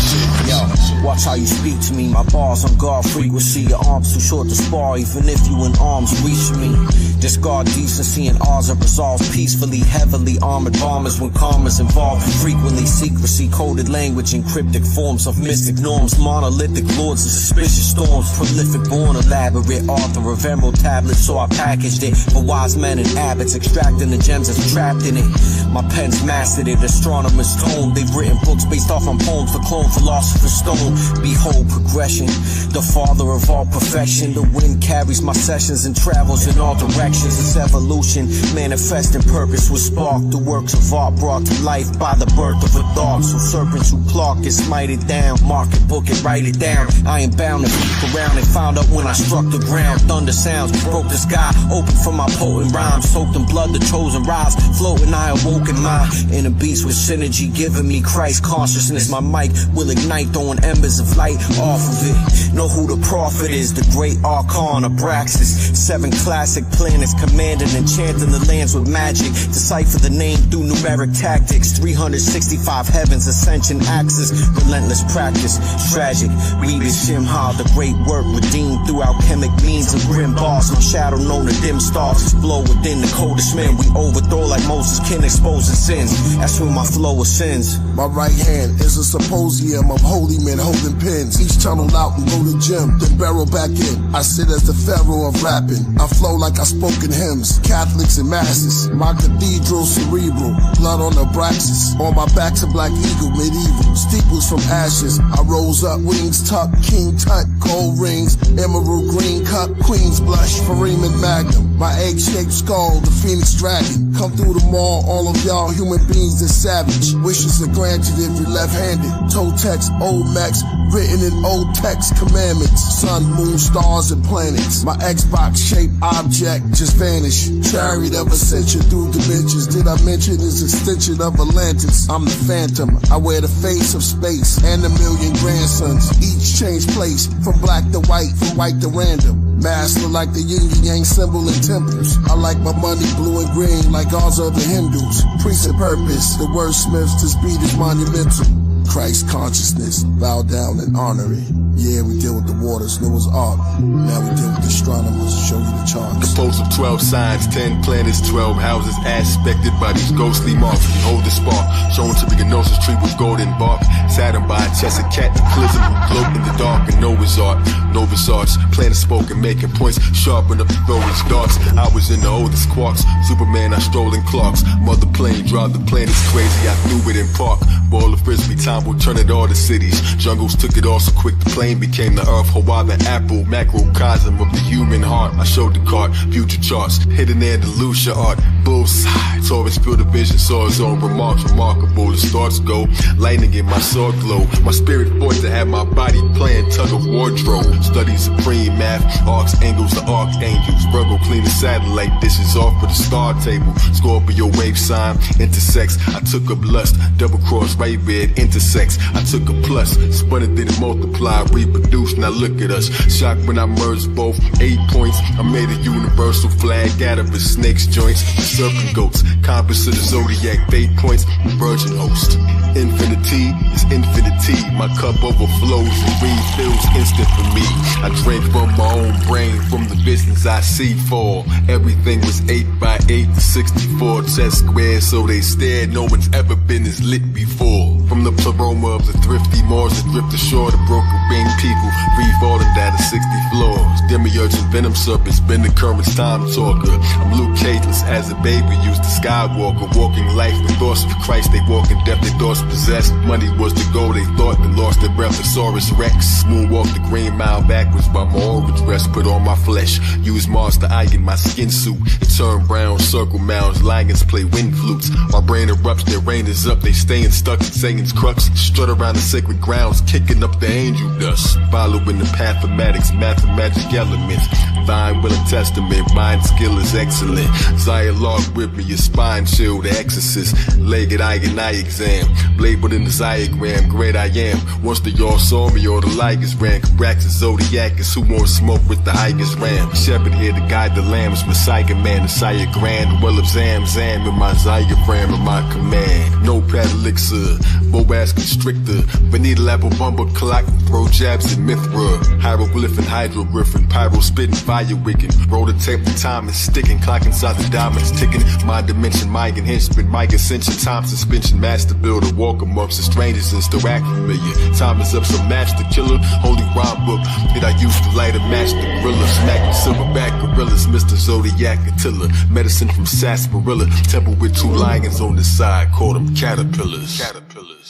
surface.
Yo, watch how you speak to me. My bars on guard frequency. Your arms too short to spar, even if you in arms reach me. Discard decency and ours are resolved peacefully. Heavily armored bombers when karma's involved. Frequently secrecy, coded language in cryptic forms of mystic norms. Monolithic lords and suspicious storms. Prolific born elaborate author of emerald tablets. So I packaged it for wise men and abbots, extracting the gems that's trapped in it. My pen's mastered it, astronomers tone. They've written books based off on poems, the clone philosopher's stone. Behold progression. The father of all perfection. The wind carries my sessions and travels in all directions. It's evolution, manifesting purpose with spark. The works of art brought to life by the birth of a thought. So serpents who clark get smited down. Mark it, book it, write it down. I ain't bound to peek around and found out when I struck the ground. Thunder sounds broke the sky, open for my potent rhymes. Soaked in blood, the chosen rise. Floating, I awoke in my inner beast with synergy, giving me Christ consciousness. My mic will ignite, throwing embers of light off of it. Know who the prophet is, the great Archon Abraxas. 7 classic planets commanding and chanting the lands with magic. Decipher the name through numeric tactics. 365 heavens, ascension axis. Relentless practice, it's tragic. Read the Shimha, the great work redeemed through alchemic means of grim boss. No shadow known to dim stars. Blow within the coldest men. We overthrow like Moses, kin exposing sins. That's where my flow ascends.
My right hand is a symposium of holy men holding pens. Each tunnel out and go to gym, then barrel back in. I sit as the pharaoh of rapping. I flow like I spoke in hymns, Catholics and masses. My cathedral cerebral, blood on Abraxas. On my back's a black eagle, medieval. Steeples from ashes. I rose up, wings tucked, king tut, gold rings, emerald green cup, queen's blush, Fareem and Magnum. My egg-shaped skull, the phoenix dragon. Come through the mall, all of y'all human beings that's savage. Wishes are granted if you're left-handed. Toe text, old Max, written in old text commandments. Sun, moon, stars, and planets. My Xbox-shaped object just vanished. Chariot of ascension through dimensions. Did I mention this extension of Atlantis? I'm the phantom. I wear the face of space and a million grandsons. Each change place from black to white, from white to random. Master like the yin and yang symbol in temples. I like my money blue and green like gods of the Hindus. Priest and purpose, the wordsmiths, this beat is monumental. Christ consciousness, bow down and honor it. Yeah, we deal with the waters, Noah's Ark. Now we deal with astronomers, show you the charts.
Composed of 12 signs, 10 planets, 12 houses, aspected by these ghostly marks. Behold the spark, shown to be a gnosis tree with golden bark. Saturn by a chest of cat, Eclism who gloat in the dark, and Noah's Ark. Nova's arts, planet spoken, making points, sharpen up the throwers darts. I was in the oldest quarks, Superman, I strolled in Clarks. Mother plane, drive the planets crazy, I threw it in park. Ball of frisbee, time will turn it all to cities. Jungles took it all so quick, the plane became the earth. Hawaii, the apple, macrocosm of the human heart. I showed the card, future charts, hidden Andalusia art. Bullseye, Taurus field of vision, saw his own remarks. Remarkable, the stars go, lightning in my sword glow. My spirit fought to have my body playing tug of wardrobe. Study supreme math, arcs, angles, the archangels. Virgo clean the satellite dishes off for the star table. Scorpio wave sign, intersects. I took up lust, double cross, right bed, intersects. I took a plus, spun it, then it multiplied, reproduced. Now look at us, shocked when I merged both. 8 points, I made a universal flag out of his snake's joints. Serpent goats, compass of the zodiac, fate points, virgin host. Infinity is infinity. My cup overflows and refills instant for me. I drink from my own brain, from the visions I see fall. Everything was 8 by 8 to 64 chess squares, so they stared. No one's ever been as lit before. From the pleroma of the thrifty Moors that drift ashore, the broken winged people free falling down to 60 floors. Demiurge and venom serpents been the current's time talker. I'm Luke Cageless as a baby, used the Skywalker, walking life with thoughts of Christ. They walk in death, their thoughts possessed. Money was the goal, they thought, then lost their breath. Thesaurus Rex, moonwalk the green mile backwards by my orange dress, put on my flesh. Use Mars to eye in my skin suit. It turned brown, circle mounds, lions play wind flutes. My brain erupts, their rain is up, they staying stuck in Satan's crux. Strut around the sacred grounds, kicking up the angel dust. Following the pathematics, mathematic elements. Thine will and testament, mind skill is excellent. Zialog with me, your spine chill, the exorcist. Legged eye and eye exam, labeled in the diagram, great I am. Once the y'all saw me, all the ligers ran. Cabraxis, Zodiac is who won't smoke with the highest ram. Shepherd here to guide the lambs, Messiah man, Messiah grand. Well of Zam in my diaphragm in my command. No pad elixir, Boaz constrictor. Vanilla apple bumper clock, throw jabs in Mithra. Hieroglyph and hydrogriffin, pyro spitting, fire wicking. Roll the tape, the time is sticking. Clock inside the diamonds ticking. My dimension, my henchman, my ascension, time suspension. Master builder, walk amongst the strangers and still act familiar. Time is up, so match the killer. Holy rhyme book that I used to light a match the gorilla. Smacking silverback gorillas, Mr. Zodiac Attila. Medicine from sarsaparilla. Temple with 2 lions on the side, call them caterpillars. Caterpillars.